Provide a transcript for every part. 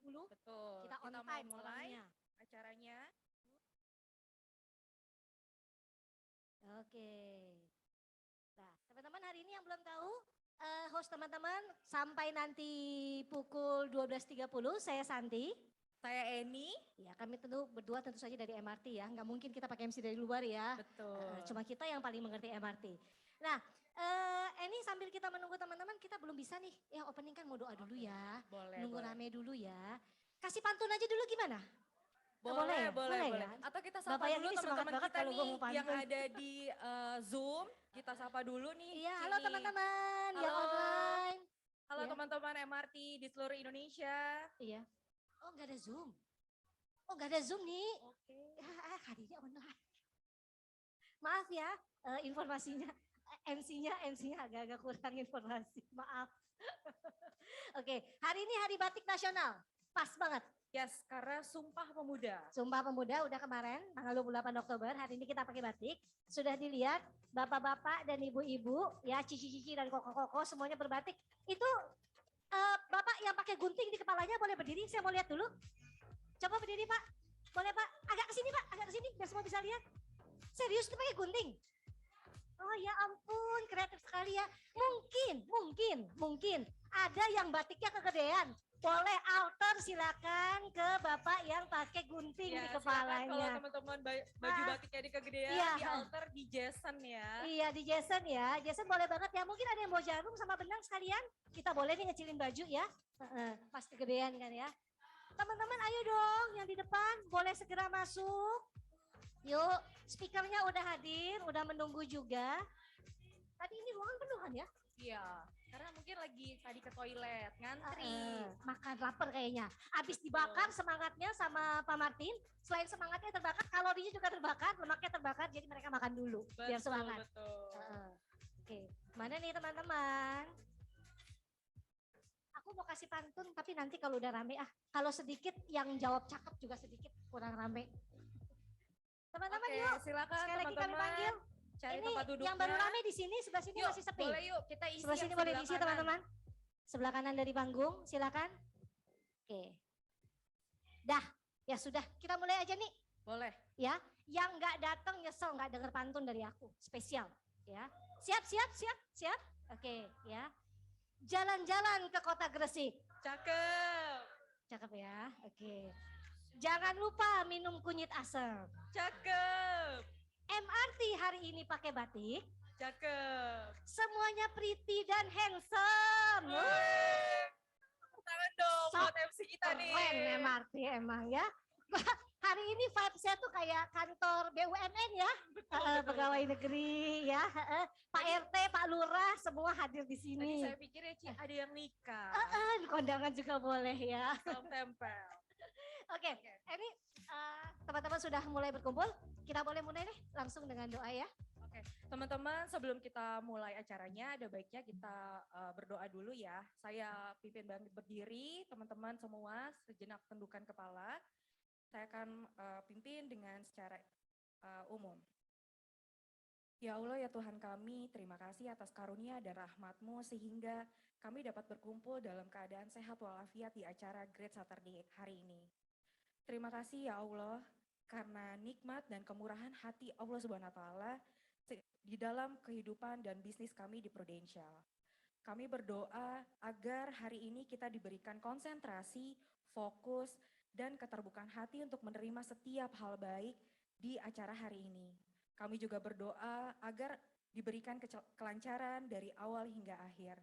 10. Betul. Kita on Kita mau time mulai orangnya. acaranya. Oke. Nah, teman-teman hari ini yang belum tahu, host teman-teman sampai nanti pukul 12.30 saya Santi. Saya Eni. Ya, kami berdua tentu saja dari MRT ya. Nggak mungkin kita pakai MC dari luar ya. Betul. Cuma kita yang paling mengerti MRT. Nah, Eni sambil kita menunggu teman-teman, kita belum bisa nih. Ya opening kan mau doa dulu ya. Boleh, Nunggu boleh. rame dulu ya. Kasih pantun aja dulu gimana? Boleh, ya? boleh. Ya? Atau kita sapa Bapak yang dulu ini semangat teman-teman banget kita kalau nih gue mau pantun. yang ada di Zoom. Kita sapa dulu nih. Iya, halo teman-teman yang Halo. online. Halo Ya. teman-teman MRT di seluruh Indonesia. Iya. Oh nggak ada Zoom. Oh nggak ada Zoom nih. Oke. Hari ini online. Maaf ya informasinya. MC-nya agak-agak kurang informasi. Maaf. Oke, hari ini Hari Batik Nasional. Pas banget. Yes, karena Sumpah Pemuda. Sumpah Pemuda udah kemarin, tanggal 28 Oktober. Hari ini kita pakai batik. Sudah dilihat bapak-bapak dan ibu-ibu, ya cici-cici dan koko-koko semuanya berbatik. Itu bapak yang pakai gunting di kepalanya boleh berdiri? Saya mau lihat dulu. Coba berdiri Pak. Boleh Pak? Agak ke sini Pak, agak ke sini biar semua bisa lihat. Serius itu pakai gunting? Oh ya ampun, kreatif sekali ya. Mungkin ada yang batiknya kegedean. Boleh alter silakan ke bapak yang pakai gunting ya, di kepalanya. Kalau teman-teman baju batiknya di kegedean, iya. di alter di Jason ya. Iya di Jason ya. Jason boleh banget ya. Mungkin ada yang mau jarum sama benang sekalian. Kita boleh nih ngecilin baju ya. Pas kegedean kan ya. Teman-teman ayo dong yang di depan boleh segera masuk. Yuk, speakernya udah hadir, udah menunggu juga. Tadi ini ruangan penuh kan ya? Iya, karena mungkin lagi tadi ke toilet, ngantri. Makan lapar kayaknya. Abis dibakar semangatnya sama Pak Martin. Selain semangatnya terbakar, kalorinya juga terbakar, lemaknya terbakar. Jadi mereka makan dulu biar semangat. Betul. Oke, mana nih teman-teman? Aku mau kasih pantun, tapi nanti kalau udah rame kalau sedikit yang jawab cakep juga sedikit kurang rame. Teman-teman yuk, silakan sekali lagi kami panggil. Cari ini tempat duduknya. Yang baru rame di sini, sebelah sini masih sepi. Boleh yuk, kita isi. Sebelah sini boleh diisi teman-teman. Sebelah kanan dari panggung, silakan. Oke. Dah, ya sudah, kita mulai aja nih. Boleh. Ya, yang nggak datang nyesel nggak dengar pantun dari aku, spesial. Ya, siap. Oke, ya. Jalan-jalan ke kota Gresik. Cakep ya, oke. Jangan lupa minum kunyit asem. Cakep. MRT hari ini pakai batik. Cakep. Semuanya pretty dan handsome. Tangan dong buat MC kita nih. Keren MRT emang ya. Hari ini vibes-nya tuh kayak kantor BUMN ya. Pegawai negeri ya. Pak RT, Pak Lurah semua hadir di sini. Tadi saya pikir ya Ci ada yang nikah. Kondangan juga boleh ya. Tempel. Oke, ini teman-teman sudah mulai berkumpul. Kita boleh mulai nih langsung dengan doa ya. Oke, teman-teman sebelum kita mulai acaranya ada baiknya kita berdoa dulu ya. Saya pimpin banget berdiri, teman-teman semua sejenak tundukkan kepala. Saya akan pimpin dengan secara umum. Ya Allah ya Tuhan kami, terima kasih atas karunia dan rahmat-Mu sehingga kami dapat berkumpul dalam keadaan sehat walafiat di acara Great Saturday hari ini. Terima kasih ya Allah karena nikmat dan kemurahan hati Allah Subhanahu wa taala di dalam kehidupan dan bisnis kami di Prudential. Kami berdoa agar hari ini kita diberikan konsentrasi, fokus, dan keterbukaan hati untuk menerima setiap hal baik di acara hari ini. Kami juga berdoa agar diberikan kelancaran dari awal hingga akhir.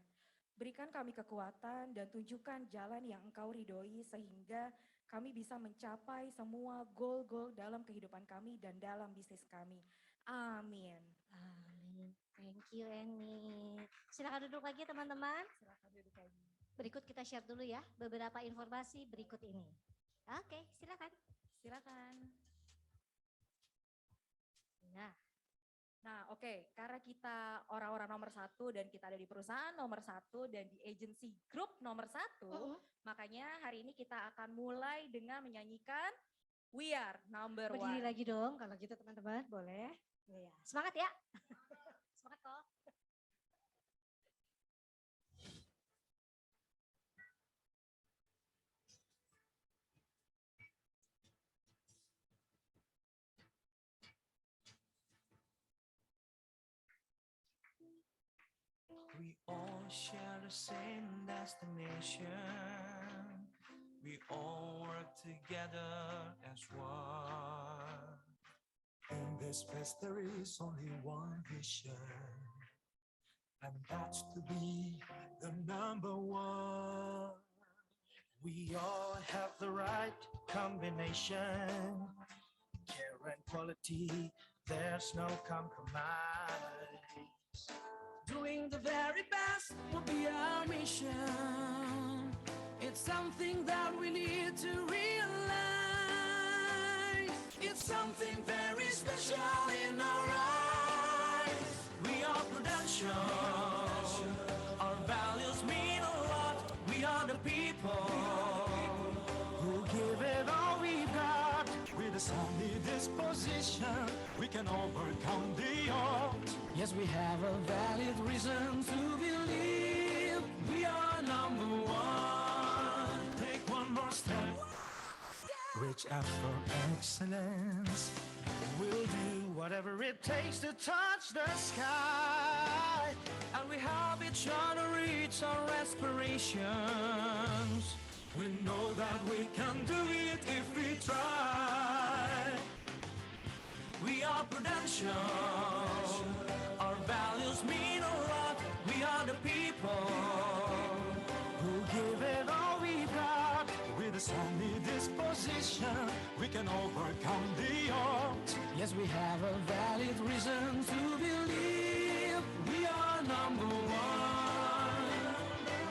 Berikan kami kekuatan dan tunjukkan jalan yang Engkau ridhoi sehingga kami bisa mencapai semua goal-goal dalam kehidupan kami dan dalam bisnis kami. Amin. Amin. Thank you Eni. Silakan duduk lagi teman-teman. Silakan duduk lagi. Berikut kita share dulu ya beberapa informasi berikut ini. Oke, silakan. Nah, oke, karena kita orang-orang nomor 1 dan kita ada di perusahaan nomor 1 dan di agency grup nomor 1, makanya hari ini kita akan mulai dengan menyanyikan We Are Number One. Berdiri lagi dong, kalau gitu teman-teman, boleh. Ya. Semangat ya. Semangat kok. We all share the same destination. We all work together as one. In this place there is only one vision, and that's to be the number one. We all have the right combination, care and quality, there's no compromise. Doing the very best will be our mission. It's something that we need to realize. It's something very special in our eyes. We are Prudential. Our values mean a lot. We are the people who give it all we got. With a sunny disposition, we can overcome the odds. Yes, we have a valid reason to believe we are number one. Take one more step, reach out for excellence. We'll do whatever it takes to touch the sky. And we help each other reach our aspirations. We know that we can do it if we try. We are Prudential. Our values mean a lot. We are the people who give it all we got. With a sunny disposition, we can overcome the odds. Yes, we have a valid reason to believe we are number one.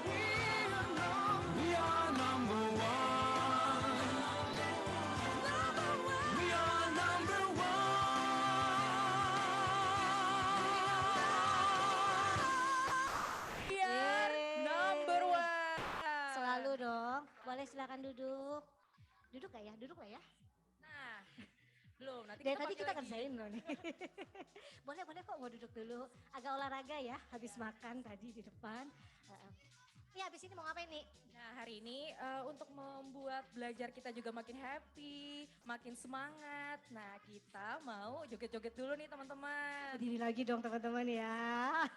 We are number one. We are number one. Number one. Selalu dong. Boleh silakan duduk. Duduk gak ya? Duduk gak ya? Nah, belum. Nanti Dari kita tadi panggil kita lagi. kerjain loh nih. Boleh kok mau duduk dulu. Agak olahraga ya, habis makan tadi di depan. Iya, habis ini mau ngapain nih? Nah, hari ini untuk membuat belajar kita juga makin happy, makin semangat. Nah, kita mau joget-joget dulu nih teman-teman. Berdiri lagi dong teman-teman ya.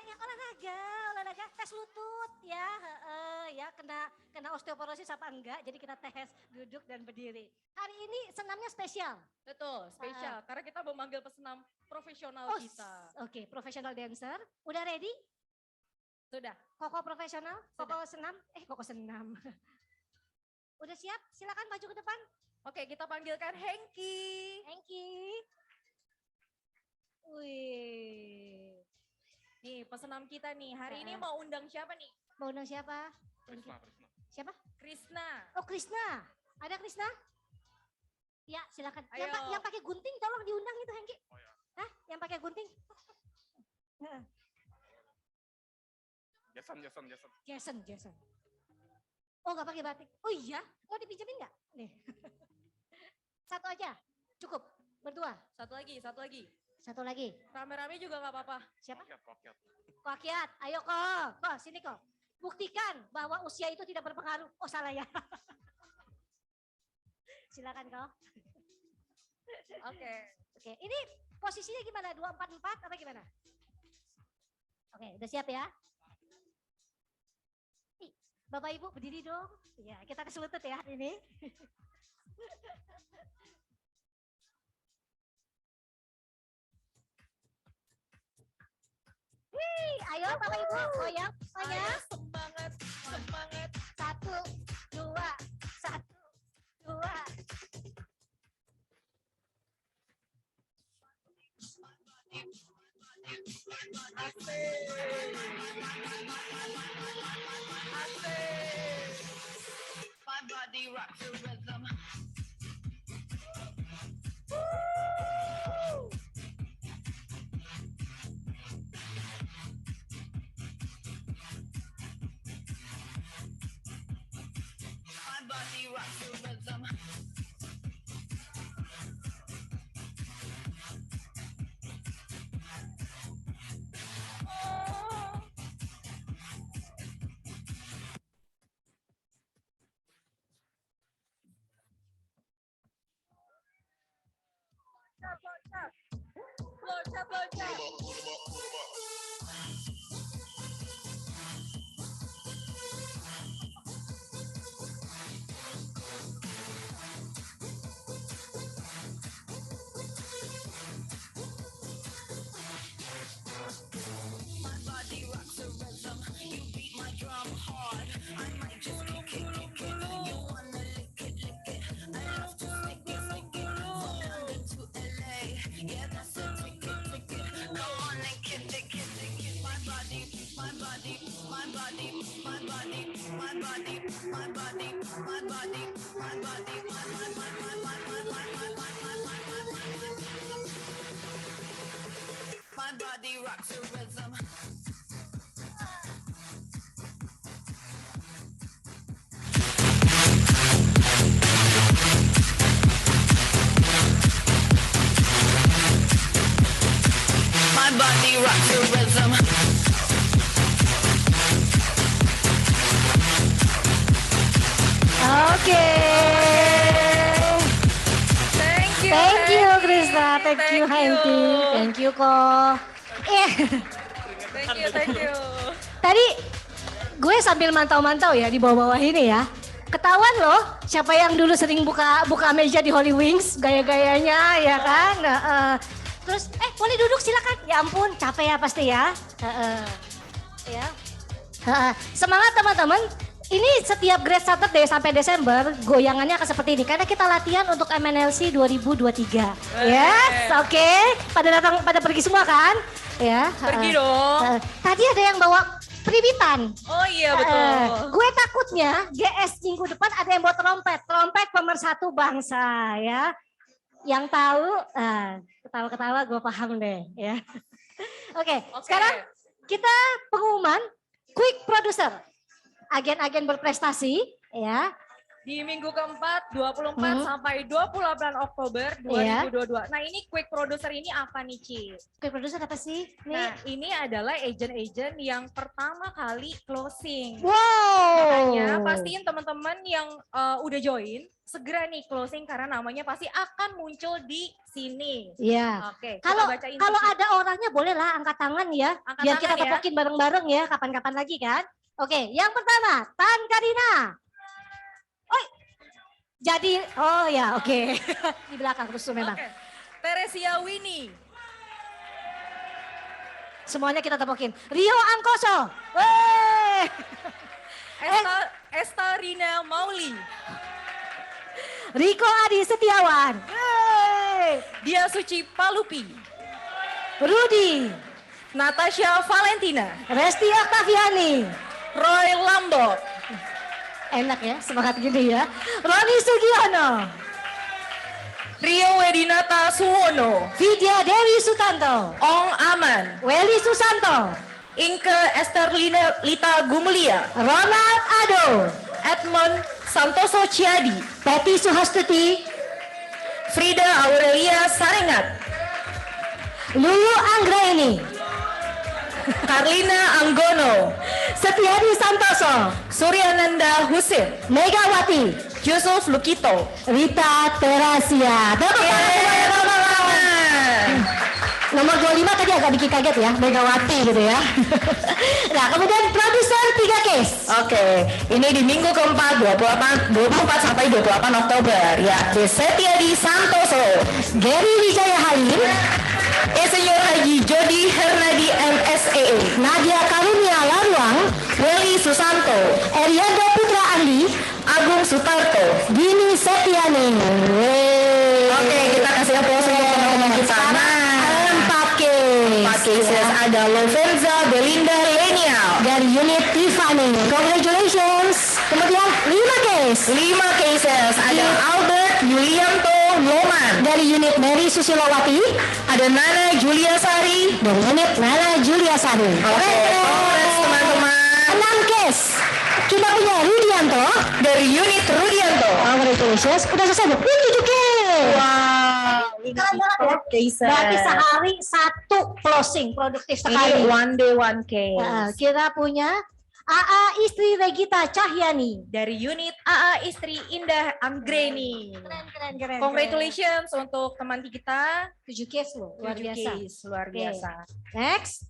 Yang olahraga, tes lutut ya, ya kena osteoporosis apa enggak? Jadi kita tes duduk dan berdiri. Hari ini senamnya spesial. Betul, spesial. Karena kita memanggil pesenam profesional Oh, kita. Oke, profesional dancer. Udah ready? Sudah. Koko profesional? Sudah. Koko senam. Udah siap? Silakan maju ke depan. Oke, kita panggilkan Hengki. Hengki. Wih. Nih, pesenam kita nih. Hari ini Heeh. mau undang siapa nih? Mau undang siapa? Prisma. Siapa? Krisna. Oh, Krisna. Ada Krisna? Ya, silakan. Ayo. Yang pakai gunting tolong diundang itu, Hengki. Oh ya. Hah? Yang pakai gunting? Jason. Oh, nggak pakai batik. Oh iya, mau dipinjemin nggak? Nih. Satu aja, cukup. Berdua. Satu lagi. Satu lagi. Rame-rame juga nggak apa-apa. Siapa? Kokiat. Kokiat. Ayo kok, sini kok. Buktikan bahwa usia itu tidak berpengaruh. Oh, salah ya. Silakan kok. Oke. Oke, ini posisinya gimana? 2-4-4 apa gimana? Oke, udah siap ya? Ih, Bapak Ibu berdiri dong. Ya, kita tes lutut ya hari ini. Wih, ayo Bapak Ibu, goyang. Ayo, semangat. 1, 2, 1, 2. My body rocks the rhythm. My body rocks the rhythm. Loncat. hard. I might just kick it. You wanna lick it. I love to stick it. From London to LA. Yeah, that's a ticket. Come on and kiss it. My body, my body, my body, my body, my body, my body, my body, my body, my body rocks the rhythm. My body rocks the rhythm. Oke. Thank you. Thank you Krisna, thank you Thank Henti, you. thank you Ko. Thank you. Tadi gue sambil mantau-mantau ya di bawah-bawah ini ya. Ketahuan loh siapa yang dulu sering buka meja di Holy Wings, gaya-gayanya ya kan. Terus boleh duduk silakan. Ya ampun capek ya pasti ya. Ya. Semangat teman-teman. Ini setiap Great Saturday sampai Desember goyangannya akan seperti ini karena kita latihan untuk MNLC 2023. Yes, oke. Pada pergi semua kan? Ya. Pergi dong. Tadi ada yang bawa peribitan. Oh iya betul. Gue takutnya GS minggu depan ada yang bawa trompet pemersatu bangsa ya. Yang tahu, ketawa-ketawa gue paham deh ya. Oke, sekarang kita pengumuman Quick Producer. Agen-agen berprestasi ya. Di minggu keempat 24 sampai 28 Oktober 2022. Nah ini Quick Producer ini apa nih Ci? Quick Producer apa sih? Nah ini adalah agent-agent yang pertama kali closing. Wow. Makanya pastiin teman-teman yang udah join segera nih closing karena namanya pasti akan muncul di sini. Iya. Oke. Kalau bacain ada orangnya boleh lah angkat tangan ya. Angkat biar tangan kita ya. tepokin bareng-bareng ya kapan-kapan lagi kan. Oke, yang pertama Tan Karina. Jadi, oh ya oke. Di belakang terus memang. Oke. Teresia Winnie. Semuanya kita tepokin. Rio Angkoso. Wey. Esta Rina Mauli. Riko Adi Setiawan. Wey. Dia Suci Palupi. Rudi. Natasha Valentina. Resti Oktaviani. Roy Lambok. Enak ya, semangat gini ya. Roni Sugiono. Rio Wedinata Suwono. Vidya Dewi Sutanto. Ong Aman. Welly Susanto. Inke Esther Lita Gumelia. Ronald Ado. Edmond Santoso Ciadi. Peti Suhastuti. Frida Aurelia Sarengat. Lulu Anggraini. Carlina Anggono. Setiadi Santoso. Suryananda Husin. Megawati. Yusuf Lukito. Rita Terasia. Tepuk tangan. Nomor 25 tadi agak bikin kaget ya, Megawati gitu ya. Nah kemudian produser 3 case. Oke, ini di minggu keempat 24 sampai 28 Oktober ya. Setiadi Santoso. Gary Wijaya Halim. Insinyur Haji Jody Hernadi MSE. Nadia Karunia Laruang. Welly Susanto. Eriando Putra Andi. Agung Sutarto. Dini Setiani. Oke, kita kasih aplaus untuk teman-teman kita. Empat case. Ada Lovenza Belinda Lenial. Dari unit Tiffany. Congratulations. Kemudian 5 case. 5 cases. Ada Albert Yulianto Loman. Dari unit Mary Susilowati. Ada Nana Julia Sari. Dari unit Nana Julia Sari. Oke, congrats teman-teman. 6 case. Kita punya Rudianto. Dari unit Rudianto. Congratulations. Udah selesai Bu. 7 case. Wow. Keren banget ya. Cases. Berarti sehari 1 closing. Produktif Ini sekali. one day one case. Kita punya AA Istri Regita Cahyani. Dari unit AA Istri Indah Anggreni. Keren. Congratulations untuk teman kita. 7 case loh. Luar 7 biasa. case, luar Oke. biasa. Next.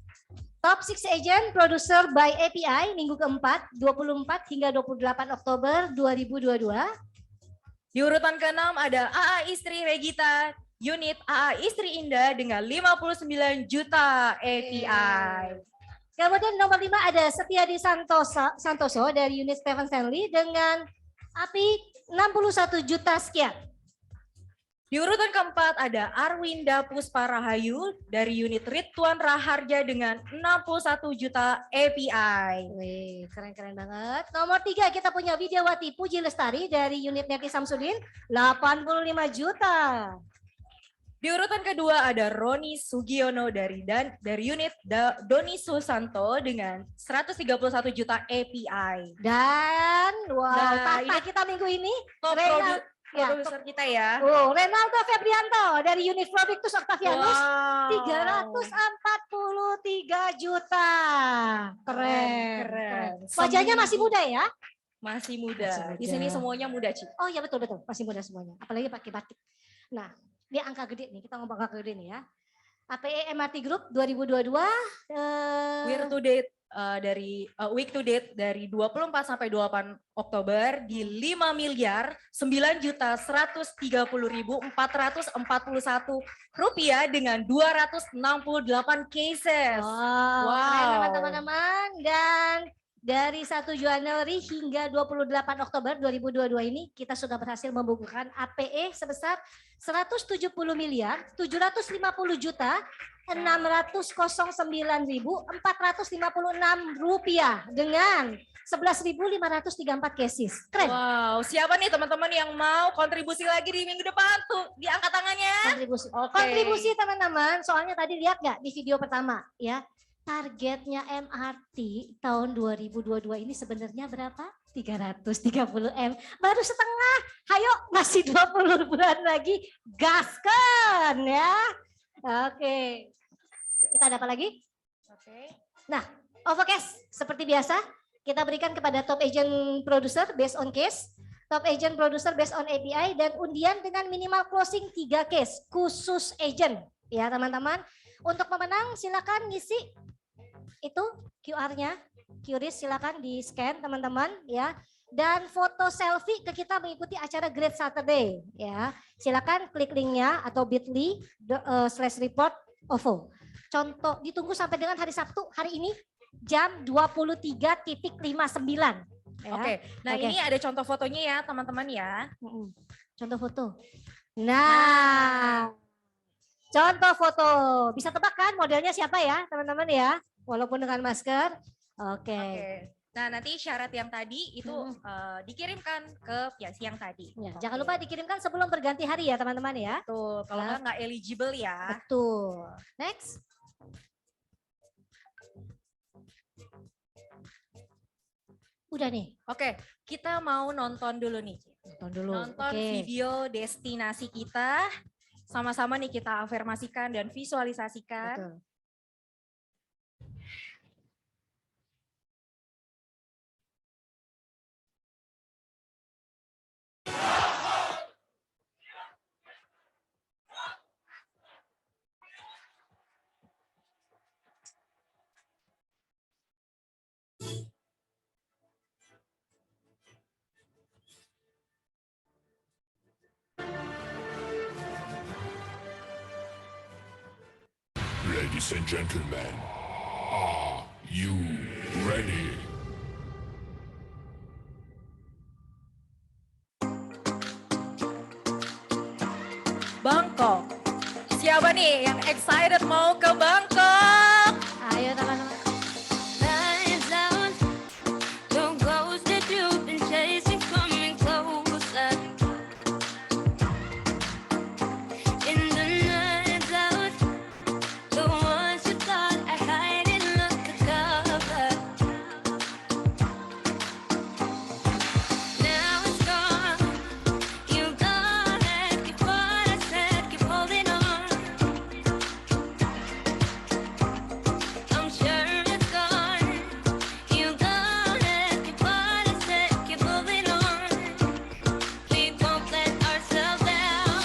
Top 6 Agent Producer by API minggu keempat 24 hingga 28 Oktober 2022. Di urutan ke-6 ada AA Istri Regita, unit AA Istri Indah dengan 59 juta API. Kemudian nomor 5 ada Setiadi Santoso dari unit Stephen Stanley dengan API 61 juta sekian. Di urutan keempat ada Arwinda Pusparahayu dari unit Rituan Raharja dengan 61 juta API. Wih, keren-keren banget. Nomor 3 kita punya Widyawati Puji Lestari dari unit Neti Samsudin 85 juta. Di urutan kedua ada Roni Sugiono dari unit Doni Susanto dengan 131 juta API. Dan wow, Nah, tahta kita minggu ini Top produser kita ya. Renaldo Febrianto dari unit Productus Octavianus Wow. 343 juta. Keren. Keren. Wajahnya masih muda ya? Masih muda. Masih muda. Di sini semuanya muda, Ci. Oh ya betul, masih muda semuanya. Apalagi pakai batik. Nah, ini angka gede nih, kita ngomong angka gede nih ya. APE MRT Group 2022 Week to date week to date dari 24 sampai 28 Oktober di 5 miliar 9 juta 130.441 rupiah dengan 268 cases. Wow, Wow. keren teman-teman. Dan dari 1 Januari hingga 28 Oktober 2022 ini kita sudah berhasil membukukan APE sebesar 170 miliar 750 juta 609.456 rupiah dengan 11.534 cases. Keren. Wow, siapa nih teman-teman yang mau kontribusi lagi di minggu depan tuh? Diangkat tangannya. Kontribusi. Oke. Kontribusi teman-teman, soalnya tadi lihat nggak di video pertama ya. Targetnya MRT tahun 2022 ini sebenarnya berapa? 330 M. Baru setengah. Hayo masih 20 bulan lagi. Gaskan ya. Oke. Kita ada apa lagi? Oke. Nah, overcast seperti biasa kita berikan kepada top agent producer based on case, top agent producer based on API, dan undian dengan minimal closing 3 case khusus agent ya teman-teman. Untuk pemenang silakan ngisi itu QR-nya, QRIS silakan di scan teman-teman ya. Dan foto selfie ke kita mengikuti acara Great Saturday ya. Silakan klik linknya atau bit.ly/report OVO. Contoh ditunggu sampai dengan hari Sabtu hari ini jam 23.59. Ya. Oke. Nah, Oke. ini ada contoh fotonya ya, teman-teman ya. Contoh foto. Nah, contoh foto. Bisa tebak kan modelnya siapa ya, teman-teman ya? Walaupun dengan masker. Oke. Oke. Nah, nanti syarat yang tadi itu dikirimkan ke Piasi yang tadi. Ya, Oke. jangan lupa dikirimkan sebelum berganti hari ya, teman-teman ya. Tuh, kalau Nah. nggak eligible ya. Betul. Next. Udah nih, Oke, kita mau nonton dulu nih. nonton dulu. Nonton Oke. video destinasi kita. Sama-sama nih kita afirmasikan dan visualisasikan. Betul. Ladies and gentlemen, are you ready? Bangkok. Siapa nih yang excited mau ke Bangkok? Ayo teman-teman. Lights out, the ghost that you've been chasing coming closer. In the nights out, the ones you thought I hide in undercover. Now it's gone. You got it. Keep what I said. Keep holding on. I'm sure it's gone. You got it. Keep what I said. Keep moving on. We won't let ourselves down.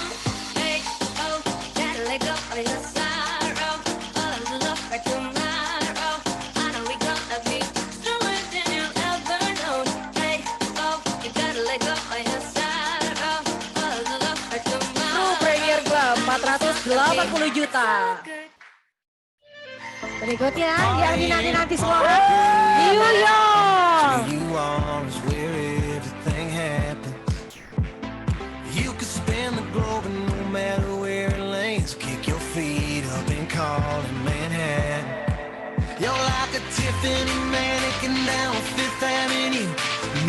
Hey, oh, gotta let go of the sorrow. All of the love for tomorrow. I know we gonna be stronger than you'll ever know. Hey, oh, you gotta let go of your sorrow. All of the love for tomorrow. True Premier Club 480 juta. So good. Berikutnya yang dinanti-nanti semua orang, New York. You are is where everything happens. You could spin the globe and no matter where it lands, kick your feet up and call it Manhattan. You're like a Tiffany mannequin down Fifth Avenue,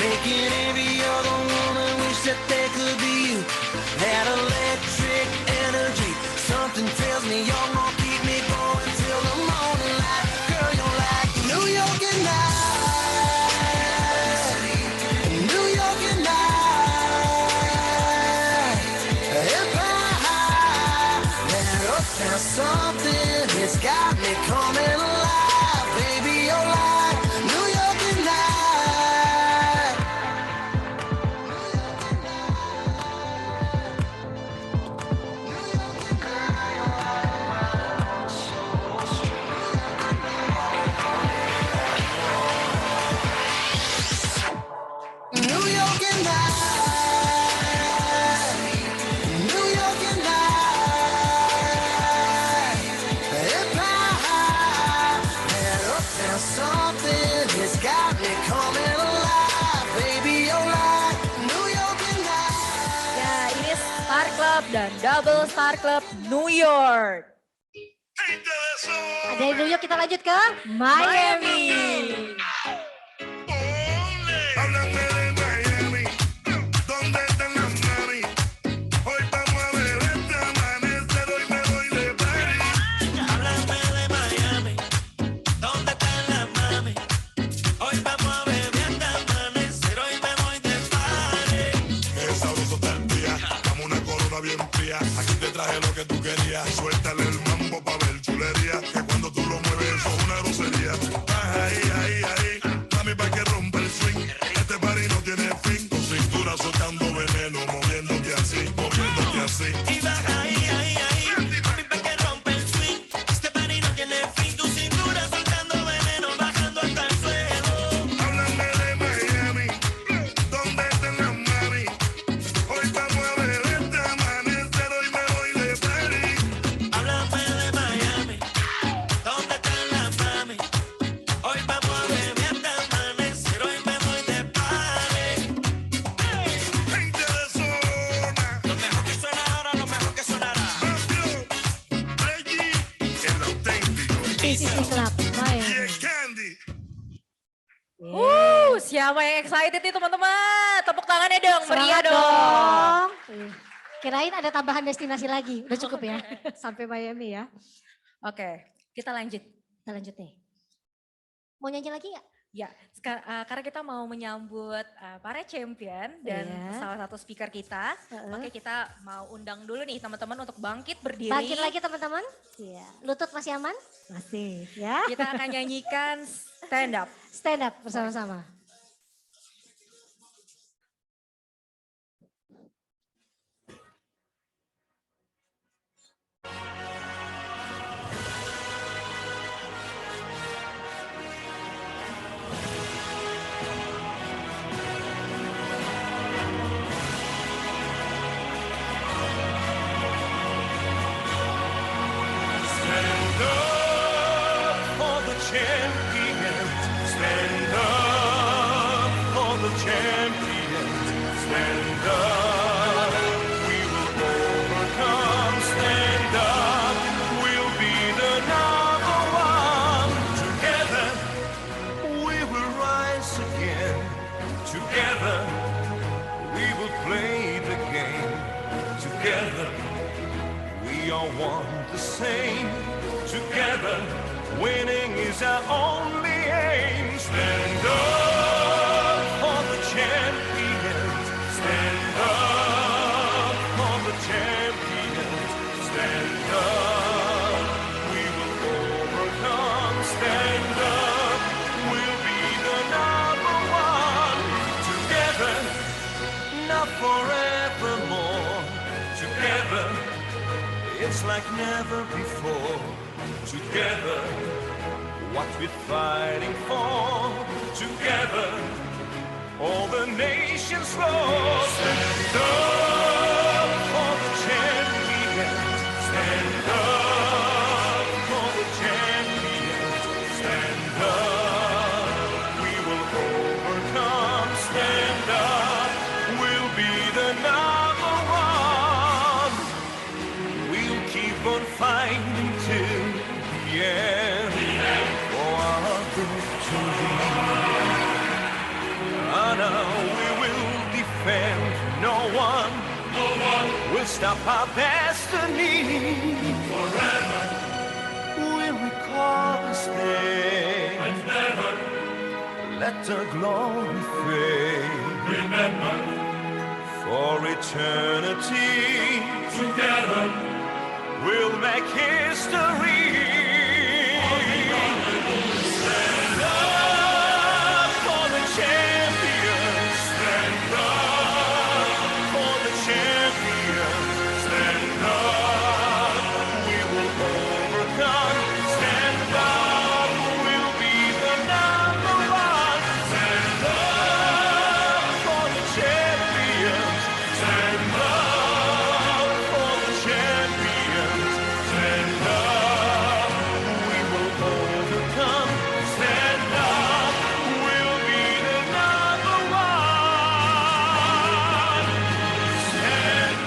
making every other woman wish that they could be you. That electric energy, something tells me you're gonna keep me going till the morning light. Girl, you're like New York at night, New York at night. Empire High, that uptown something has got me coming alive. Baby, you're like New York at night. New York at night, New York at night. Empire High, that uptown something has got me coming alive. Baby, you're like New York at night. Ya, ini Star Club dan Double Star Club New York. Dari New York kita lanjut ke Miami. Háblame de Miami, ¿dónde están las mami? Hoy vamos a beber este amanecer, hoy me voy de party. Háblame de Miami, ¿dónde están las mami? Hoy vamos a beber hasta amanecer, hoy me voy de party. Qué sabroso está el día, dame una corona bien fría. Aquí te traje lo que tú querías, suéltale el mambo pa' ver chulería. Que cuando tú lo mueves eso es una grosería. Ahí, ahí, ahí, mami pa' que rompa el swing. Este party no tiene fin, con cintura soltando veneno, moviéndote así, moviéndote así. Y baja ahí, ahí, ahí, mami pa' que rompe el swing. Este party no tiene fin, tu cintura soltando veneno, bajando hasta el suelo. Háblame de Miami, ¿dónde están las mami? Hoy vamos a beber este amanecer, hoy me voy de party. Háblame de Miami, ¿dónde están las mami? Hoy vamos a beber hasta amanecer, hoy me voy de party. Gente de zona, Lo mejor que suena ahora, lo mejor que sonará. Fabio, Reggie, el auténtico. TCC Club Miami. Yeah, Candy. Siapa yang excited nih teman-teman? Tepuk tangannya dong, meriah Semangat dong. Kirain ada tambahan destinasi lagi. Udah cukup ya. Sampai Miami ya. Oke, kita lanjut. Kita lanjut nih. Mau nyanyi lagi ya? Ya, karena kita mau menyambut para champion dan Iya. salah satu speaker kita, makanya kita mau undang dulu nih teman-teman untuk bangkit berdiri. Bangkit lagi teman-teman. Iya. Lutut masih aman? Masih ya. Kita akan nyanyikan stand up. Stand up bersama-sama. Stand up for the champions. Stand up for the champions. Stand up. We will overcome. Stand up. We'll be the number one. Together we will rise again. Together we will play the game. Together we are one the same. Together, winning is our only aim. Stand up for the champions. Stand up for the champions. Stand up. We will overcome. Stand up. We'll be the number one. Together, not forevermore. Together, it's like never before. Together, what we're fighting for. Together, all the nations roar. Stand up for the champions. Stand up for the champions. will stop our destiny. Forever We'll recall this day and never let the glory fade. remember. For eternity Together we'll make history. Stand up for the champions. stand up, For the champions. stand up, We will overcome. Stand up, we'll be the number one. stand up, For the champions. stand up, For the champions. stand up, We will overcome. Stand up, we'll be the number one. Stand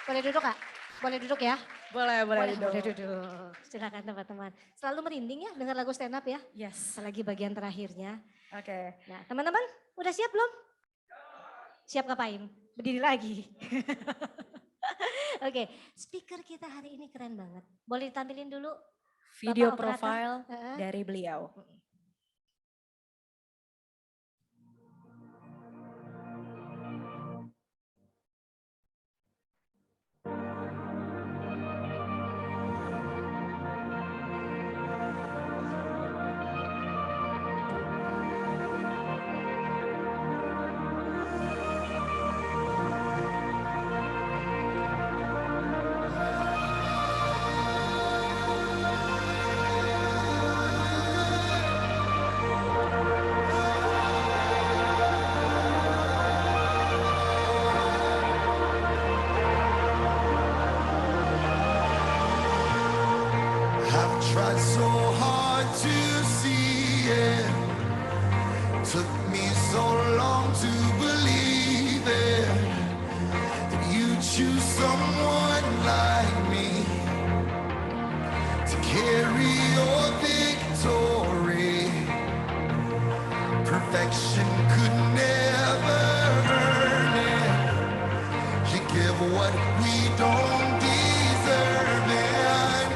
Boleh duduk Kak? Boleh duduk ya? Boleh Boleh duduk. Silakan teman-teman. Selalu merinding ya dengar lagu stand up ya? Yes. Apalagi bagian terakhirnya. Oke. Nah teman-teman udah siap belum? Siap ngapain? Berdiri lagi. Oke, speaker kita hari ini keren banget. Boleh ditampilin dulu? Video Bapak operator. profile Heeh. dari beliau. I've tried so hard to see it. Took me so long to believe it. That you choose someone like me to carry your victory. Perfection could never earn it. You give what we don't deserve, and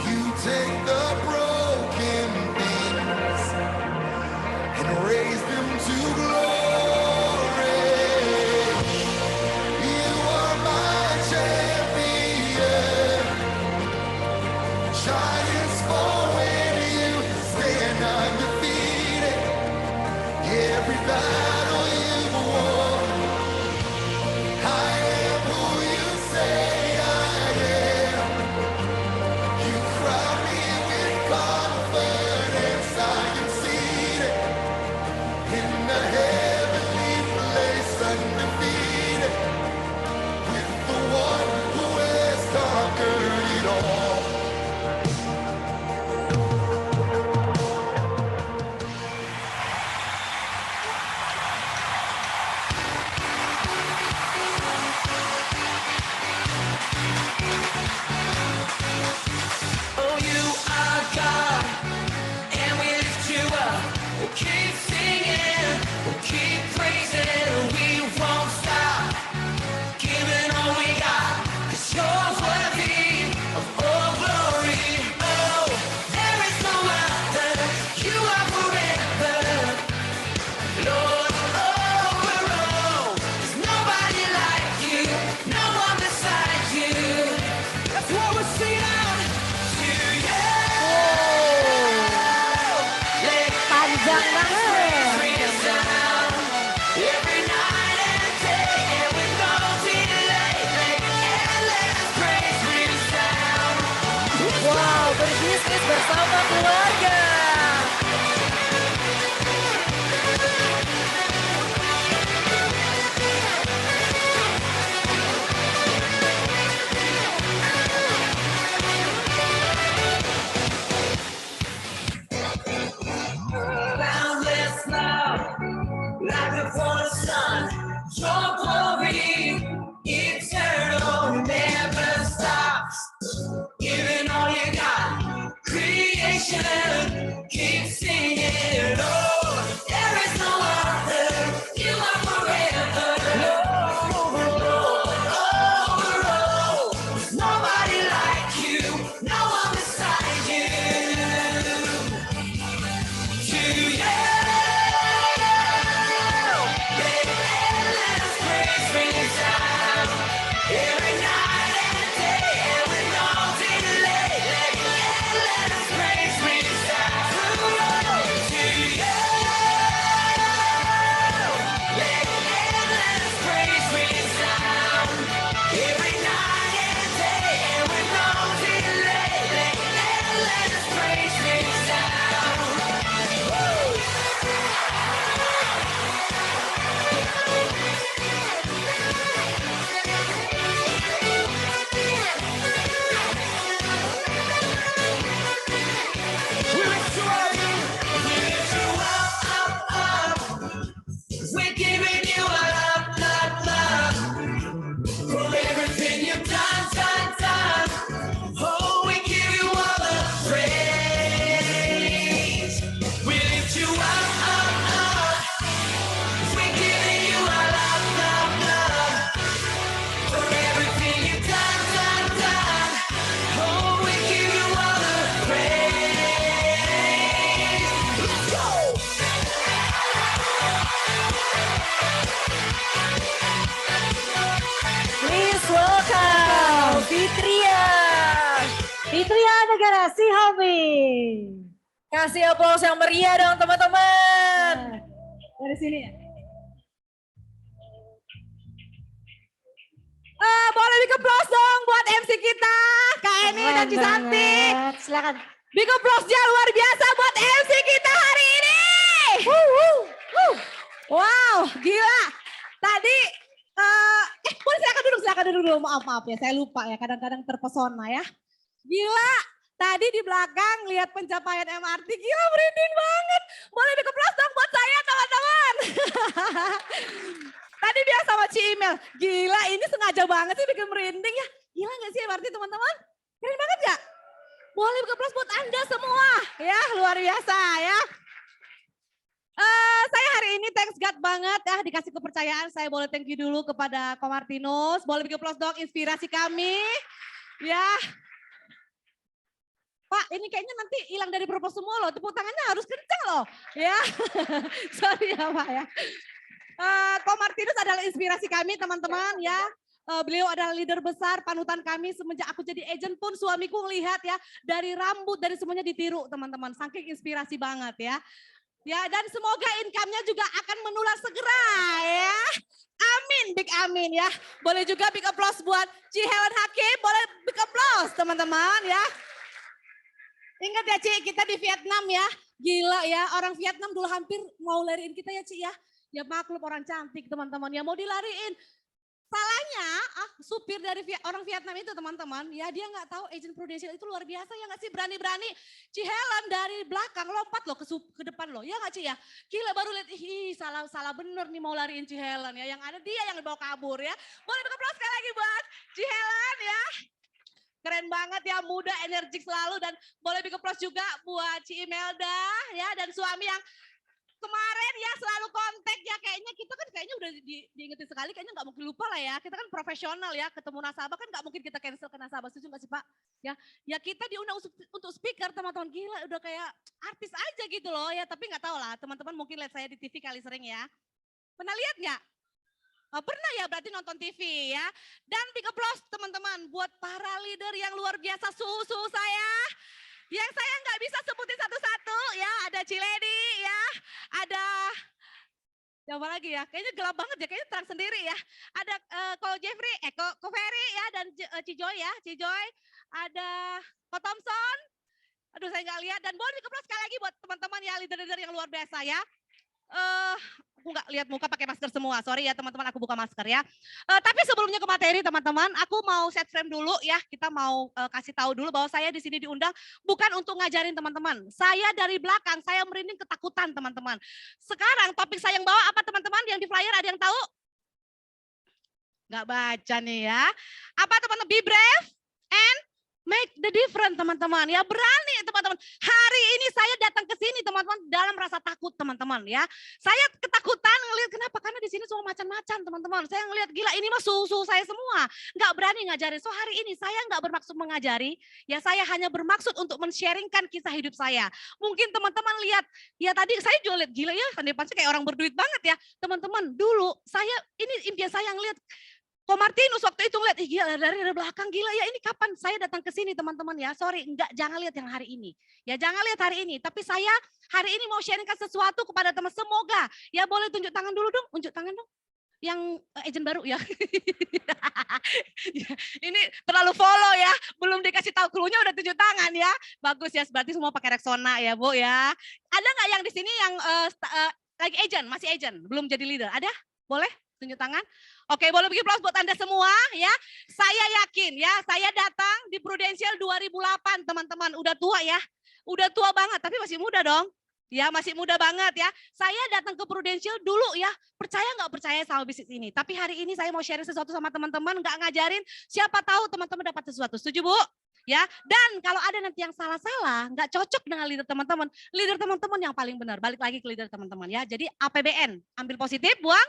you take the broken things and raise them to glory. You are my champion. Giants fall when you stand undefeated. Every battle you've won. I am who you say I am. You crown me with confidence. I am seated in the heavenly place, undefeated, with the one who has conquered it all. Oh, you are God, and we lift you up. We'll keep singing, we'll keep praising, we won't stop giving all we got, 'cause you're worthy of all glory. Oh, there is no other, you are forever, Lord, over all. There's nobody like you, no one beside you. That's what we're singing out to you. Let Panjang banget. freedom sound every night and day, and with no delay, let endless praise resound. Wow, berbisnis bersama keluarga. Boundless love, like the morning sun, your glory, eternal, never stops. Giving all you got, creation, keep singing, oh. Kasih aplaus yang meriah dong teman-teman. Dari sini ya. Boleh big applause dong buat MC kita, Kak Eni dan Cisanti. Silakan. Big applause-nya luar biasa buat MC kita hari ini. Wow, gila. Tadi, boleh silakan duduk dulu. Maaf ya, saya lupa ya, kadang-kadang terpesona ya. Gila, tadi di belakang lihat pencapaian MRT, gila merinding banget. Boleh big applause dong buat saya teman-teman. Tadi biasa sama Ci Email, gila ini sengaja banget sih bikin merinding ya. Gila gak sih MRT teman-teman? Keren banget ya? Boleh big applause buat Anda semua ya, luar biasa ya. Saya hari ini thanks God banget ya dikasih kepercayaan. Saya boleh thank you dulu kepada Ko Martinus. Boleh big applause dong inspirasi kami. Ya. Pak ini kayaknya nanti hilang dari propos semua loh. Tepuk tangannya harus kencang loh. Ya. Sorry ya Pak ya. Ko Martinus adalah inspirasi kami teman-teman ya. Beliau adalah leader besar panutan kami semenjak aku jadi agent pun suamiku ngelihat ya. Dari rambut dari semuanya ditiru teman-teman. Saking inspirasi banget ya. Ya, dan semoga income-nya juga akan menular segera ya. Amin, big amin ya. Boleh juga big applause buat Ci Helen Hakim, boleh big applause teman-teman ya. Ingat ya Ci, kita di Vietnam ya. Gila ya, orang Vietnam dulu hampir mau lariin kita ya Ci ya. Ya maklum orang cantik teman-teman ya mau dilariin. Salahnya supir dari orang Vietnam itu teman-teman, ya dia nggak tahu agent prudential itu luar biasa ya nggak sih, berani-berani Ci Helen dari belakang lompat loh ke depan loh, ya nggak Ci ya? Gila baru lihat, ih salah bener nih mau lariin Ci Helen ya, yang ada dia yang dibawa kabur ya. Boleh big applause sekali lagi buat Ci Helen ya. Keren banget ya, muda, energik selalu, dan boleh big applause juga buat Ci Imelda ya, dan suami yang kemarin ya selalu kontak ya, kayaknya kita kan kayaknya udah diingetin sekali, kayaknya nggak mungkin lupa lah ya, kita kan profesional ya, ketemu nasabah kan nggak mungkin kita cancel ke nasabah, setuju nggak sih Pak? Ya kita diundang untuk speaker teman-teman, gila udah kayak artis aja gitu loh ya, tapi nggak tahu lah teman-teman mungkin lihat saya di TV kali sering ya, pernah lihat nggak? Pernah ya berarti nonton TV ya. Dan big applause teman-teman buat para leader yang luar biasa susu saya. Yang saya nggak bisa sebutin satu-satu ya, ada Ciledi ya, ada siapa lagi ya, kayaknya gelap banget ya, kayaknya terang sendiri ya. Ada Ko Jeffrey, Ko Ferry ya, dan Cijoy ya, Cijoy, ada Ko Thompson, aduh saya nggak lihat, dan boleh dikeplos sekali lagi buat teman-teman ya, leader-leader yang luar biasa ya. Aku nggak lihat muka pakai masker semua, sorry ya teman-teman, aku buka masker ya. Tapi sebelumnya ke materi teman-teman, aku mau set frame dulu ya. Kita mau kasih tahu dulu bahwa saya di sini diundang bukan untuk ngajarin teman-teman. Saya dari belakang, saya merinding ketakutan teman-teman. Sekarang topik saya yang bawa apa teman-teman? Yang di flyer ada yang tahu? Nggak baca nih ya. Apa teman-teman? Be brave and make the difference teman-teman ya, berani teman-teman. Hari ini saya datang ke sini teman-teman dalam rasa takut teman-teman ya. Saya ketakutan ngelihat, kenapa? Karena di sini semua macan-macan teman-teman. Saya ngelihat gila ini mah susu saya semua. Nggak berani ngajarin. So hari ini saya nggak bermaksud mengajari, ya saya hanya bermaksud untuk men-sharingkan kisah hidup saya. Mungkin teman-teman lihat, ya tadi saya juga lihat gila ya, kan depan sih kayak orang berduit banget ya. Teman-teman dulu saya ini impian saya ngelihat Ko Martinus waktu itu ngeliat, gila dari belakang gila ya, ini kapan saya datang ke sini teman-teman ya. Sorry, jangan lihat yang hari ini. Ya jangan lihat hari ini, tapi saya hari ini mau sharingkan sesuatu kepada teman, semoga. Ya boleh tunjuk tangan dulu dong, unjuk tangan dong. Yang agent baru ya. Ini terlalu follow ya, belum dikasih tahu krunya udah tunjuk tangan ya. Bagus ya, berarti semua pakai Rexona ya Bu ya. Ada nggak yang di sini yang lagi agent, masih agent, belum jadi leader? Ada? Boleh? Tunjuk tangan. Oke, boleh bikin applause buat Anda semua ya. Saya yakin ya, saya datang di Prudential 2008 teman-teman. Udah tua ya, udah tua banget tapi masih muda dong. Ya masih muda banget ya. Saya datang ke Prudential dulu ya, percaya nggak percaya sama bisnis ini. Tapi hari ini saya mau sharing sesuatu sama teman-teman, nggak ngajarin. Siapa tahu teman-teman dapat sesuatu. Setuju Bu? Ya, dan kalau ada nanti yang salah-salah, nggak cocok dengan leader teman-teman yang paling benar. Balik lagi ke leader teman-teman ya. Jadi APBN, ambil positif, buang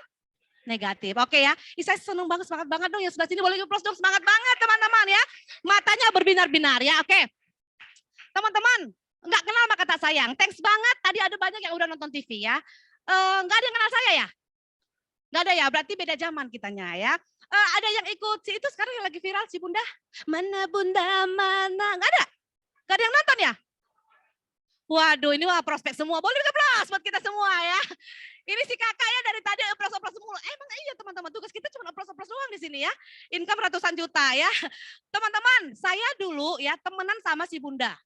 negatif. Oke ya. Saya seneng banget, semangat banget dong. Yang sebelah sini boleh applause dong, semangat banget teman-teman ya. Matanya berbinar-binar ya. Oke. Teman-teman, nggak kenal sama kata sayang. Thanks banget. Tadi ada banyak yang udah nonton TV ya. Nggak ada yang kenal saya ya? Nggak ada ya, berarti beda zaman kitanya ya. Ada yang ikut si itu sekarang yang lagi viral si Bunda. Mana Bunda, mana? Nggak ada? Nggak ada yang nonton ya? Waduh, ini mah prospek semua. Boleh dikeplos buat kita semua ya. Ini si kakak ya dari tadi oplos-oplos mulu. Emang iya teman-teman, tugas kita cuma oplos-oplos doang di sini ya. Income ratusan juta ya. Teman-teman, saya dulu ya temenan sama si Bunda.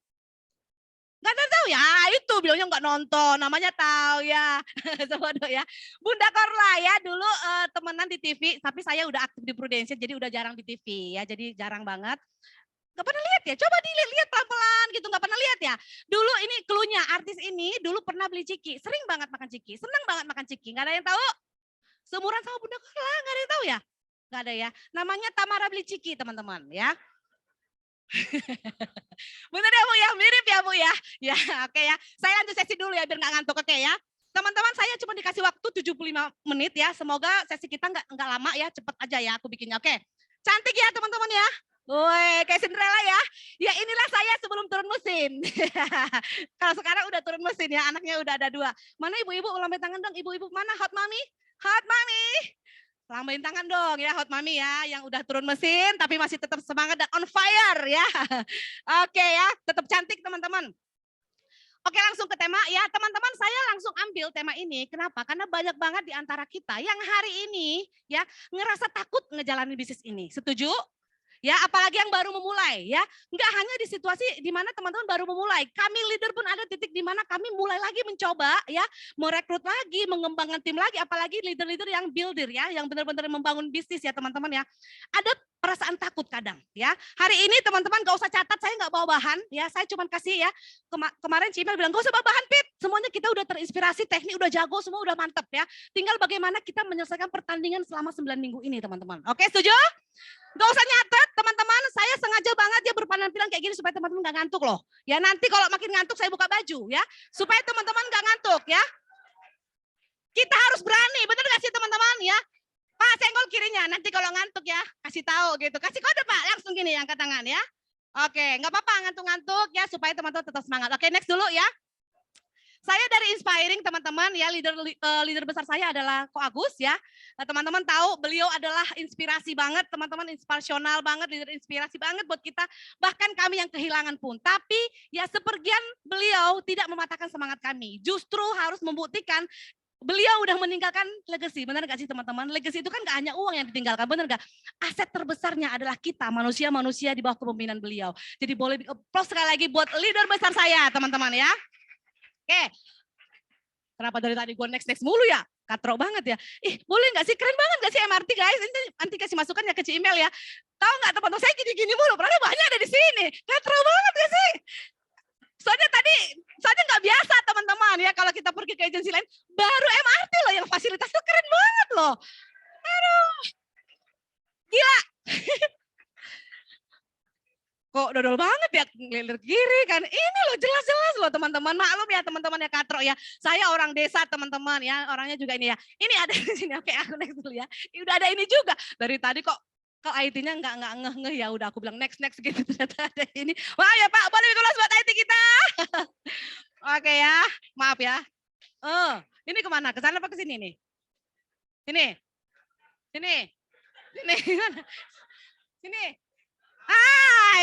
Gak ada tahu ya, itu bilangnya nggak nonton, namanya tahu ya. Sebodoh ya. Bunda Korla ya dulu temenan di TV, tapi saya udah aktif di Prudential jadi udah jarang di TV ya, jadi jarang banget. Gak pernah lihat ya, coba dilihat pelan-pelan gitu, gak pernah lihat ya. Dulu ini cluenya, artis ini dulu pernah beli ciki, sering banget makan ciki, senang banget makan ciki. Gak ada yang tahu? Seumuran sama Bunda Korla, gak ada yang tahu ya? Gak ada ya, namanya Tamara beli ciki teman-teman ya. Bener ya Bu ya, mirip ya Bu ya. Ya oke ya, saya lanjut sesi dulu ya biar gak ngantuk, oke ya. Teman-teman saya cuma dikasih waktu 75 menit ya, semoga sesi kita nggak lama ya, cepet aja ya aku bikinnya, oke. Cantik ya teman-teman ya. Woi, kayak Cinderella ya. Ya inilah saya sebelum turun mesin. Kalau sekarang udah turun mesin ya, anaknya udah ada 2. Mana ibu-ibu, lambai tangan dong. Ibu-ibu mana hot mami? Hot mami. Lambain tangan dong ya hot mami ya, yang udah turun mesin tapi masih tetap semangat dan on fire ya. Oke ya, tetap cantik teman-teman. Oke langsung ke tema ya, teman-teman saya langsung ambil tema ini. Kenapa? Karena banyak banget di antara kita yang hari ini ya ngerasa takut ngejalanin bisnis ini. Setuju? Ya, apalagi yang baru memulai ya. Enggak hanya di situasi di mana teman-teman baru memulai. Kami leader pun ada titik di mana kami mulai lagi mencoba ya, merekrut lagi, mengembangkan tim lagi, apalagi leader-leader yang builder ya, yang benar-benar membangun bisnis ya teman-teman ya. Ada perasaan takut kadang ya. Hari ini teman-teman gak usah catat, saya nggak bawa bahan ya, saya cuma kasih ya. Kemarin Cimel bilang gak usah bawa bahan Pit, semuanya kita udah terinspirasi, teknik udah jago, semua udah mantep ya. Tinggal bagaimana kita menyelesaikan pertandingan selama 9 minggu ini teman-teman. Oke setuju? Gak usah nyatet teman-teman, saya sengaja banget ya berpenampilan kayak gini supaya teman-teman gak ngantuk loh. Ya nanti kalau makin ngantuk saya buka baju ya, supaya teman-teman gak ngantuk ya. Kita harus berani, bener gak sih teman-teman ya? Pak senggol kirinya, nanti kalau ngantuk ya kasih tahu gitu. Kasih kode Pak, langsung gini angkat tangan ya. Oke, nggak apa-apa ngantuk-ngantuk ya supaya teman-teman tetap semangat. Oke, next dulu ya. Saya dari Inspiring teman-teman ya, leader besar saya adalah Ko Agus ya. Teman-teman tahu beliau adalah inspirasi banget, teman-teman inspirasional banget, leader inspirasi banget buat kita. Bahkan kami yang kehilangan pun. Tapi ya sepergian beliau tidak mematahkan semangat kami. Justru harus membuktikan beliau udah meninggalkan legacy, benar gak sih teman-teman? Legacy itu kan gak hanya uang yang ditinggalkan, benar gak? Aset terbesarnya adalah kita, manusia-manusia di bawah kepemimpinan beliau. Jadi boleh applause sekali lagi buat leader besar saya, teman-teman ya. Oke, kenapa dari tadi gue next mulu ya? Katro banget ya. Boleh gak sih? Keren banget gak sih MRT guys? Nanti kasih masukan ya ke Cimel ya. Tahu gak teman-teman, saya gini-gini mulu, padahal banyak ada di sini. Katro banget gak sih? Soalnya nggak biasa teman-teman ya kalau kita pergi ke agensi lain, baru MRT loh yang fasilitasnya keren banget loh. Aduh, gila. Kok dodol banget ya ngelilir kiri kan? Ini loh jelas-jelas loh teman-teman. Maklum ya teman-teman ya Katro ya. Saya orang desa teman-teman ya, orangnya juga ini ya. Ini ada di sini. Oke, aku next dulu ya. Udah ada ini juga. Dari tadi kok IT-nya nggak ngeh ya, udah aku bilang next gitu, ternyata ada ini. Wah ya Pak, boleh kelas buat IT kita. Oke ya, maaf ya. Ini kemana? Ke sana apa ke sini nih? Sini.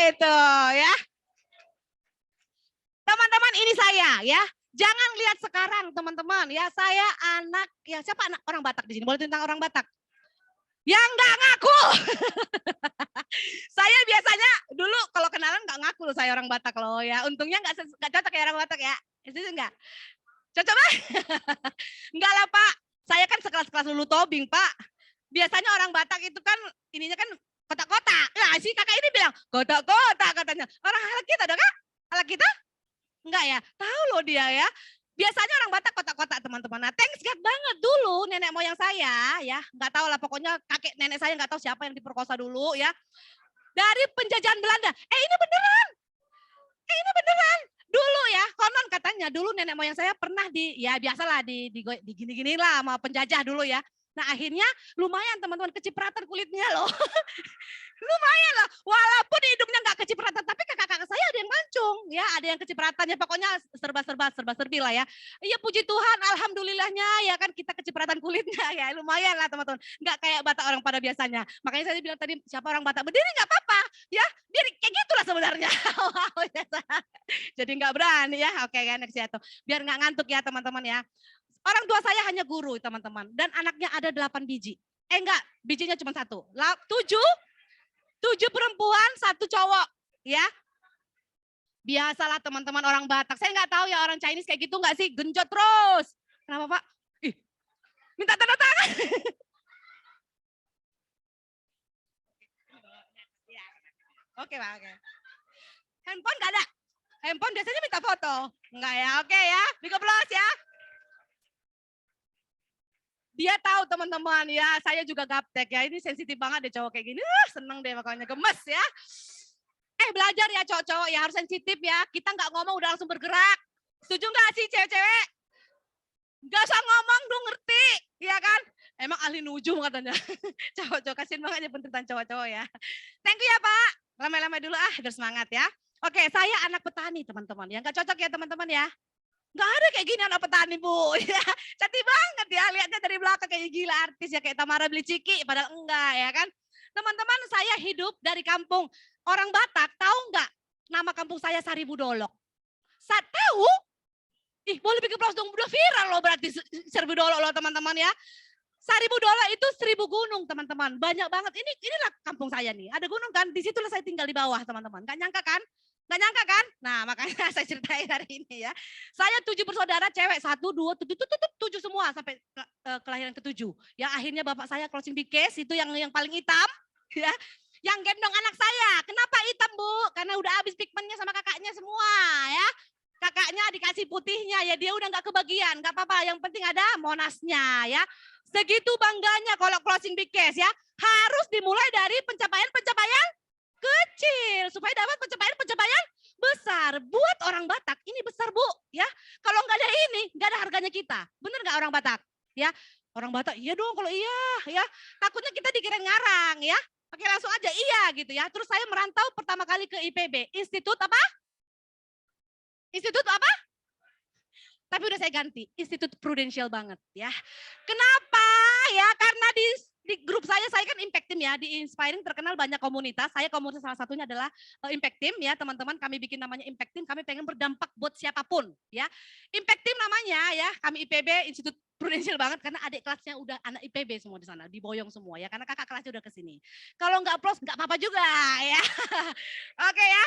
Itu ya. Teman-teman ini saya ya. Jangan lihat sekarang teman-teman ya. Saya anak ya, siapa anak orang Batak di sini? Boleh tentang orang Batak? Yang nggak ngaku. Saya biasanya dulu kalau kenalan nggak ngaku loh saya orang Batak loh ya. Untungnya nggak cocok ya orang Batak ya. Itu enggak. Cocok Pak? Enggak lah Pak. Saya kan sekelas-kelas lulu tobing Pak. Biasanya orang Batak itu kan ininya kan kotak-kotak. Nah si kakak ini bilang kotak-kotak katanya. Orang halak kita dong Kak? Halak kita? Enggak ya. Tahu loh dia ya. Biasanya orang Batak kotak-kotak teman-teman. Nah, thanks God banget dulu nenek moyang saya ya, nggak tahu lah pokoknya kakek nenek saya nggak tahu siapa yang diperkosa dulu ya. Dari penjajahan Belanda. Ini beneran. Dulu ya, konon katanya dulu nenek moyang saya pernah ya biasalah di gini-gini lah sama penjajah dulu ya. Nah akhirnya lumayan teman-teman kecipratan kulitnya loh. Lumayan lah, walaupun hidungnya nggak kecipratan, tapi kakak-kakak saya ada yang mancung, ya, ada yang kecipratannya, pokoknya serba-serbi lah ya. Iya puji Tuhan, alhamdulillahnya ya kan kita kecipratan kulitnya ya, lumayan lah teman-teman. Nggak kayak Batak orang pada biasanya. Makanya saya bilang tadi siapa orang Batak berdiri nggak apa-apa, ya, biar kayak gitulah sebenarnya. Jadi nggak berani ya, oke kan next ya tuh, biar nggak ngantuk ya teman-teman ya. Orang tua saya hanya guru teman-teman, dan anaknya ada 8 biji. Enggak, bijinya cuma 1. 7 perempuan, 1 cowok, ya. Biasalah teman-teman orang Batak. Saya nggak tahu ya orang Chinese kayak gitu nggak sih, genjot terus. Kenapa Pak? Ih, minta tanda tangan. Oke Pak, oke. Handphone nggak ada. Handphone biasanya minta foto. Enggak ya, oke ya. Big applause ya. Dia tahu teman-teman ya, saya juga gaptek ya, ini sensitif banget deh cowok kayak gini, seneng deh makanya gemes ya. Belajar ya cowok-cowok ya, harus sensitif ya, kita nggak ngomong udah langsung bergerak. Setuju nggak sih cewek-cewek? Nggak usah ngomong dong, ngerti, ya kan? Emang ahli nujum katanya. Cowok-cowok kasihin banget ya penteritan cowok-cowok ya. Thank you ya Pak, lama-lama dulu biar semangat ya. Oke, saya anak petani teman-teman, ya nggak cocok ya teman-teman ya. Nggak ada kayak gini anak petani Bu, ya cantik banget ya, lihatnya dari belakang kayak gila artis ya, kayak Tamara beli ciki, padahal enggak ya kan. Teman-teman saya hidup dari kampung, orang Batak tahu nggak nama kampung saya Saribudolok? Saya tahu, boleh bikin vlog dong, udah viral loh berarti Saribudolok loh teman-teman ya. Saribudolok itu 1000 gunung teman-teman, banyak banget, inilah kampung saya nih, ada gunung kan, disitulah saya tinggal di bawah teman-teman, nggak nyangka kan? Nggak nyangka kan? Nah makanya saya ceritain hari ini ya. Saya 7 bersaudara cewek, 1, 2, 7 semua sampai kelahiran ke-7. Ya akhirnya bapak saya closing big case itu yang paling hitam, ya. Yang gendong anak saya. Kenapa hitam Bu? Karena udah habis pigmentnya sama kakaknya semua ya. Kakaknya dikasih putihnya ya, dia udah nggak kebagian, nggak apa-apa. Yang penting ada monasnya ya. Segitu bangganya kalau closing big case ya. Harus dimulai dari pencapaian kecil supaya dapat pencapaian besar. Buat orang Batak ini besar Bu ya. Kalau nggak ada ini nggak ada harganya kita. Bener nggak orang Batak ya? Orang Batak iya dong kalau iya ya. Takutnya kita dikira ngarang ya. Oke langsung aja iya gitu ya. Terus saya merantau pertama kali ke IPB. Institut apa? Tapi udah saya ganti. Institut Prudential banget ya. Kenapa ya? Karena di grup saya kan impact team ya, di Inspiring terkenal banyak komunitas. Saya komunitas salah satunya adalah impact team ya teman-teman. Kami bikin namanya impact team. Kami pengen berdampak buat siapapun ya. Impact team namanya ya. Kami IPB Institut Prudential banget karena adik kelasnya udah anak IPB semua di sana, diboyong semua ya. Karena kakak kelasnya udah kesini. Kalau nggak plus nggak apa-apa juga ya. Oke ya.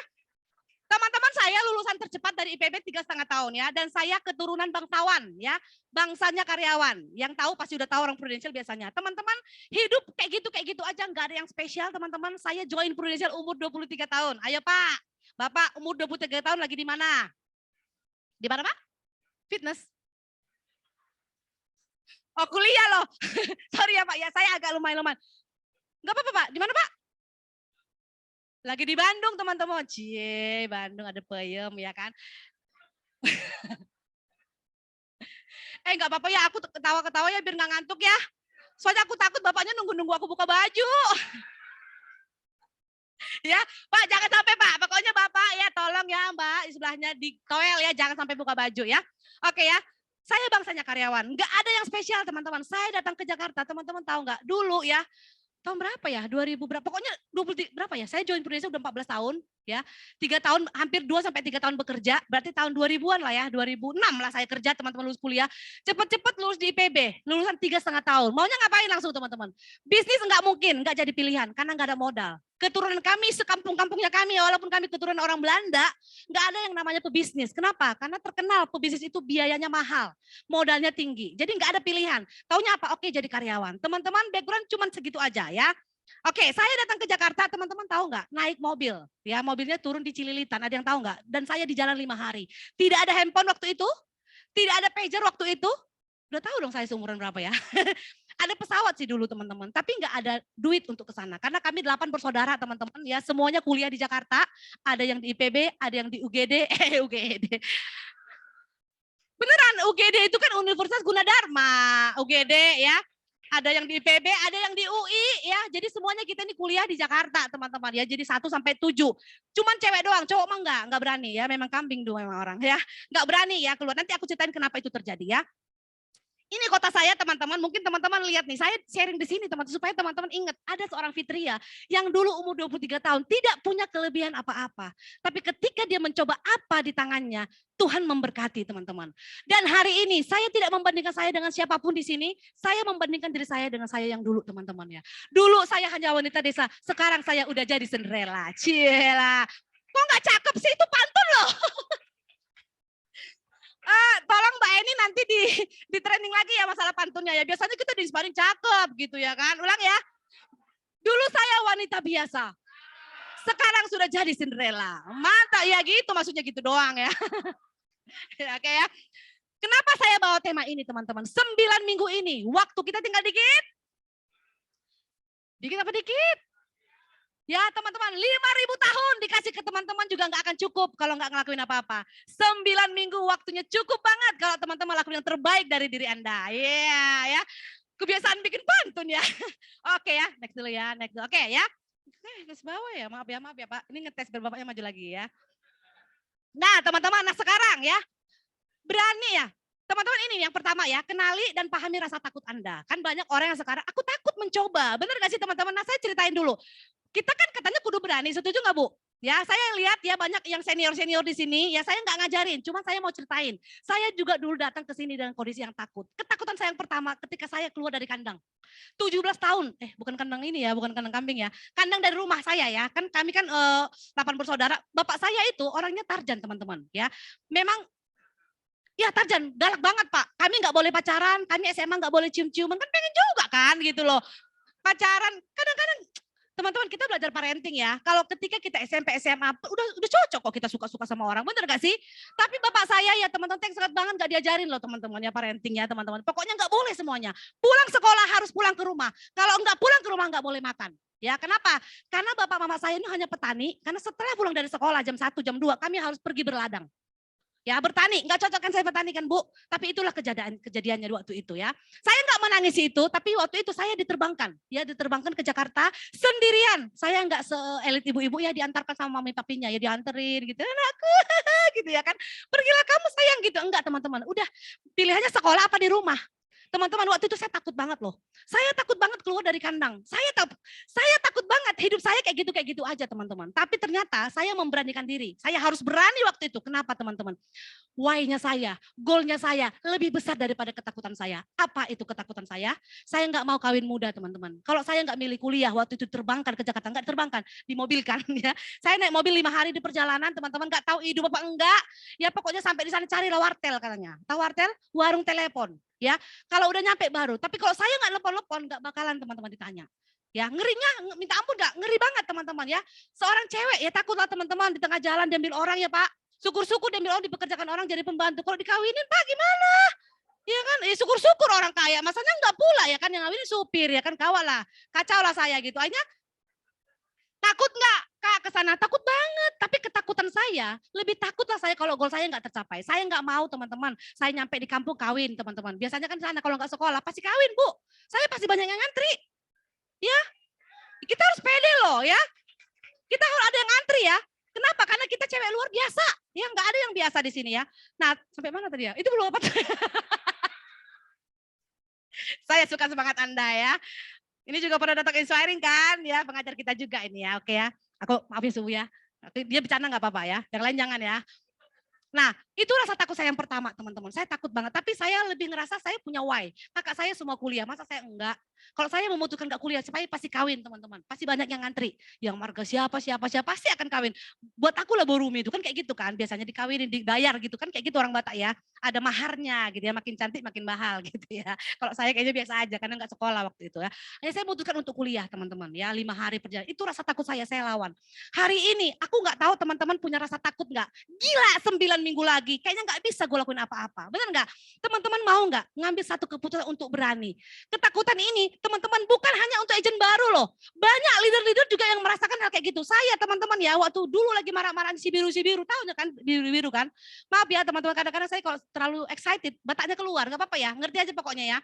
Teman-teman saya lulusan tercepat dari IPB 3,5 tahun ya, dan saya keturunan bangsawan ya, bangsanya karyawan. Yang tahu pasti udah tahu orang Prudential biasanya. Teman-teman hidup kayak gitu aja, nggak ada yang spesial teman-teman. Saya join Prudential umur 23 tahun. Ayo Pak, Bapak umur 23 tahun lagi di mana? Di mana Pak? Fitness. Oh kuliah loh. Sorry ya Pak, ya saya agak lumayan. Nggak apa-apa Pak, di mana Pak? Lagi di Bandung teman-teman. Cie, Bandung ada peyem ya kan. Nggak apa-apa ya, aku ketawa-ketawa ya biar nggak ngantuk ya. Soalnya aku takut bapaknya nunggu-nunggu aku buka baju. Ya, Pak jangan sampai Pak. Pokoknya Bapak ya tolong ya Mbak di sebelahnya di toel ya, jangan sampai buka baju ya. Oke ya. Saya bangsanya karyawan, nggak ada yang spesial teman-teman. Saya datang ke Jakarta, teman-teman tahu nggak? Dulu ya, tahun berapa ya? 2000 berapa? Pokoknya 20 berapa ya? Saya join Prudential udah 14 tahun ya. 3 tahun, hampir 2 sampai 3 tahun bekerja. Berarti tahun 2000-an lah ya. 2006 lah saya kerja, teman-teman lulus kuliah. Cepet-cepet lulus di IPB. Lulusan 3,5 tahun. Maunya ngapain langsung teman-teman? Bisnis nggak mungkin, nggak jadi pilihan karena nggak ada modal. Keturunan kami, sekampung-kampungnya kami, walaupun kami keturunan orang Belanda, nggak ada yang namanya pebisnis. Kenapa? Karena terkenal pebisnis itu biayanya mahal, modalnya tinggi. Jadi nggak ada pilihan. Taunya apa? Oke, jadi karyawan. Teman-teman background cuma segitu aja ya. Oke, saya datang ke Jakarta, teman-teman tahu nggak? Naik mobil, ya mobilnya turun di Cililitan. Ada yang tahu nggak? Dan saya di jalan 5 hari. Tidak ada handphone waktu itu, tidak ada pager waktu itu. Udah tahu dong saya seumuran berapa ya. Ada pesawat sih dulu teman-teman, tapi nggak ada duit untuk ke sana. Karena kami 8 bersaudara teman-teman, ya semuanya kuliah di Jakarta. Ada yang di IPB, ada yang di UGD, UGD. Beneran, UGD itu kan Universitas Gunadarma, UGD ya. ada yang di IPB, ada yang di UI ya. Jadi semuanya kita ini kuliah di Jakarta teman-teman ya. Jadi 1 sampai 7. Cuman cewek doang, cowok mah enggak berani ya. Memang kambing dong memang orang ya. Enggak berani ya keluar. Nanti aku ceritain kenapa itu terjadi ya. Ini kota saya teman-teman, mungkin teman-teman lihat nih, saya sharing di sini teman-teman supaya teman-teman ingat ada seorang Fitria yang dulu umur 23 tahun tidak punya kelebihan apa-apa. Tapi ketika dia mencoba apa di tangannya, Tuhan memberkati teman-teman. Dan hari ini saya tidak membandingkan saya dengan siapapun di sini, saya membandingkan diri saya dengan saya yang dulu teman-teman ya. Dulu saya hanya wanita desa, sekarang saya udah jadi Cinderella. Cielah, kok nggak cakep sih, itu pantun loh. Tolong Mbak Eni nanti di training lagi ya masalah pantunnya ya. Biasanya kita disebarin cakep gitu ya kan. Ulang ya. Dulu saya wanita biasa. Sekarang sudah jadi Cinderella. Mantap ya gitu, maksudnya gitu doang ya. Oke ya. Kenapa saya bawa tema ini teman-teman? 9 minggu ini, waktu kita tinggal dikit. Dikit apa dikit? Ya teman-teman, 5.000 tahun dikasih ke teman-teman juga nggak akan cukup kalau nggak ngelakuin apa-apa. 9 minggu waktunya cukup banget kalau teman-teman lakuin yang terbaik dari diri Anda. Iya ya, kebiasaan bikin pantun ya. Oke ya, next dulu ya, next dulu. Oke ya. Guys bawah ya, maaf ya Pak. Ini ngetes biar Bapaknya maju lagi ya. Nah teman-teman, nah sekarang ya, berani ya. Teman-teman ini yang pertama ya, kenali dan pahami rasa takut Anda. Kan banyak orang yang sekarang, aku takut mencoba. Benar gak sih teman-teman? Nah saya ceritain dulu. Kita kan katanya kudu berani, setuju nggak Bu? Ya saya lihat ya banyak yang senior-senior di sini, ya saya nggak ngajarin, cuma saya mau ceritain. Saya juga dulu datang ke sini dengan kondisi yang takut. Ketakutan saya yang pertama ketika saya keluar dari kandang. 17 tahun, bukan kandang ini ya, bukan kandang kambing ya. Kandang dari rumah saya ya, kan kami kan 8 bersaudara. Bapak saya itu orangnya Tarjan teman-teman ya. Memang ya Tarjan, galak banget Pak. Kami nggak boleh pacaran, kami SMA nggak boleh cium-ciuman, kan pengen juga kan gitu loh. Pacaran, kadang-kadang teman-teman kita belajar parenting ya. Kalau ketika kita SMP, SMA, udah cocok kok kita suka-suka sama orang, bener gak sih? Tapi bapak saya ya teman-teman, sangat banget gak diajarin loh teman-teman ya parenting ya teman-teman. Pokoknya nggak boleh semuanya. Pulang sekolah harus pulang ke rumah. Kalau nggak pulang ke rumah nggak boleh makan. Ya kenapa? Karena bapak mama saya ini hanya petani, karena setelah pulang dari sekolah jam 1, jam 2, kami harus pergi berladang. Ya bertani, nggak cocok kan saya bertani kan Bu, tapi itulah kejadiannya waktu itu ya. Saya nggak menangisi itu, tapi waktu itu saya diterbangkan ke Jakarta sendirian. Saya nggak se-elit ibu-ibu ya, diantarkan sama mami papinya ya, dianterin gitu, anakku gitu ya kan. Pergilah kamu sayang gitu, enggak teman-teman. Udah pilihannya sekolah apa di rumah. Teman-teman waktu itu saya takut banget loh. Saya takut banget keluar dari kandang. Saya takut banget hidup saya kayak gitu aja teman-teman. Tapi ternyata saya memberanikan diri. Saya harus berani waktu itu. Kenapa teman-teman? Why-nya saya, goal-nya saya lebih besar daripada ketakutan saya. Apa itu ketakutan saya? Saya nggak mau kawin muda teman-teman. Kalau saya nggak milih kuliah waktu itu terbangkan ke Jakarta, nggak terbangkan, dimobilkan ya. Saya naik mobil 5 hari di perjalanan teman-teman, nggak tahu hidup apa enggak. Ya pokoknya sampai di sana carilah wartel katanya. Tahu wartel? Warung telepon. Ya, kalau udah nyampe baru. Tapi kalau saya nggak lepon-lepon, nggak bakalan teman-teman ditanya. Ya, ngerinya, minta ampun nggak? Ngeri banget teman-teman ya. Seorang cewek ya takutlah teman-teman di tengah jalan diambil orang ya Pak. Syukur-syukur diambil orang, dipekerjakan orang jadi pembantu. Kalau dikawinin Pak gimana? Ya kan, syukur-syukur orang kaya. Masanya nggak pula ya kan yang ngawinin supir ya kan, kawal lah. Kacau lah saya gitu. Akhirnya takut nggak Kak ke sana? Takut banget. Tapi ketakutan saya, lebih takutlah saya kalau goal saya nggak tercapai. Saya nggak mau teman-teman. Saya nyampe di kampung kawin teman-teman. Biasanya kan di sana kalau nggak sekolah pasti kawin Bu. Saya pasti banyak yang ngantri. Ya, kita harus pede loh ya. Kita harus ada yang ngantri ya. Kenapa? Karena kita cewek luar biasa. Ya nggak ada yang biasa di sini ya. Nah sampai mana tadi ya? Itu belum apa? Saya suka semangat Anda ya. Ini juga pernah datang inspiring kan ya, pengajar kita juga ini ya, oke ya. Aku maafin subuh ya, dia bercanda nggak apa-apa ya, yang lain jangan ya. Nah itu rasa takut saya yang pertama teman-teman, saya takut banget, tapi saya lebih ngerasa saya punya why. Kakak saya semua kuliah, masa saya enggak? Kalau saya memutuskan enggak kuliah, supaya pasti kawin teman-teman, pasti banyak yang ngantri. Yang marga siapa pasti akan kawin. Buat aku lah borumi itu kan kayak gitu kan, biasanya dikawinin, dibayar gitu kan, kayak gitu orang Batak ya. Ada maharnya gitu ya, makin cantik makin mahal gitu ya. Kalau saya kayaknya biasa aja karena enggak sekolah waktu itu ya. Hanya saya memutuskan untuk kuliah teman-teman ya, 5 hari perjalanan. Itu rasa takut saya lawan. Hari ini aku nggak tahu teman-teman punya rasa takut nggak? Gila 9 minggu lagi, kayaknya nggak bisa gue lakuin apa-apa. Benar nggak? Teman-teman mau nggak ngambil satu keputusan untuk berani? Ketakutan ini teman-teman bukan hanya untuk agent baru loh. Banyak leader-leader juga yang merasakan hal kayak gitu. Saya teman-teman ya waktu dulu lagi marah-marahan si biru-biru, tahu kan biru-biru kan? Maaf ya teman-teman, kadang-kadang saya kalau terlalu excited, bataknya keluar, nggak apa-apa ya, ngerti aja pokoknya ya.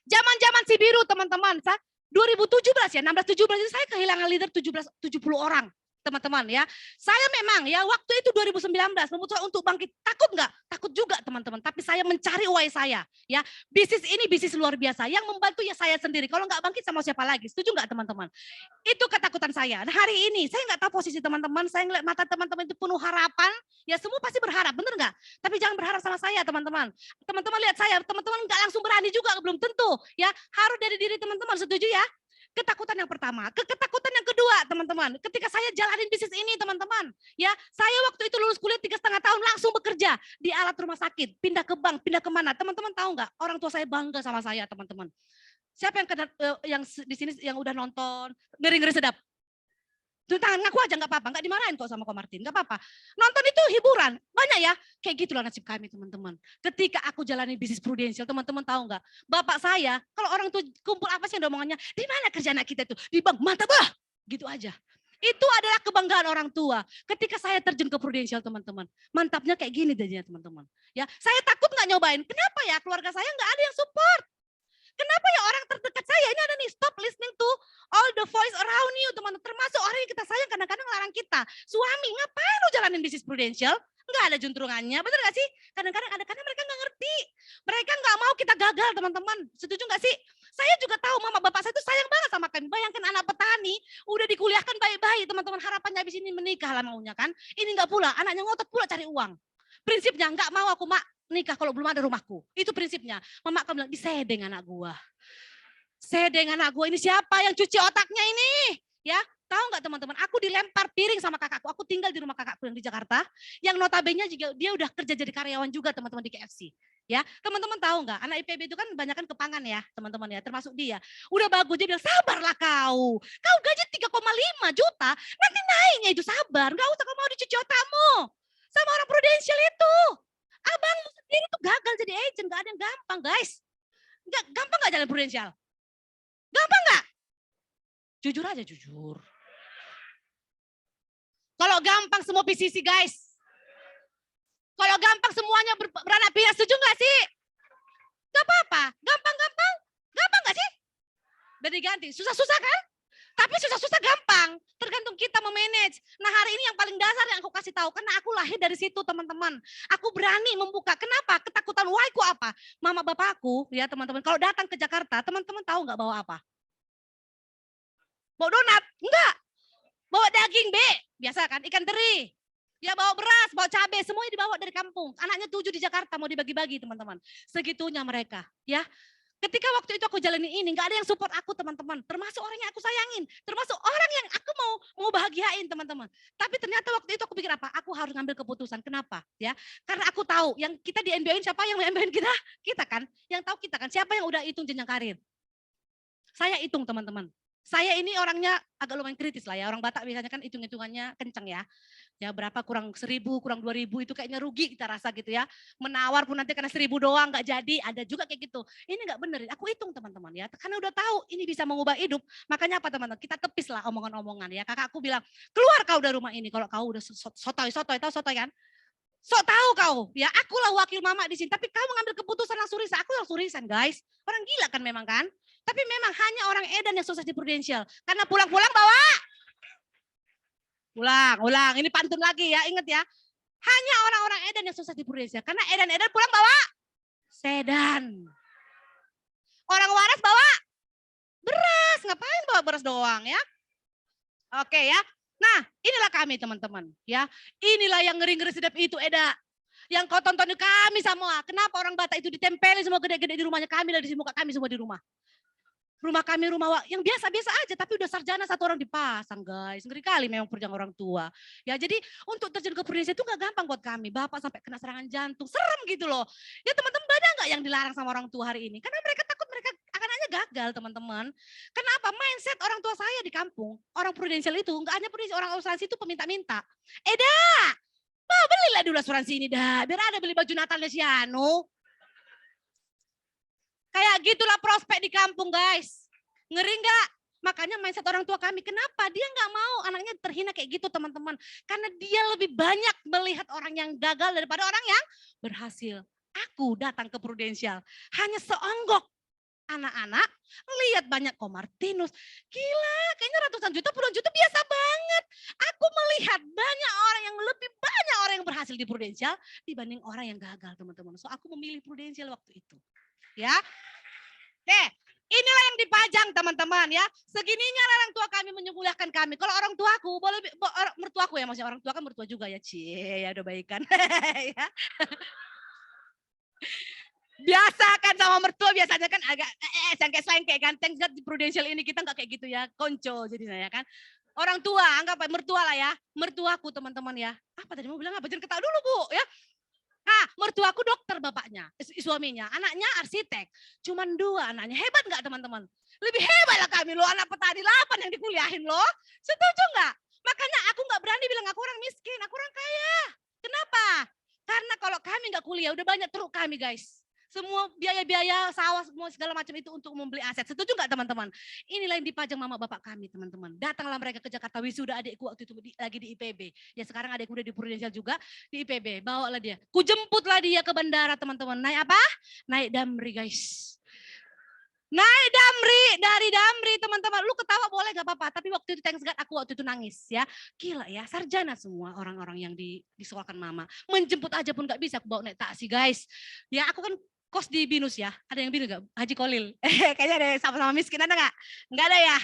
Zaman-zaman si biru teman-teman, 2017 ya, 16-17 itu saya kehilangan leader 70 orang. Teman-teman ya, saya memang ya waktu itu 2019 memutuskan untuk bangkit. Takut nggak? Takut juga teman-teman. Tapi saya mencari why saya. Ya, bisnis ini bisnis luar biasa. Yang membantu ya saya sendiri. Kalau nggak bangkit sama siapa lagi? Setuju nggak teman-teman? Itu ketakutan saya. Nah hari ini saya nggak tahu posisi teman-teman. Saya ngeliat mata teman-teman itu penuh harapan. Ya semua pasti berharap, bener nggak? Tapi jangan berharap sama saya teman-teman. Teman-teman lihat saya, teman-teman nggak langsung berani juga, belum tentu. Ya harus dari diri teman-teman. Setuju ya? Ketakutan yang pertama, ketakutan yang kedua teman-teman. Ketika saya jalanin bisnis ini teman-teman, ya saya waktu itu lulus kuliah 3,5 tahun langsung bekerja di alat rumah sakit, pindah ke bank, pindah kemana. Teman-teman tahu nggak? Orang tua saya bangga sama saya teman-teman. Siapa yang di sini yang udah nonton ngeri-ngeri sedap? Tuh tangan ngaku aja nggak apa-apa, nggak dimarahin kok sama Ko Martin, nggak apa-apa. Nonton itu hiburan, banyak ya. Kayak gitulah nasib kami teman-teman. Ketika aku jalani bisnis prudensial, teman-teman tahu nggak? Bapak saya, kalau orang tuh kumpul apa sih omongannya? Di mana kerja anak kita itu? Di bank, mantap bah, gitu aja. Itu adalah kebanggaan orang tua. Ketika saya terjun ke prudensial teman-teman, mantapnya kayak gini jadinya teman-teman. Ya, saya takut nggak nyobain. Kenapa ya? Keluarga saya nggak ada yang support. Kenapa ya orang terdekat saya ini ada nih, stop listening to all the voice around you teman-teman. Termasuk orang yang kita sayang kadang-kadang larang kita. Suami, ngapain lu jalanin bisnis prudensial? Enggak ada juntrungannya, betul gak sih? Kadang-kadang ada karena mereka nggak ngerti. Mereka nggak mau kita gagal teman-teman. Setuju nggak sih? Saya juga tahu mama bapak saya itu sayang banget sama kami. Bayangkan anak petani udah dikuliahkan baik-baik teman-teman. Harapannya habis ini menikah lah maunya kan. Ini nggak pula, anaknya ngotot pula cari uang. Prinsipnya nggak mau aku mak nikah kalau belum ada rumahku. Itu prinsipnya. Mama akan bilang, disedeng anak gua. Sedeng anak gua ini siapa yang cuci otaknya ini? Ya, tahu nggak teman-teman? Aku dilempar piring sama kakakku. Aku tinggal di rumah kakakku yang di Jakarta. Yang notabene juga dia udah kerja jadi karyawan juga teman-teman di KFC. Ya, teman-teman tahu nggak? Anak IPB itu kan banyak kan kepangan ya, teman-teman ya. Termasuk dia. Udah bagus dia bilang sabarlah kau. Kau gaji 3,5 juta, nanti naiknya itu sabar. Nggak usah kau mau dicuci otakmu sama orang prudensial itu. Abangmu sendiri tuh gagal jadi agent, gak ada yang gampang guys. Gampang gak jalan prudensial? Gampang gak? Jujur aja jujur. Kalau gampang semua PCC guys. Kalau gampang semuanya beranak pinak, setuju gak sih? Gak apa-apa, gampang-gampang. Gampang gak sih? Dan diganti, susah-susah kan? Tapi susah-susah gampang, tergantung kita memanage. Nah hari ini yang paling dasar yang aku kasih tahu, karena aku lahir dari situ teman-teman. Aku berani membuka, kenapa? Ketakutan why-ku apa? Mama bapakku ya teman-teman, kalau datang ke Jakarta, teman-teman tahu nggak bawa apa? Bawa donat? Enggak. Bawa daging, B. Biasa kan, ikan teri. Ya bawa beras, bawa cabai, semuanya dibawa dari kampung. Anaknya 7 di Jakarta, mau dibagi-bagi teman-teman. Segitunya mereka, ya. Ketika waktu itu aku jalani ini, nggak ada yang support aku teman-teman. Termasuk orang yang aku sayangin. Termasuk orang yang aku mau bahagiain teman-teman. Tapi ternyata waktu itu aku pikir apa? Aku harus ngambil keputusan. Kenapa? Ya, karena aku tahu yang kita di MBA-in siapa yang MBA-in kita? Kita kan. Yang tahu kita kan. Siapa yang udah hitung jenjang karir? Saya hitung teman-teman. Saya ini orangnya agak lumayan kritis lah ya. Orang Batak biasanya kan hitung-hitungannya kenceng ya. Ya berapa kurang 1.000, kurang 2.000 itu kayaknya rugi kita rasa gitu ya. Menawar pun nanti karena 1.000 doang nggak jadi. Ada juga kayak gitu. Ini nggak bener. Aku hitung teman-teman ya. Karena udah tahu ini bisa mengubah hidup. Makanya apa teman-teman? Kita tepis lah omongan-omongan ya. Kakakku bilang keluar kau dari rumah ini. Kalau kau udah sotoy, tahu sotoy kan? Sok tahu kau, ya akulah wakil mama di sini. Tapi kau mengambil keputusan langsung resign. Aku langsung resign guys. Orang gila kan memang kan? Tapi memang hanya orang edan yang sukses di prudensial. Karena pulang-pulang bawa. Ulang. Ini pantun lagi ya, ingat ya. Hanya orang-orang edan yang sukses di prudensial. Karena edan-edan pulang bawa sedan. Orang waras bawa beras. Ngapain bawa beras doang ya? Oke ya. Nah, inilah kami teman-teman ya. Inilah yang ngeri-ngeri sedap itu Eda. Yang kau tonton kami semua. Kenapa orang Batak itu ditempelin semua gede-gede di rumahnya kami dan di muka kami semua di rumah. Rumah kami rumah yang biasa-biasa aja tapi udah sarjana satu orang dipasang guys. Ngeri kali memang perjuangan orang tua. Ya jadi untuk terjun ke prudensial itu gak gampang buat kami. Bapak sampai kena serangan jantung. Serem gitu loh. Ya teman-teman banyak gak yang dilarang sama orang tua hari ini? Karena mereka takut mereka akan hanya gagal teman-teman. Kenapa? Mindset orang tua saya di kampung. Orang prudensial itu gak hanya prudensial, orang asuransi itu peminta-minta. Eda, belilah dulu asuransi ini dah. Biar ada beli baju Natalnya si Anu. Kayak gitulah prospek di kampung guys. Ngeri nggak? Makanya mindset orang tua kami. Kenapa? Dia nggak mau anaknya terhina kayak gitu teman-teman. Karena dia lebih banyak melihat orang yang gagal daripada orang yang berhasil. Aku datang ke prudensial. Hanya seonggok anak-anak lihat banyak Komartinus. Gila, kayaknya ratusan juta, puluhan juta biasa banget. Aku melihat banyak orang yang lebih banyak orang yang berhasil di Prudential dibanding orang yang gagal, teman-teman. So aku memilih Prudential waktu itu. Ya. Oke, inilah yang dipajang, teman-teman ya. Segininya orang tua kami menyembulihkan kami. Kalau orang tuaku, mertuaku ya, maksudnya orang tua kan mertua juga ya. Cie, ya udah baikan. Ya. Biasa kan sama mertua biasanya kan agak sengke-sengke kan. Thanks God di Prudential ini kita nggak kayak gitu ya. Konco jadinya ya kan. Orang tua, anggap mertua lah ya. Mertuaku teman-teman ya. Apa tadi mau bilang apa? Jangan ketawa dulu Bu ya. Nah, mertuaku dokter bapaknya, suaminya. Anaknya arsitek. Cuman 2 anaknya. Hebat nggak teman-teman? Lebih hebat lah kami loh. Anak petani 8 yang dikuliahin loh. Setuju nggak? Makanya aku nggak berani bilang aku orang miskin. Aku orang kaya. Kenapa? Karena kalau kami nggak kuliah udah banyak truk kami guys. Semua biaya-biaya sawah semua segala macam itu untuk membeli aset. Setuju nggak teman-teman? Inilah yang dipajang mama bapak kami teman-teman. Datanglah mereka ke Jakarta wisuda adikku waktu itu lagi di IPB. Ya sekarang adikku udah di Prudential juga di IPB. Bawalah dia. Kujemputlah dia ke bandara teman-teman. Naik apa? Naik Damri guys. Naik Damri, dari Damri teman-teman. Lu ketawa boleh gak apa-apa. Tapi waktu itu thanks God aku waktu itu nangis ya. Gila ya, sarjana semua orang-orang yang disekolahkan mama. Menjemput aja pun gak bisa aku bawa naik taksi guys. Ya aku kan kos di Binus ya. Ada yang Binus gak? Haji Kolil. Kayaknya ada sama-sama miskin, ada gak? Enggak ada ya.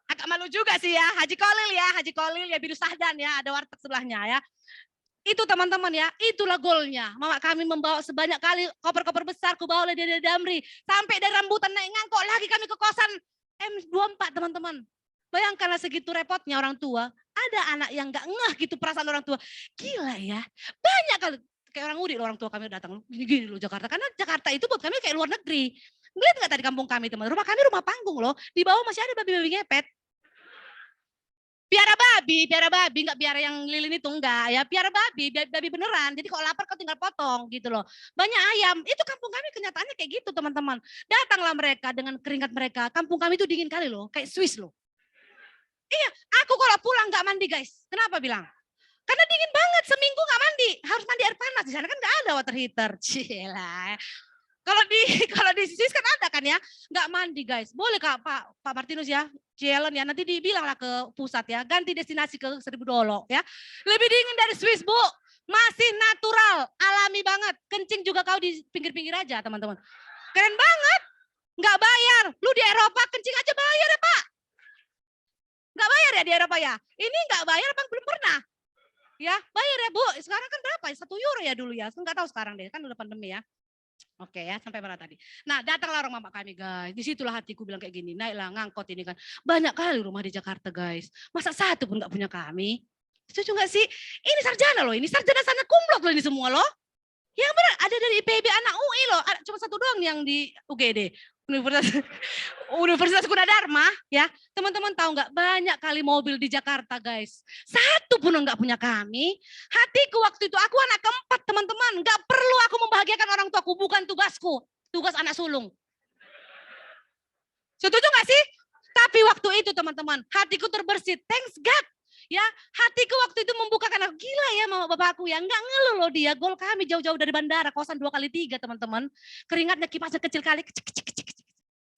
Agak malu juga sih ya. Haji Kolil ya. Haji Kolil ya Binus Sahdan ya. Ada warteg sebelahnya ya. Itu teman-teman ya. Itulah golnya. Mama kami membawa sebanyak kali koper-koper besar. Ku bawa dari Damri. Sampai dari rambutan naik ngangkok lagi kami ke kosan M24 teman-teman. Bayangkanlah segitu repotnya orang tua. Ada anak yang gak ngeh gitu perasaan orang tua. Gila ya. Banyak kali. Kayak orang Udi orang tua kami datang, gini loh Jakarta. Karena Jakarta itu buat kami kayak luar negeri. Ngeliat nggak tadi kampung kami teman? Rumah kami rumah panggung loh. Di bawah masih ada babi-babi ngepet. Piara babi, nggak piara yang lilin itu enggak ya. Piara babi beneran. Jadi kalau lapar kau tinggal potong gitu loh. Banyak ayam. Itu kampung kami kenyataannya kayak gitu teman-teman. Datanglah mereka dengan keringat mereka. Kampung kami itu dingin kali loh, kayak Swiss loh. Iya, aku kalau pulang nggak mandi guys. Kenapa bilang? Karena dingin banget, seminggu nggak mandi, harus mandi air panas. Di sana kan nggak ada water heater. Cila. Kalau di Swiss kan ada kan ya, nggak mandi guys. Boleh Kak Pak Martinus ya, challenge ya. Nanti dibilang lah ke pusat ya, ganti destinasi ke Seribu Dolo ya. Lebih dingin dari Swiss Bu, masih natural, alami banget. Kencing juga kau di pinggir-pinggir aja teman-teman. Keren banget, nggak bayar. Lu di Eropa kencing aja bayar ya Pak? Nggak bayar ya di Eropa ya? Ini nggak bayar apa belum pernah? Ya, bayar ya Bu. Sekarang kan berapa? 1 euro ya dulu ya. Enggak tahu sekarang deh, kan udah pandemi ya. Oke ya, sampai mana tadi? Nah, datanglah orang mama kami guys. Disitulah hatiku bilang kayak gini, naiklah ngangkot ini kan. Banyak kali rumah di Jakarta guys. Masa satu pun enggak punya kami? Setuju enggak sih? Ini sarjana loh, ini sarjana sana kumlot loh ini semua loh. Yang benar ada dari IPB anak UI loh. Cuma 1 doang yang di UGD. Universitas Gunadarma ya. Teman-teman tahu nggak banyak kali mobil di Jakarta guys. 1 pun nggak punya kami. Hatiku waktu itu aku anak keempat teman-teman. Nggak perlu aku membahagiakan orang tuaku, bukan tugasku. Tugas anak sulung. Setuju nggak sih? Tapi waktu itu teman-teman hatiku terbersih. Thanks God. Ya, hatiku waktu itu membukakan aku, gila ya mama bapakku ya, nggak ngeluh loh dia, gol kami jauh-jauh dari bandara, kosan 2x3 teman-teman, keringatnya kipasnya kecil kali,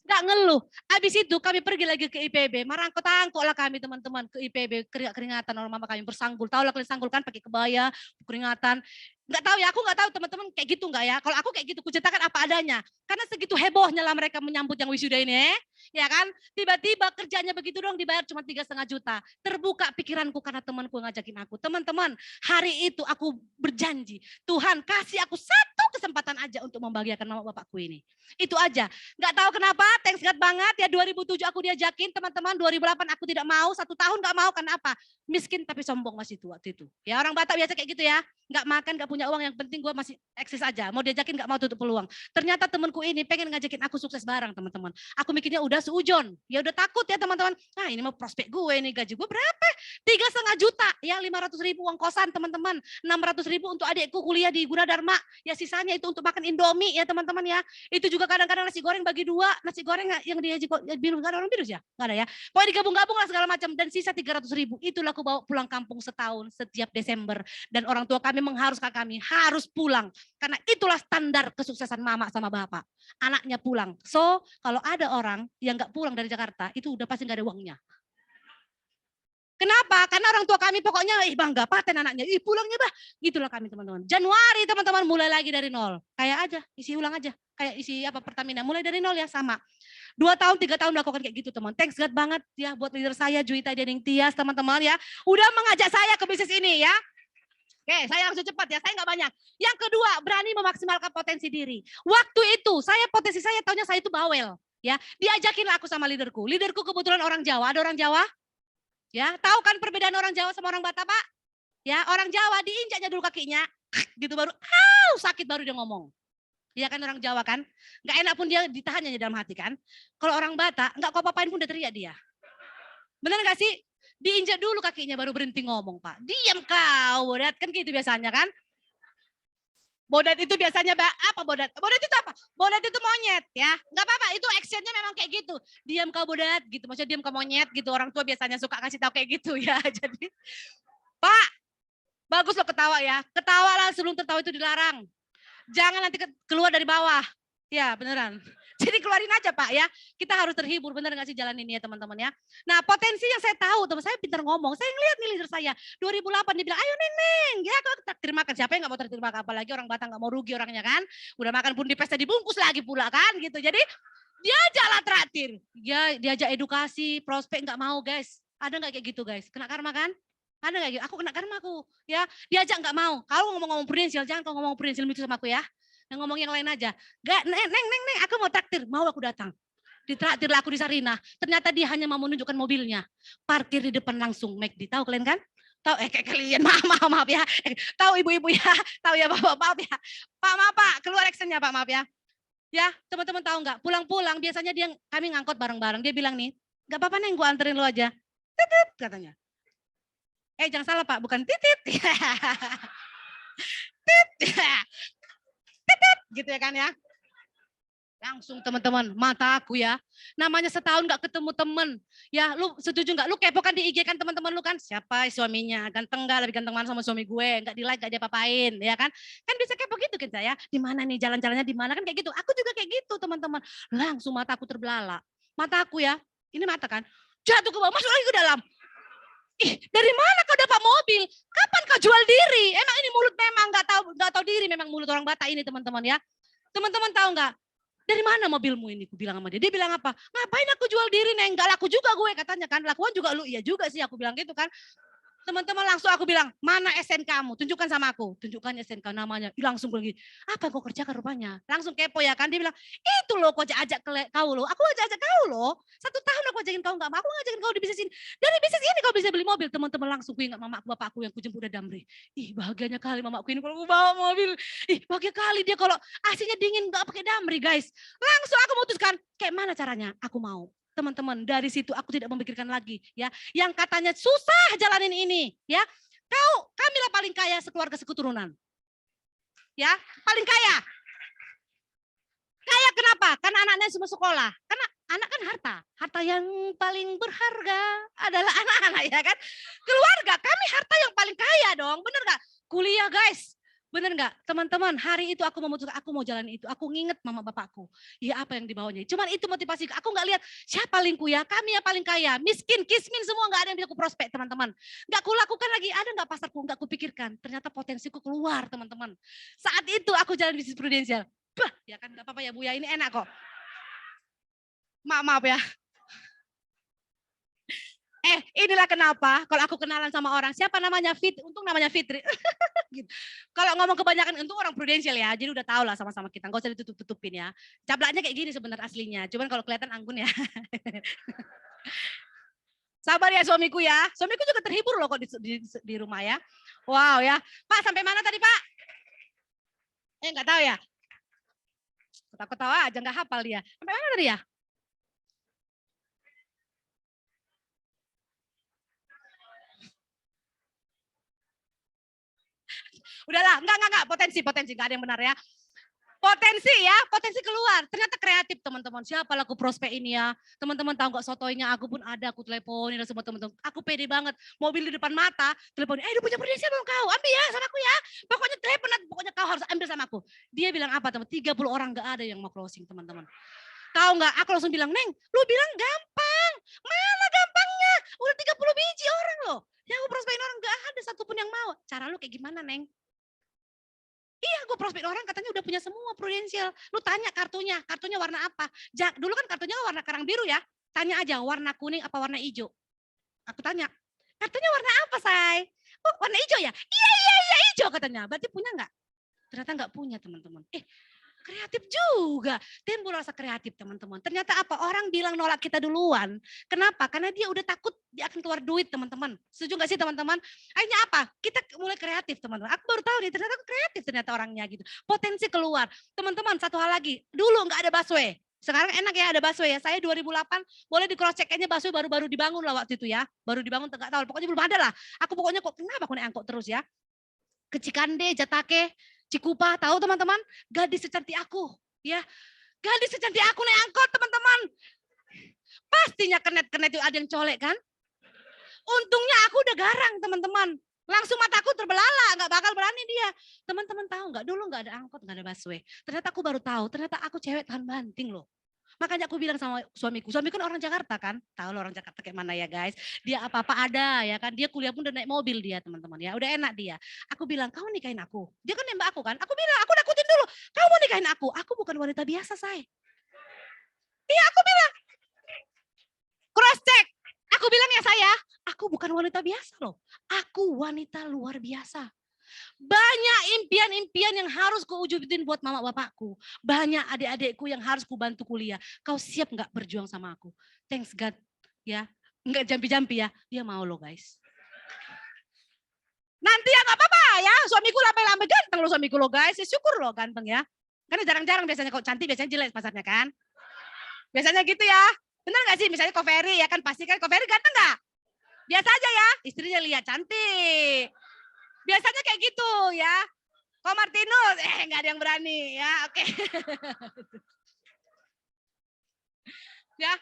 nggak ngeluh. Habis itu kami pergi lagi ke IPB, marangkot-angkot lah kami teman-teman ke IPB, keringatan orang mama kami bersanggul, tahu lah kalian sanggul kan pakai kebaya, keringatan. Nggak tahu ya, aku nggak tahu teman-teman kayak gitu nggak ya. Kalau aku kayak gitu, kuceritakan apa adanya. Karena segitu hebohnya lah mereka menyambut yang wisuda ini, ya kan? Tiba-tiba kerjanya begitu dong dibayar cuma 3,5 juta. Terbuka pikiranku karena temanku ngajakin aku. Teman-teman, hari itu aku berjanji, Tuhan kasih aku 1 kesempatan aja untuk membahagiakan mama bapakku ini. Itu aja. Nggak tahu kenapa, thanks God banget ya 2007 aku diajakin teman-teman, 2008 aku tidak mau, 1 tahun nggak mau, karena apa? Miskin tapi sombong masih tua waktu itu. Ya orang Batak biasa kayak gitu ya. Nggak makan, nggak punya uang, yang penting gue masih eksis aja. Mau diajakin nggak mau tutup peluang. Ternyata temanku ini pengen ngajakin aku sukses bareng teman-teman. Aku mikirnya udah seujon. Ya udah takut ya teman-teman. Nah ini mau prospek gue nih, gaji gue berapa? 3,5 juta. Ya 500.000 uang kosan teman-teman. 600.000 untuk adikku kuliah di Gunadarma. Ya sisanya itu untuk makan Indomie ya teman-teman ya. Itu juga kadang-kadang nasi goreng bagi 2. Nasi goreng yang di Binus, nggak ada orang Binus ya? Nggak ada ya. Pokoknya digabung-gabung lah segala macam. Dan sisa 300.000. Itulah aku bawa pulang kampung setahun setiap Desember. Dan orang tua kami mengharuskan kami harus pulang. Karena itulah standar kesuksesan mama sama bapak. Anaknya pulang. So, kalau ada orang yang nggak pulang dari Jakarta, itu udah pasti nggak ada uangnya. Kenapa? Karena orang tua kami pokoknya bangga paten anaknya. Pulangnya bah. Gitulah kami teman-teman. Januari teman-teman mulai lagi dari nol. Kayak aja, isi ulang aja. Kayak isi Pertamina. Mulai dari nol ya sama. 2 tahun, 3 tahun melakukan kayak gitu teman. Thanks God banget ya buat leader saya Juwita Dening Tias teman-teman ya. Udah mengajak saya ke bisnis ini ya. Oke, saya langsung cepat ya, saya nggak banyak. Yang kedua, berani memaksimalkan potensi diri. Waktu itu, potensi saya taunya saya itu bawel. Ya, diajakin aku sama leaderku. Leaderku kebetulan orang Jawa, ada orang Jawa? Ya, tahu kan perbedaan orang Jawa sama orang Batak, Pak? Ya, orang Jawa diinjaknya dulu kakinya, gitu baru, sakit baru dia ngomong. Iya kan orang Jawa kan? Nggak enak pun dia ditahannya dalam hati kan? Kalau orang Batak, nggak kau apa-apain pun udah teriak dia. Benar nggak sih? Diinjak dulu kakinya baru berhenti ngomong, Pak. Diam kau, Bodat. Kan gitu biasanya kan? Bodat itu biasanya apa Bodat? Bodat itu apa? Bodat itu monyet ya. Nggak apa-apa, itu actionnya memang kayak gitu. Diam kau Bodat gitu, maksudnya diam kau monyet gitu. Orang tua biasanya suka kasih tahu kayak gitu ya. Jadi, Pak, bagus lo ketawa ya. Ketawa lah sebelum tertawa itu dilarang. Jangan nanti keluar dari bawah. Ya beneran. Jadi keluarin aja Pak ya. Kita harus terhibur, bener gak sih jalan ini ya teman-teman ya. Nah potensi yang saya tahu, teman saya pintar ngomong. Saya ngeliat nih leader saya, 2008 dia bilang, ayo Neneng. Ya aku terima kasih. Siapa yang gak mau terima kasih, apalagi orang Batak gak mau rugi orangnya kan. Udah makan pun di pesta dibungkus lagi pula kan gitu. Jadi dia ajaklah traktir. Dia diajak edukasi, prospek gak mau guys. Ada gak kayak gitu guys? Kena karma kan? Ada gak gitu? Aku kena karma aku. Ya, diajak gak mau. Kalau ngomong-ngomong prudensial, jangan kau ngomong prudensial itu sama aku ya. Yang ngomong yang lain aja. Gak, neng, aku mau traktir. Mau aku datang. Ditraktir aku di Sarinah. Ternyata dia hanya mau menunjukkan mobilnya. Parkir di depan langsung McD. Tahu kalian kan? Tahu kayak kalian. Maaf ya. Tahu ibu-ibu ya. Tahu ya Bapak, maaf ya. Pak, maaf Pak. Keluar actionnya Pak, maaf ya. Ya, teman-teman tahu nggak? Pulang-pulang biasanya kami ngangkut bareng-bareng. Dia bilang nih, nggak apa-apa Neng, gue anterin lo aja. Titit katanya. Jangan salah Pak, bukan titit. Titit gitu ya kan ya. Langsung teman-teman, mata aku ya. Namanya setahun gak ketemu temen. Ya lu setuju gak? Lu kepo kan di IG kan teman-teman lu kan. Siapa suaminya? Ganteng gak? Lebih ganteng mana sama suami gue? Gak di like, gak dia papain. Ya kan? Kan bisa kepo gitu kan saya. Di mana nih jalan-jalannya di mana kan kayak gitu. Aku juga kayak gitu teman-teman. Langsung mata aku terbelalak. Mata aku ya. Ini mata kan. Jatuh ke bawah, masuk lagi ke dalam. Dari mana kau dapat mobil? Kapan kau jual diri? Emang ini mulut memang nggak tahu diri memang mulut orang Batak ini teman-teman ya. Teman-teman tahu nggak? Dari mana mobilmu ini? Aku bilang sama dia. Dia bilang apa? Ngapain aku jual diri Neng? Nggak laku juga gue katanya kan. Lakuan juga lu. Iya juga sih aku bilang gitu kan. Teman-teman langsung aku bilang, mana SN kamu? Tunjukkan sama aku. Tunjukkan SN kamu namanya. Langsung lagi, apa yang kau kerjakan rupanya? Langsung kepo ya kan. Dia bilang, itu loh kau ajak kau loh. Aku ajak kau loh. 1 tahun aku ajakin kau, enggak mau. Aku ngajakin kau di bisnis ini. Dari bisnis ini kau bisa beli mobil. Teman-teman langsung ku ingat mamaku, bapakku yang kujemput dari Damri. Bahagianya kali mamaku ini kalau aku bawa mobil. Bahagia kali dia kalau AC-nya dingin enggak pakai Damri guys. Langsung aku memutuskan, kayak mana caranya? Aku mau. Teman-teman, dari situ aku tidak memikirkan lagi ya. Yang katanya susah jalanin ini ya. Kamilah paling kaya sekeluarga seketurunan. Ya, paling kaya. Kaya kenapa? Karena anaknya semua sekolah. Karena anak kan harta. Harta yang paling berharga adalah anak-anak ya kan. Keluarga, kami harta yang paling kaya dong. Bener gak? Kuliah guys. Bener nggak teman-teman, hari itu aku memutuskan aku mau jalan itu. Aku nginget mama bapakku. Ya apa yang dibawanya. Cuman itu motivasi. Aku nggak lihat siapa lingku ya. Kami yang paling kaya. Miskin, kismin semua nggak ada yang bisa aku prospek teman-teman. Nggak aku lakukan lagi. Ada nggak pasarku? Nggak aku pikirkan. Ternyata potensiku keluar teman-teman. Saat itu aku jalan bisnis prudensial. Ya kan nggak apa-apa ya Bu ya. Ini enak kok. Maaf ya. Inilah kenapa kalau aku kenalan sama orang, siapa namanya untung namanya Fitri. Gitu. Kalau ngomong kebanyakan untung orang prudensial ya, jadi udah tahu lah sama-sama kita, nggak usah ditutup-tutupin ya. Cablaknya kayak gini sebenarnya aslinya, cuman kalau kelihatan anggun ya. Sabar ya suamiku ya, suamiku juga terhibur loh kok di rumah ya. Wow ya, Pak sampai mana tadi Pak? Nggak tahu ya. Ketawa-ketawa aja nggak hafal dia. Sampai mana tadi ya? Udahlah, enggak, potensi, enggak ada yang benar ya. Potensi keluar. Ternyata kreatif teman-teman. Siapa laku prospek ini ya? Teman-teman tahu nggak sotoinya? Aku pun ada, aku teleponin semua teman-teman. Aku pede banget. Mobil di depan mata, teleponin. Dia punya potensi belum kau? Ambil ya sama aku ya. Pokoknya telepon, pokoknya kau harus ambil sama aku. Dia bilang apa teman? 30 orang nggak ada yang mau closing teman-teman. Tahu nggak? Aku langsung bilang, Neng, lu bilang gampang. Mana gampangnya? Udah 30 biji orang loh. Yang aku prospekin orang nggak ada satupun yang mau. Cara lu kayak gimana, Neng? Iya, gue prospek orang katanya udah punya semua Prudential. Lu tanya kartunya warna apa? Dulu kan kartunya warna karang biru ya. Tanya aja warna kuning apa warna hijau. Aku tanya, kartunya warna apa, Say? Oh, warna hijau ya? Iya hijau katanya. Berarti punya nggak? Ternyata nggak punya teman-teman. Kreatif juga. Timbul rasa kreatif teman-teman. Ternyata apa? Orang bilang nolak kita duluan. Kenapa? Karena dia udah takut dia akan keluar duit teman-teman. Setuju gak sih teman-teman? Akhirnya apa? Kita mulai kreatif teman-teman. Aku baru tahu nih ternyata kreatif ternyata orangnya gitu. Potensi keluar. Teman-teman satu hal lagi. Dulu gak ada busway. Sekarang enak ya ada busway ya. Saya 2008 boleh di cross check aja busway baru-baru dibangun lah waktu itu ya. Baru dibangun enggak tahu. Pokoknya belum ada lah. Aku pokoknya kok kenapa aku naik angkot terus ya. Ke Cikande, Jatake, Cikupa, tahu teman-teman? Gadis secantik aku, ya. Gadis secantik aku naik angkot, teman-teman. Pastinya kenet-kenet itu ada yang colek kan? Untungnya aku udah garang, teman-teman. Langsung mataku terbelalak, nggak bakal berani dia. Teman-teman tahu nggak? Dulu nggak ada angkot, nggak ada busway. Ternyata aku baru tahu, ternyata aku cewek tahan banting loh. Makanya aku bilang sama suamiku kan orang Jakarta kan, tahu loh orang Jakarta kayak mana ya guys. Dia apa-apa ada ya kan, dia kuliah pun udah naik mobil dia teman-teman ya, udah enak dia. Aku bilang, kamu nikahin aku. Dia kan nembak aku kan, aku bilang, aku nakutin dulu, kamu mau nikahin aku bukan wanita biasa say. Iya aku bilang, cross check. Aku bilang ya saya, aku bukan wanita biasa loh, aku wanita luar biasa. Banyak impian-impian yang harus kuwujudin buat mama bapakku. Banyak adik-adikku yang harus kubantu kuliah. Kau siap nggak berjuang sama aku? Thanks God. Ya, nggak jampi-jampi ya. Dia mau loh guys. Nanti ya nggak apa-apa ya. Suamiku lambe-lambe ganteng loh suamiku loh guys. Ya, syukur loh ganteng ya. Karena jarang-jarang biasanya kok cantik biasanya jelek pasarnya kan. Biasanya gitu ya. Bener nggak sih? Misalnya Ko Ferry ya kan pasti kan Ko Ferry ganteng nggak? Biasa aja ya. Istrinya lihat cantik. Biasanya kayak gitu ya. Ko Martinus, nggak ada yang berani ya. Oke. Ya.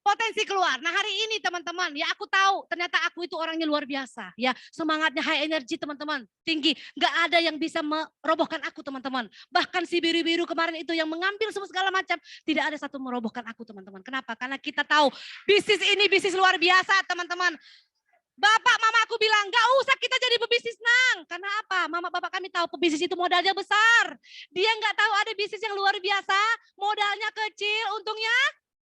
Potensi keluar. Nah hari ini teman-teman, ya aku tahu ternyata aku itu orangnya luar biasa. Ya semangatnya high energy teman-teman, tinggi. Nggak ada yang bisa merobohkan aku teman-teman. Bahkan si biru-biru kemarin itu yang mengambil semua segala macam, tidak ada satu merobohkan aku teman-teman. Kenapa? Karena kita tahu bisnis ini bisnis luar biasa teman-teman. Bapak mama aku bilang, gak usah kita jadi pebisnis nang. Karena apa? Mama bapak kami tahu pebisnis itu modalnya besar. Dia nggak tahu ada bisnis yang luar biasa, modalnya kecil, untungnya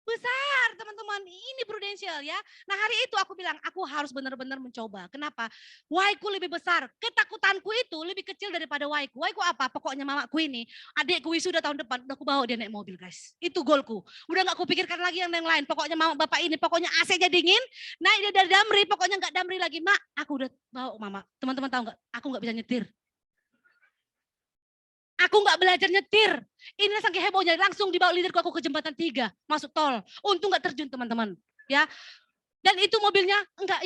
besar teman-teman. Ini Prudential ya. Nah hari itu aku bilang, aku harus benar-benar mencoba. Kenapa? Why-ku lebih besar. Ketakutanku itu lebih kecil daripada why-ku. Why-ku apa? Pokoknya mamaku ini, adikku wisuda tahun depan, udah aku bawa dia naik mobil guys. Itu goalku. Udah gak aku pikirkan lagi yang lain. Pokoknya mama bapak ini, pokoknya AC-nya dingin, naik dia dari Damri, pokoknya gak Damri lagi. Mak, aku udah bawa mama. Teman-teman tahu gak? Aku gak bisa nyetir. Aku nggak belajar nyetir. Ini saking hebohnya langsung dibawa leaderku aku ke jembatan 3 masuk tol. Untung nggak terjun teman-teman, ya. Dan itu mobilnya nggak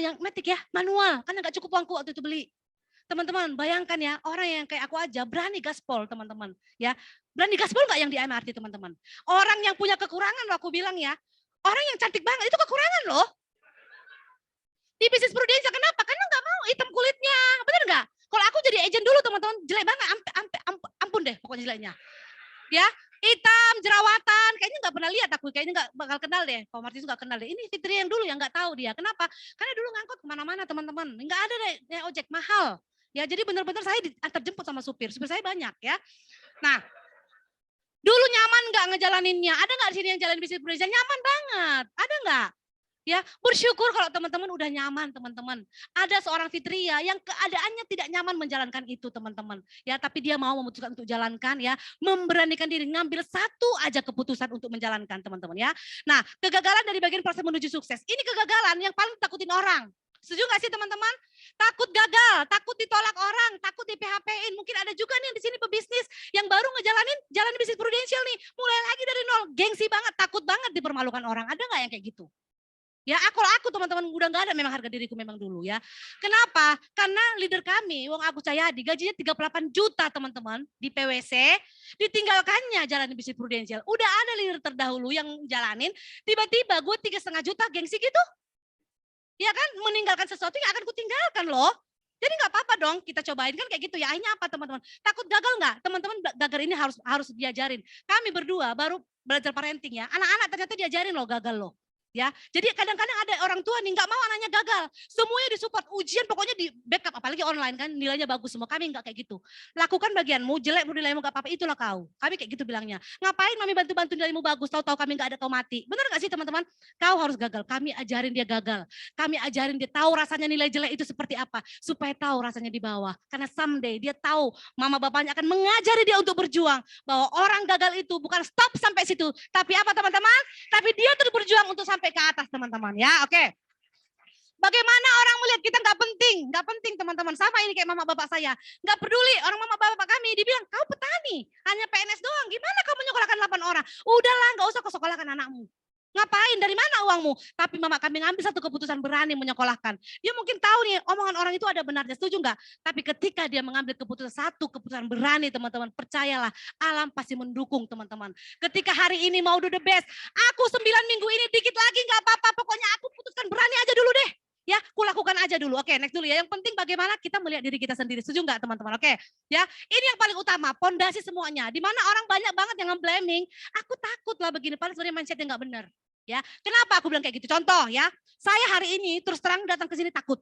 yang matic ya, manual. Karena nggak cukup uangku waktu itu beli. Teman-teman bayangkan ya orang yang kayak aku aja berani gaspol teman-teman, ya. Berani gaspol nggak yang di MRT teman-teman? Orang yang punya kekurangan loh aku bilang ya. Orang yang cantik banget itu kekurangan loh. Di bisnis Prudential kenapa? Karena nggak mau hitam kulitnya, bener nggak? Kalau aku jadi agent dulu teman-teman, jelek banget, ampun deh pokoknya jeleknya. Ya, hitam, jerawatan, kayaknya nggak pernah lihat aku, kayaknya nggak bakal kenal deh. Pak Martinus nggak kenal deh. Ini Fitri yang dulu yang nggak tahu dia. Kenapa? Karena dulu ngangkut kemana-mana teman-teman, nggak ada deh ojek mahal. Ya, jadi benar-benar saya diantar jemput sama supir saya banyak ya. Nah, dulu nyaman nggak ngejalaninnya? Ada nggak di sini yang jalan bisnis Prudential? Nyaman banget, ada nggak? Ya, bersyukur kalau teman-teman udah nyaman, teman-teman. Ada seorang Fitria yang keadaannya tidak nyaman menjalankan itu, teman-teman. Ya, tapi dia mau memutuskan untuk jalankan ya, memberanikan diri ngambil satu aja keputusan untuk menjalankan, teman-teman ya. Nah, kegagalan dari bagian proses menuju sukses. Ini kegagalan yang paling takutin orang. Setuju gak sih teman-teman? Takut gagal, takut ditolak orang, takut di PHP-in. Mungkin ada juga nih di sini pebisnis yang baru jalan bisnis Prudential nih. Mulai lagi dari nol, gengsi banget, takut banget dipermalukan orang. Ada nggak yang kayak gitu? Ya, aku teman-teman udah nggak ada memang harga diriku memang dulu ya. Kenapa? Karena leader kami, Wong Agus Cahyadi, gajinya 38 juta teman-teman di PwC, ditinggalkannya jalan bisnis prudensial. Udah ada leader terdahulu yang jalanin, tiba-tiba gue 3,5 juta gengsi gitu. Ya kan, meninggalkan sesuatu yang akan kutinggalkan loh. Jadi nggak apa-apa dong kita cobain kan kayak gitu ya. Akhirnya apa teman-teman? Takut gagal nggak? Teman-teman gagal ini harus diajarin. Kami berdua baru belajar parenting ya. Anak-anak ternyata diajarin loh gagal loh. Ya, jadi kadang-kadang ada orang tua nih nggak mau anaknya gagal, semuanya disupport, ujian pokoknya di backup, apalagi online kan nilainya bagus semua. Kami nggak kayak gitu. Lakukan bagianmu, jelek nilaimu nggak apa-apa, itulah kau. Kami kayak gitu bilangnya. Ngapain mami bantu-bantu nilaimu bagus, tahu-tahu kami nggak ada kau mati. Benar nggak sih teman-teman? Kau harus gagal. Kami ajarin dia gagal. Kami ajarin dia tahu rasanya nilai jelek itu seperti apa, supaya tahu rasanya di bawah. Karena someday dia tahu mama bapaknya akan mengajari dia untuk berjuang bahwa orang gagal itu bukan stop sampai situ, tapi apa teman-teman? Tapi dia terus berjuang untuk sampai ke atas teman-teman ya, oke. Bagaimana orang melihat kita nggak penting teman-teman. Sama ini kayak mama bapak saya, nggak peduli orang mama bapak kami dibilang kau petani, hanya PNS doang, gimana kau menyekolahkan 8 orang? Udahlah nggak usah kau sekolahkan anakmu. Ngapain? Dari mana uangmu? Tapi mama kami ngambil satu keputusan berani menyekolahkan. Dia mungkin tahu nih omongan orang itu ada benarnya, setuju nggak? Tapi ketika dia mengambil satu keputusan berani teman-teman, percayalah alam pasti mendukung teman-teman. Ketika hari ini mau do the best, aku 9 minggu ini dikit lagi nggak apa-apa, pokoknya aku putuskan berani aja dulu deh. Ya, kulakukan aja dulu. Oke, next dulu ya. Yang penting bagaimana kita melihat diri kita sendiri. Setuju nggak teman-teman? Oke, ya. Ini yang paling utama, pondasi semuanya. Di mana orang banyak banget yang nge-blaming. Aku takut lah begini, padahal sebenarnya mindsetnya nggak benar. Ya, kenapa aku bilang kayak gitu? Contoh ya, saya hari ini terus terang datang ke sini takut.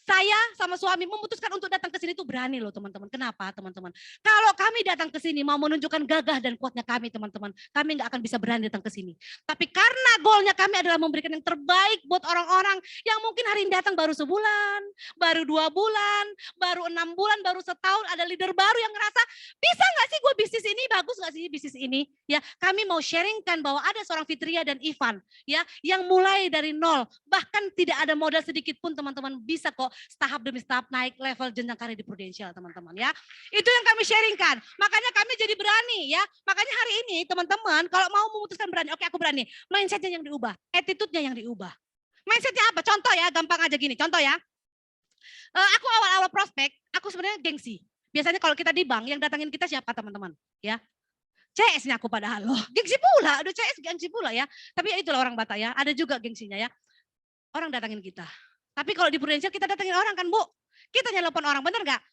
Saya sama suami memutuskan untuk datang ke sini itu berani loh teman-teman. Kenapa teman-teman? Kalau kami datang ke sini mau menunjukkan gagah dan kuatnya kami teman-teman, kami nggak akan bisa berani datang ke sini. Tapi karena goalnya kami adalah memberikan yang terbaik buat orang-orang yang mungkin hari ini datang baru sebulan, baru 2 bulan, baru 6 bulan, baru setahun, ada leader baru yang ngerasa bisa nggak sih gue bisnis ini, bagus nggak sih bisnis ini? Ya, kami mau sharingkan bahwa ada seorang Fitria dan Ivan ya yang mulai dari nol, bahkan tidak ada modal sedikit pun teman-teman bisa kok tahap demi tahap naik level jenjang karir di Prudential teman-teman ya. Itu yang kami sharingkan. Makanya kami jadi berani ya. Makanya hari ini teman-teman kalau mau memutuskan berani, oke aku berani. Mindsetnya yang diubah, attitude-nya yang diubah. Mindsetnya apa? Contoh ya, gampang aja gini. Contoh ya. Aku awal-awal prospek, aku sebenarnya gengsi. Biasanya kalau kita di bank yang datangin kita siapa teman-teman? Ya. CS-nya aku padahal loh. Gengsi pula, aduh CS gengsi pula ya. Tapi ya itulah orang Batak ya, ada juga gengsinya ya. Orang datangin kita. Tapi kalau di Prudential kita datangin orang kan Bu. Kita nelpon orang, bener gak?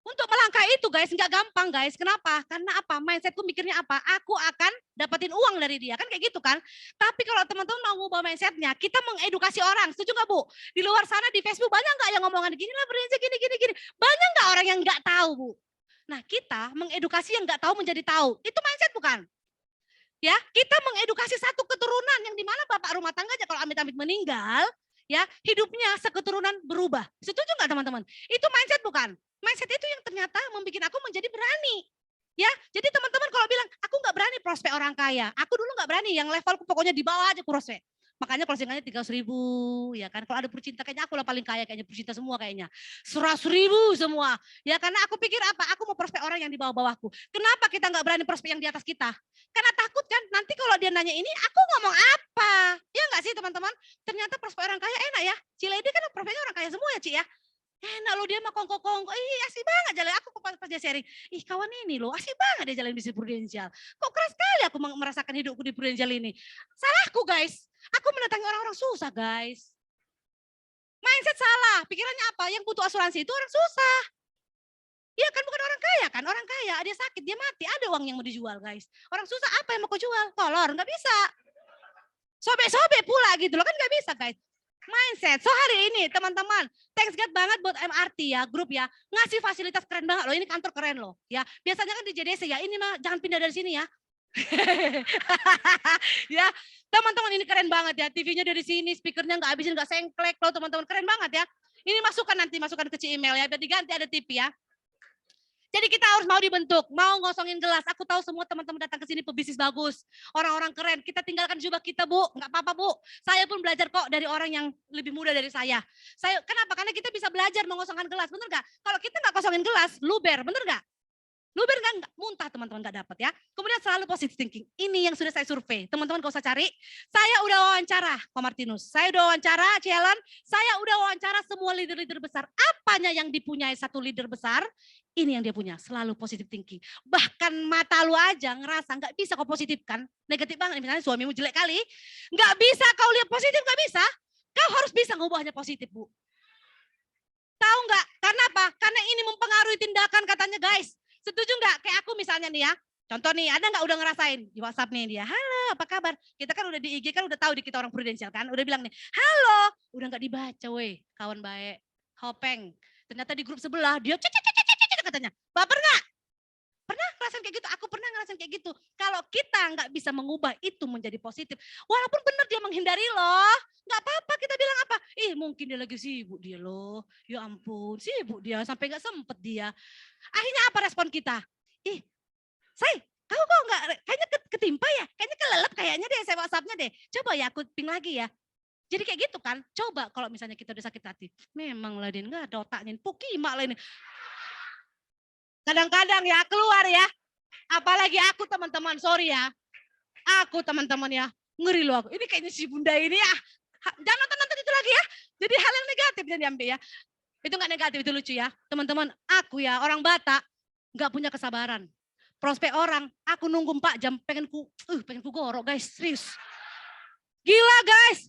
Untuk melangkah itu guys, nggak gampang guys. Kenapa? Karena apa? Mindsetku mikirnya apa? Aku akan dapetin uang dari dia. Kan kayak gitu kan? Tapi kalau teman-teman mau ngubah mindsetnya, kita mengedukasi orang. Setuju nggak Bu? Di luar sana di Facebook banyak nggak yang ngomongan gini lah Prudential gini. Banyak nggak orang yang nggak tahu Bu? Nah kita mengedukasi yang nggak tahu menjadi tahu. Itu mindset bukan? Ya, kita mengedukasi satu keturunan yang dimana bapak rumah tangga aja kalau amit-amit meninggal, ya hidupnya seketurunan berubah. Setuju nggak teman-teman? Itu mindset bukan? Mindset itu yang ternyata membuat aku menjadi berani. Ya, jadi teman-teman kalau bilang aku nggak berani prospek orang kaya, aku dulu nggak berani, yang levelku pokoknya di bawah aja prospek. Makanya closingannya 300.000 ya kan. Kalau ada percinta kayaknya aku lah paling kaya, kayaknya percinta semua kayaknya. 100.000 semua. Ya karena aku pikir apa? Aku mau prospek orang yang di bawah-bawahku. Kenapa kita nggak berani prospek yang di atas kita? Karena takut kan nanti kalau dia nanya ini aku ngomong apa? Ya nggak sih teman-teman? Ternyata prospek orang kaya enak ya. Cilede kan prospeknya orang kaya semua ya Ci ya. Enak loh dia mah kongko-kongko. Ih asik banget jalan. Aku pas dia sharing. Ih kawan ini loh asik banget dia jalan bisnis Prudential. Kok keras sekali aku merasakan hidupku di Prudential ini. Salahku guys. Aku mendatangi orang-orang susah guys. Mindset salah. Pikirannya apa? Yang butuh asuransi itu orang susah. Iya kan bukan orang kaya kan. Orang kaya dia sakit dia mati. Ada uang yang mau dijual guys. Orang susah apa yang mau kau jual? Kolor nggak bisa. Sobek-sobek pula gitu loh kan nggak bisa guys. Mindset. So hari ini teman-teman, thanks God banget buat MRT ya, grup ya. Ngasih fasilitas keren banget loh. Ini kantor keren loh. Ya, biasanya kan di JDC ya. Ini mah jangan pindah dari sini ya. Ya, teman-teman ini keren banget ya. TV-nya dari sini, speakernya nggak habisin, nggak sengklek loh teman-teman. Keren banget ya. Ini masukkan ke email ya. Biar diganti ada TV ya. Jadi kita harus mau dibentuk, mau ngosongin gelas. Aku tahu semua teman-teman datang ke sini pebisnis bagus, orang-orang keren. Kita tinggalkan jubah kita Bu, nggak apa-apa Bu. Saya pun belajar kok dari orang yang lebih muda dari saya. Kenapa? Karena kita bisa belajar mengosongkan gelas, bener nggak? Kalau kita nggak kosongin gelas, luber, bener nggak? Luber nggak muntah teman-teman nggak dapat ya. Kemudian selalu positive thinking. Ini yang sudah saya survei. Teman-teman gak usah cari. Saya udah wawancara Ko Martinus. Saya udah wawancara Cialan. Saya udah wawancara semua leader-leader besar. Apanya yang dipunyai satu leader besar? Ini yang dia punya. Selalu positive thinking. Bahkan mata lu aja ngerasa gak bisa kau positifkan. Negatif banget. Misalnya suamimu jelek kali. Gak bisa kau lihat positif, gak bisa. Kau harus bisa ngubahnya positif, Bu. Tahu nggak? Karena apa? Karena ini mempengaruhi tindakan katanya guys. Setuju nggak? Kayak aku misalnya nih ya. Contoh nih, ada nggak udah ngerasain di WhatsApp nih dia, halo apa kabar? Kita kan udah di IG kan udah tahu di kita orang prudensial kan, udah bilang nih, halo, udah nggak dibaca weh, kawan baik, hopeng. Ternyata di grup sebelah dia katanya, baper nggak? Pernah ngerasain kayak gitu? Aku pernah ngerasain kayak gitu. Kalau kita nggak bisa mengubah itu menjadi positif, walaupun benar dia menghindari loh, nggak apa-apa kita bilang apa? Mungkin dia lagi sibuk dia loh, ya ampun sibuk dia sampai nggak sempet dia. Akhirnya apa respon kita? Say, kau kok nggak, kayaknya ketimpa ya, kayaknya kelelep kayaknya deh saya WhatsApp-nya deh. Coba ya aku ping lagi ya. Jadi kayak gitu kan, coba kalau misalnya kita udah sakit hati, memang lah Din, nggak ada otaknya, pukimak lah ini. Kadang-kadang ya keluar ya, apalagi aku teman-teman, sorry ya, aku teman-teman ya, ngeri loh aku. Ini kayaknya si bunda ini ya, jangan nonton itu lagi ya. Jadi hal yang negatif jangan diambil ya. Itu nggak negatif, itu lucu ya. Teman-teman, aku ya orang Batak, nggak punya kesabaran. Prospek orang, aku nunggu 4 jam, pengen ku gorok guys, serius. Gila guys.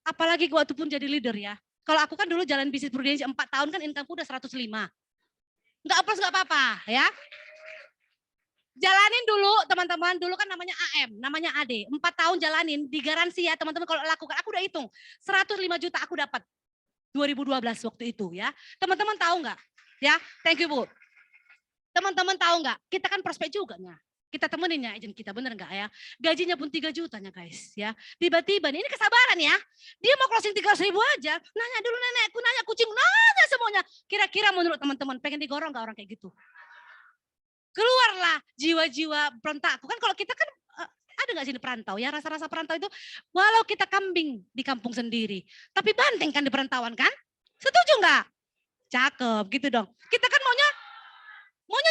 Apalagi waktu pun jadi leader ya. Kalau aku kan dulu jalan bisnis prudensi 4 tahun kan income-ku udah 105. Enggak plus enggak apa-apa ya. Jalanin dulu teman-teman, dulu kan namanya AM, namanya AD. 4 tahun jalanin, digaransi ya teman-teman kalau lakukan. Aku udah hitung, 105 juta aku dapat 2012 waktu itu ya. Teman-teman tahu enggak? Ya, thank you Bu. Teman-teman tahu nggak? Kita kan prospek juga nya. Kita temenin ya agent kita, bener nggak ya? Gajinya pun 3 jutanya guys ya. Tiba-tiba nih, ini kesabaran ya. Dia mau closing 300.000 aja. Nanya dulu nenekku, nanya kucing, nanya semuanya. Kira-kira menurut teman-teman pengen digorong nggak orang kayak gitu? Keluarlah jiwa-jiwa berontak. Kan kalau kita kan ada nggak sini perantau ya, rasa-rasa perantau itu walau kita kambing di kampung sendiri. Tapi banteng kan di perantauan kan? Setuju nggak? Cakep gitu dong. Kita kan maunya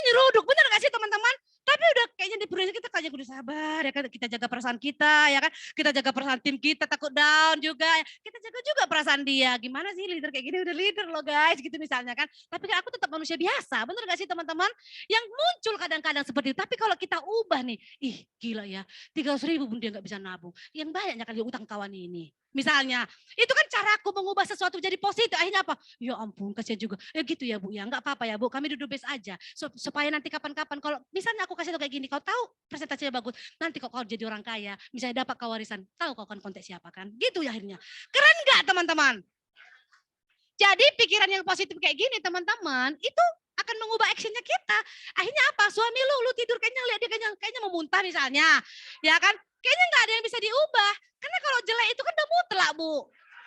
nyeruduk, bener gak sih teman-teman? Tapi udah kayaknya di prudensi kita kayak udah sabar ya kan, kita jaga perasaan kita ya kan, kita jaga perasaan tim kita, takut down juga, kita jaga juga perasaan dia. Gimana sih leader kayak gini, udah leader loh guys gitu misalnya kan. Tapi kan aku tetap manusia biasa, bener gak sih teman-teman? Yang muncul kadang-kadang seperti itu. Tapi kalau kita ubah nih, gila ya, 300.000 pun dia gak bisa nabung. Yang banyaknya kali utang kawan ini. Misalnya, itu kan cara aku mengubah sesuatu jadi positif. Akhirnya apa? Ya ampun, kasihan juga. Gitu ya Bu ya, nggak apa-apa ya Bu. Kami duduk base aja. Supaya nanti kapan-kapan kalau misalnya aku kasih tau kayak gini, kau tahu presentasinya bagus. Nanti kok kau jadi orang kaya, misalnya dapat kau warisan, tahu kau akan kontak siapa kan? Gitu ya akhirnya. Keren nggak teman-teman? Jadi pikiran yang positif kayak gini teman-teman, itu akan mengubah actionnya kita. Akhirnya apa? Suami lu tidur kayaknya lihat dia kayaknya mau muntah misalnya, ya kan? Kayaknya nggak ada yang bisa diubah. Karena kalau jelek itu kan udah mutlak Bu.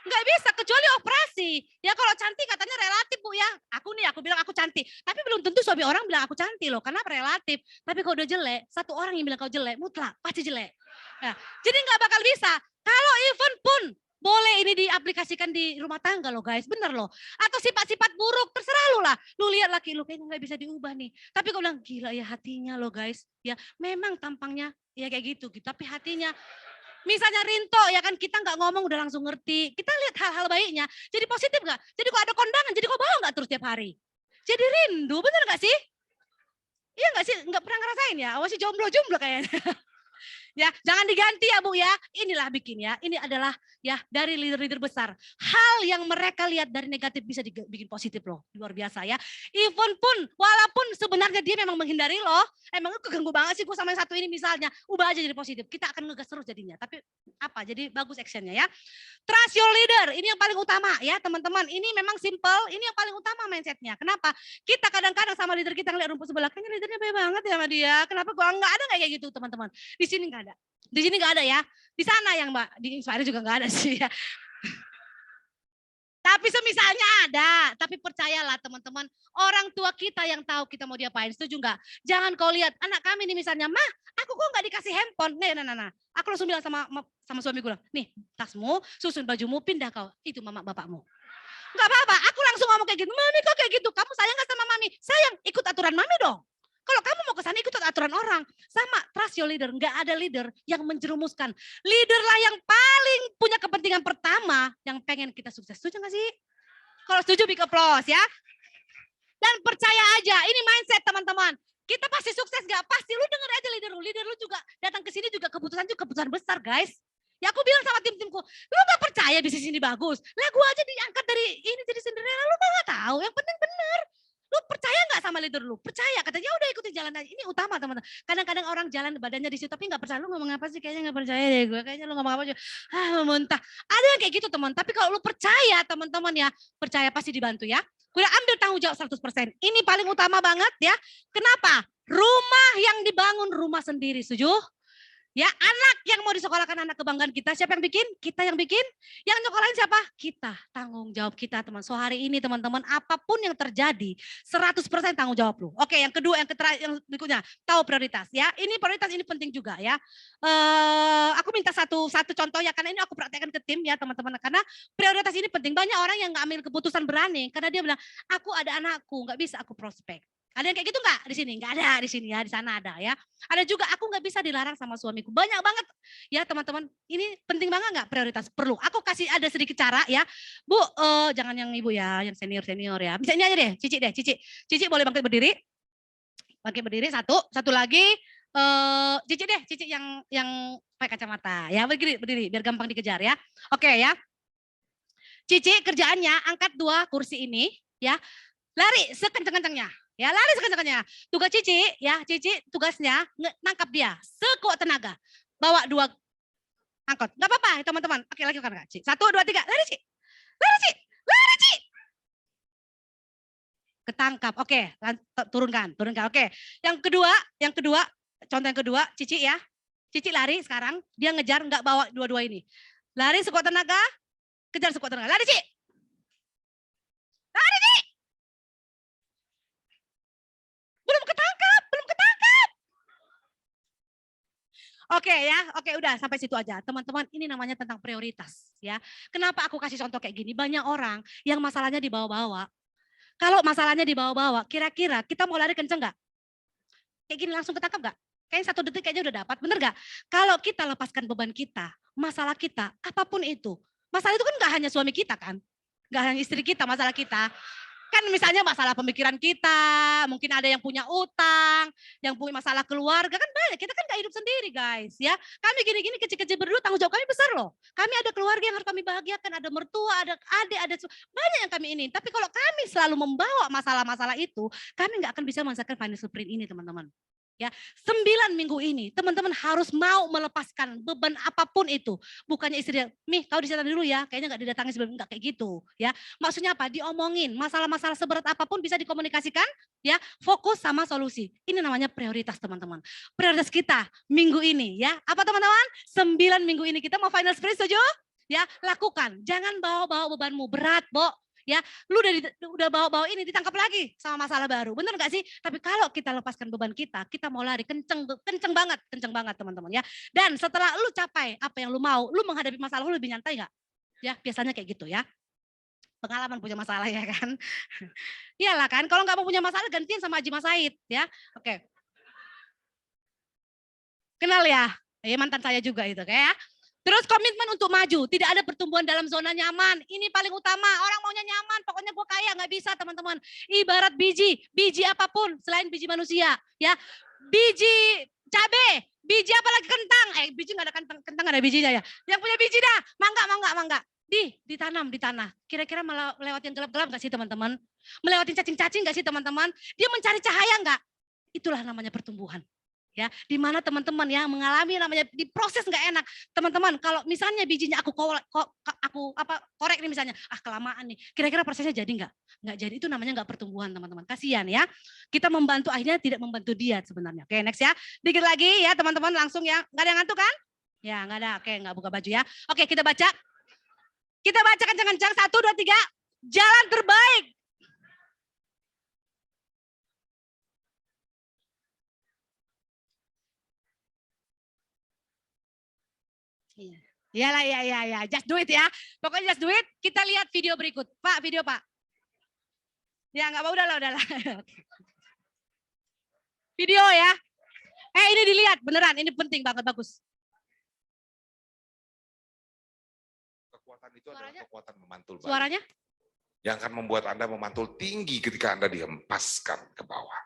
Nggak bisa kecuali operasi. Ya kalau cantik katanya relatif Bu ya. Aku bilang aku cantik. Tapi belum tentu suami orang bilang aku cantik loh. Karena relatif. Tapi kalau udah jelek, satu orang yang bilang kau jelek, mutlak pasti jelek. Ya, jadi nggak bakal bisa. Kalau event pun boleh ini diaplikasikan di rumah tangga loh guys, bener loh. Atau sifat-sifat buruk, terserah lu lah. Lu lihat laki lu kayaknya nggak bisa diubah nih. Tapi kau bilang gila ya hatinya loh guys. Ya memang tampangnya ya kayak gitu. Tapi hatinya, misalnya Rinto ya kan kita nggak ngomong udah langsung ngerti. Kita lihat hal-hal baiknya. Jadi positif nggak? Jadi kok ada kondangan, jadi kok bawa nggak terus tiap hari? Jadi rindu, bener nggak sih? Iya nggak sih? Nggak pernah ngerasain ya? Masih jomblo-jomblo kayaknya. Ya, jangan diganti ya Bu ya. Inilah bikin ya. Ini adalah ya dari leader-leader besar. Hal yang mereka lihat dari negatif bisa dibikin positif loh. Luar biasa ya. Even pun walaupun sebenarnya dia memang menghindari loh. Emang keganggu banget sih gue sama yang satu ini misalnya. Ubah aja jadi positif. Kita akan ngegas terus jadinya. Tapi apa? Jadi bagus actionnya ya. Trust your leader. Ini yang paling utama ya teman-teman. Ini memang simple. Ini yang paling utama mindsetnya. Kenapa? Kita kadang-kadang sama leader kita ngeliat rumput sebelah. Kayaknya leadernya baik banget ya sama dia. Kenapa gue nggak ada kayak gitu teman-teman. Di sini nggak ada. Di sini nggak ada ya. Di sana yang Mbak, di Inspire juga nggak ada sih ya. Tapi semisalnya ada. Tapi percayalah teman-teman, orang tua kita yang tahu kita mau diapain. Setuju nggak? Jangan kau lihat anak kami nih misalnya, mah aku kok nggak dikasih handphone. Nah. Aku langsung bilang sama suamiku, nih tasmu, susun bajumu, pindah kau. Itu mama bapakmu. Nggak apa-apa, aku langsung ngomong kayak gitu. Mami kok kayak gitu? Kamu sayang nggak sama mami? Sayang, ikut aturan mami dong. Kalau kalau kamu mau ke sana ikut aturan orang. Sama, trust your leader. Nggak ada leader yang menjerumuskan. Leader lah yang paling punya kepentingan pertama yang pengen kita sukses. Setuju nggak sih? Kalau setuju, big applause ya. Dan percaya aja, ini mindset teman-teman. Kita pasti sukses nggak? Pasti, lu denger aja leader lu. Leader lu juga datang ke sini juga keputusan besar guys. Ya aku bilang sama tim-timku, lu gak percaya bisnis ini bagus? Lah gua aja diangkat dari ini jadi Cinderella, lu gak tahu. Yang penting bener. Lu percaya nggak sama leader lu? Percaya, katanya udah ikutin jalan aja. Ini utama teman-teman. Kadang-kadang orang jalan badannya di situ tapi nggak percaya. Lu ngomong apa sih? Kayaknya nggak percaya deh gue. Kayaknya lu ngomong apa aja. Muntah. Ada yang kayak gitu teman. Tapi kalau lu percaya teman-teman ya, percaya pasti dibantu ya. Udah ambil tanggung jawab 100%. Ini paling utama banget ya. Kenapa? Rumah yang dibangun rumah sendiri, setuju? Ya, anak yang mau disekolahkan anak kebanggaan kita, siapa yang bikin? Kita yang bikin. Yang nyekolahin siapa? Kita. Tanggung jawab kita, teman. So hari ini teman-teman, apapun yang terjadi, 100% tanggung jawab lu. Oke, yang kedua, yang berikutnya, tahu prioritas ya. Ini prioritas ini penting juga ya. Aku minta satu contoh ya, karena ini aku praktekkan ke tim ya teman-teman. Karena prioritas ini penting. Banyak orang yang nggak ambil keputusan berani, karena dia bilang, aku ada anakku, nggak bisa aku prospek. Ada yang kayak gitu nggak di sini? Nggak ada di sini ya, di sana ada ya. Ada juga aku nggak bisa dilarang sama suamiku. Banyak banget ya teman-teman. Ini penting banget nggak prioritas? Perlu. Aku kasih ada sedikit cara ya. Bu, jangan yang ibu ya, yang senior ya. Bisa ini aja deh, Cici deh, Cici. Cici boleh bangkit berdiri. Bangkit berdiri satu lagi. Cici deh, Cici yang pakai kacamata ya. Berdiri biar gampang dikejar ya. Oke ya. Cici kerjaannya angkat 2 kursi ini ya. Lari sekencang-kencangnya. Ya lari sekencang-kencangnya. Tugas Cici, ya Cici tugasnya nangkap dia sekuat tenaga. Bawa 2 angkot. Gak apa-apa teman-teman. Oke lagi kan Ci. 1, 2, 3. Lari Ci. Lari Ci. Lari Ci. Ketangkap. Oke, turunkan. Oke. Yang kedua, contoh yang kedua, Cici ya. Cici lari sekarang, dia ngejar nggak bawa 2 ini. Lari sekuat tenaga, kejar sekuat tenaga. Lari Ci. Lari Ci. Belum ketangkap. Oke ya, oke udah sampai situ aja. Teman-teman, ini namanya tentang prioritas ya. Kenapa aku kasih contoh kayak gini? Banyak orang yang masalahnya dibawa-bawa. Kalau masalahnya dibawa-bawa, kira-kira kita mau lari kenceng nggak? Kayak gini langsung ketangkap nggak? Kayaknya 1 detik kayaknya udah dapat, bener nggak? Kalau kita lepaskan beban kita, masalah kita, apapun itu. Masalah itu kan nggak hanya suami kita kan? Nggak hanya istri kita, masalah kita. Kan misalnya masalah pemikiran kita, mungkin ada yang punya utang, yang punya masalah keluarga, kan banyak. Kita kan gak hidup sendiri guys ya. Kami gini-gini kecil-kecil berdua, tanggung jawab kami besar loh. Kami ada keluarga yang harus kami bahagiakan, ada mertua, ada adik, banyak yang kami ini. Tapi kalau kami selalu membawa masalah-masalah itu, kami gak akan bisa menyelesaikan financial sprint ini teman-teman. Ya, 9 minggu ini teman-teman harus mau melepaskan beban apapun itu. Bukannya istri dia, "Mih, kau disana dulu ya." Kayaknya nggak didatangi sebelum, nggak kayak gitu, ya. Maksudnya apa? Diomongin, masalah-masalah seberat apapun bisa dikomunikasikan, ya. Fokus sama solusi. Ini namanya prioritas, teman-teman. Prioritas kita minggu ini, ya. Apa teman-teman? 9 minggu ini kita mau final sprint, setuju? Ya, lakukan. Jangan bawa-bawa bebanmu berat, Bo. Ya, lu udah bawa-bawa ini ditangkap lagi sama masalah baru. Bener gak sih? Tapi kalau kita lepaskan beban kita mau lari kenceng banget teman-teman ya. Dan setelah lu capai apa yang lu mau, lu menghadapi masalah lu lebih nyantai gak? Ya, biasanya kayak gitu ya. Pengalaman punya masalah ya kan. Iyalah kan, kalau nggak mau punya masalah gantian sama Haji Mas Said ya. Oke. Kenal ya? Mantan saya juga itu kayak. Terus komitmen untuk maju, tidak ada pertumbuhan dalam zona nyaman. Ini paling utama, orang maunya nyaman, pokoknya gue kaya, nggak bisa teman-teman. Ibarat biji apapun selain biji manusia. Ya, biji cabe, biji apalagi kentang. Biji nggak ada kentang ada bijinya ya. Yang punya biji dah, mangga. Ditanam di tanah. Kira-kira melewati yang gelap-gelap nggak sih teman-teman? Melewati cacing-cacing nggak sih teman-teman? Dia mencari cahaya nggak? Itulah namanya pertumbuhan. Ya, di mana teman-teman ya mengalami namanya di proses nggak enak. Teman-teman, kalau misalnya bijinya aku korek nih misalnya, kelamaan nih. Kira-kira prosesnya jadi nggak? Nggak jadi, itu namanya nggak pertumbuhan teman-teman. Kasihan ya. Kita membantu akhirnya tidak membantu dia sebenarnya. Oke, next ya. Dikit lagi ya teman-teman langsung ya. Nggak ada yang ngantuk kan? Ya, nggak ada. Oke, nggak buka baju ya. Oke, kita baca. Kita baca kencang-kencang. 1, 2, 3. Jalan terbaik. Iyalah, ya. Just do it ya. Pokoknya just do it. Kita lihat video berikut. Pak, video Pak. Ya nggak apa, udahlah. Video ya. Ini dilihat beneran, ini penting banget, bagus. Kekuatan itu adalah kekuatan memantul balik. Suaranya? Yang akan membuat Anda memantul tinggi ketika Anda dihempaskan ke bawah.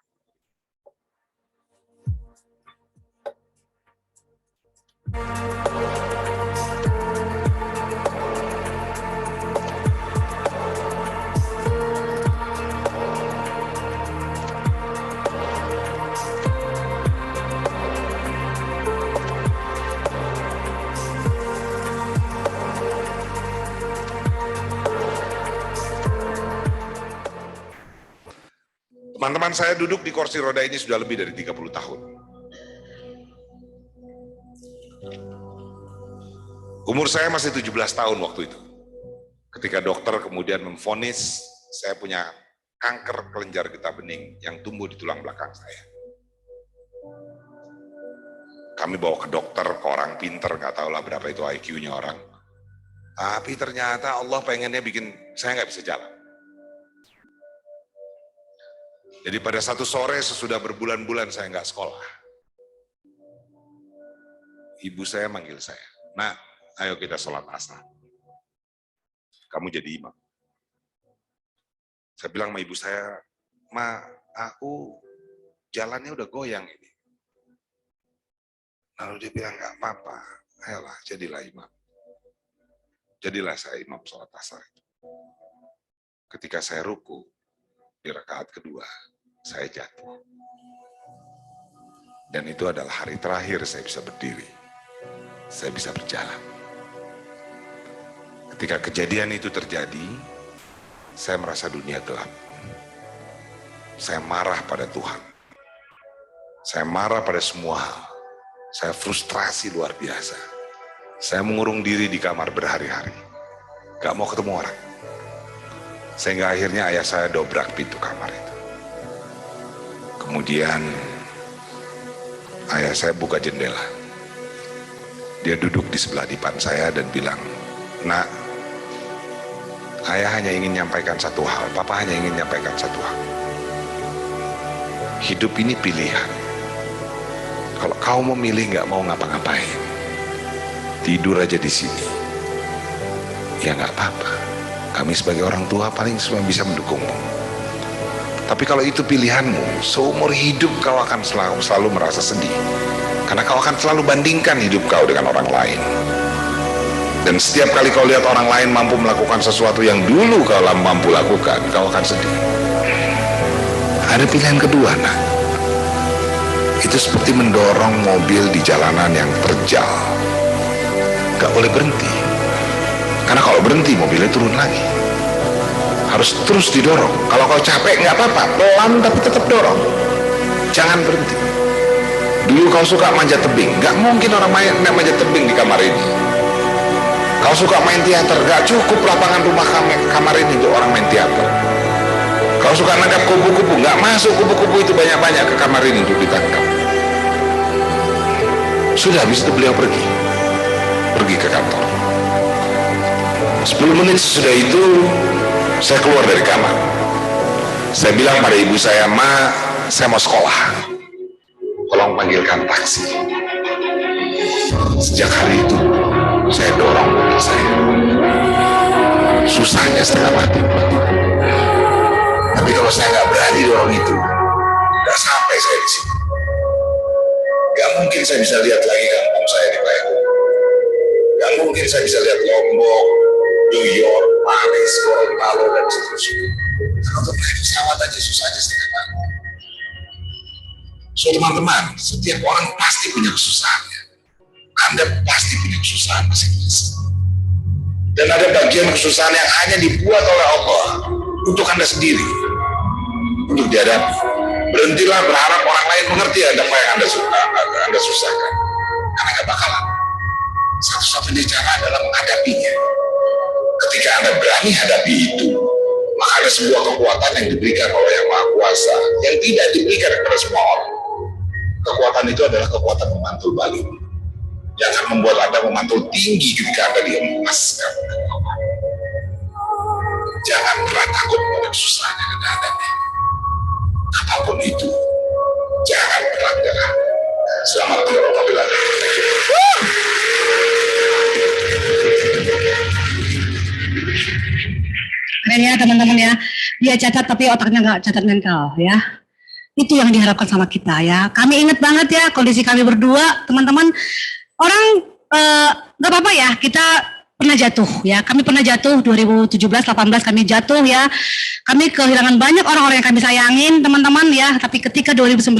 Teman-teman saya duduk di kursi roda ini sudah lebih dari 30 tahun. Umur saya masih 17 tahun waktu itu. Ketika dokter kemudian memvonis saya punya kanker kelenjar getah bening yang tumbuh di tulang belakang saya. Kami bawa ke dokter, ke orang pinter, nggak tahu lah berapa itu IQ-nya orang. Tapi ternyata Allah pengennya bikin saya nggak bisa jalan. Jadi pada satu sore sesudah berbulan-bulan saya nggak sekolah. Ibu saya manggil saya, "Nak, ayo kita sholat asar. Kamu jadi imam." Saya bilang sama ibu saya, "Ma, aku jalannya udah goyang ini." Lalu dia bilang, "Nggak apa-apa, ayolah jadilah imam." Jadilah saya imam sholat asar itu. Ketika saya ruku, di rakaat kedua, saya jatuh. Dan itu adalah hari terakhir saya bisa berdiri. Saya bisa berjalan. Ketika kejadian itu terjadi, saya merasa dunia gelap. Saya marah pada Tuhan. Saya marah pada semua hal. Saya frustrasi luar biasa. Saya mengurung diri di kamar berhari-hari. Gak mau ketemu orang. Sehingga akhirnya ayah saya dobrak pintu kamar itu. Kemudian ayah saya buka jendela. Dia duduk di sebelah depan saya dan bilang, "Nak, ayah hanya ingin menyampaikan satu hal, papa hanya ingin menyampaikan satu hal. Hidup ini pilihan. Kalau kau memilih nggak mau ngapa-ngapain, tidur aja di sini, ya nggak apa-apa. Kami sebagai orang tua paling cuma bisa mendukungmu. Tapi kalau itu pilihanmu, seumur hidup kau akan selalu merasa sedih. Karena kau akan selalu bandingkan hidup kau dengan orang lain. Dan setiap kali kau lihat orang lain mampu melakukan sesuatu yang dulu kau mampu lakukan, kau akan sedih. Ada pilihan kedua, nak. Itu seperti mendorong mobil di jalanan yang terjal. Gak boleh berhenti. Karena kalau berhenti, mobilnya turun lagi. Harus terus didorong. Kalau kau capek nggak apa-apa, pelan tapi tetap dorong. Jangan berhenti. Dulu kau suka manjat tebing, nggak mungkin orang main manjat tebing di kamar ini. Kau suka main teater, nggak cukup lapangan rumah kamar ini untuk orang main teater. Kau suka nangkap kupu-kupu, nggak masuk kupu-kupu itu banyak-banyak ke kamar ini untuk ditangkap. Sudah, habis itu beliau pergi ke kantor. 10 menit sesudah itu saya keluar dari kamar. Saya bilang pada ibu saya, "Ma, saya mau sekolah. Tolong panggilkan taksi." Sejak hari itu, saya dorong mobil saya. Susahnya setengah mati. Tapi kalau saya nggak berani dorong itu, nggak sampai saya di sini. Nggak mungkin saya bisa lihat lagi kampung saya di Playboy. Nggak mungkin saya bisa lihat Lombok, New York, Paris, Gorontalo, dan seterusnya. Karena untuk naik pesawat aja susah aja setengah mati. So teman-teman, setiap orang pasti punya kesusahannya. Anda pasti punya kesusahan masing-masing. Dan ada bagian kesusahan yang hanya dibuat oleh Allah untuk Anda sendiri, untuk dihadapi. Berhentilah berharap orang lain mengerti apa yang Anda susahkan. Karena nggak bakalan. Satu-satunya cara adalah menghadapinya. Ketika Anda berani hadapi itu, maka ada sebuah kekuatan yang diberikan oleh Yang Maha Kuasa yang tidak diberikan kepada semua orang. Kekuatan itu adalah kekuatan memantul balik yang akan membuat Anda memantul tinggi ketika Anda dihempaskan. Jangan pernah takut pada kesusahan yang Anda hadapi. Apapun itu, jangan ya teman-teman ya. Dia cacat tapi otaknya nggak cacat mental ya. Itu yang diharapkan sama kita ya. Kami ingat banget ya kondisi kami berdua teman-teman. Orang nggak apa-apa ya kita pernah jatuh ya. Kami pernah jatuh 2017-18 kami jatuh ya. Kami kehilangan banyak orang-orang yang kami sayangin teman-teman ya. Tapi ketika 2019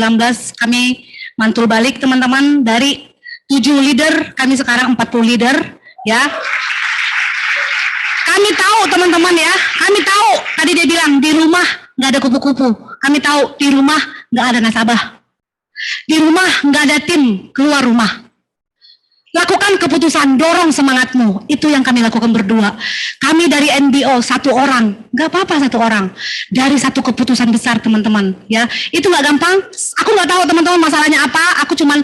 kami mantul balik teman-teman dari 7 leader kami sekarang 40 leader ya. Kami tahu teman-teman ya, kami tahu tadi dia bilang di rumah nggak ada kupu-kupu. Kami tahu di rumah nggak ada nasabah. Di rumah nggak ada tim keluar rumah. Lakukan keputusan, dorong semangatmu. Itu yang kami lakukan berdua. Kami dari NBO 1 orang, nggak apa-apa 1 orang. Dari satu keputusan besar teman-teman. Ya, itu nggak gampang. Aku nggak tahu teman-teman masalahnya apa. Aku cuman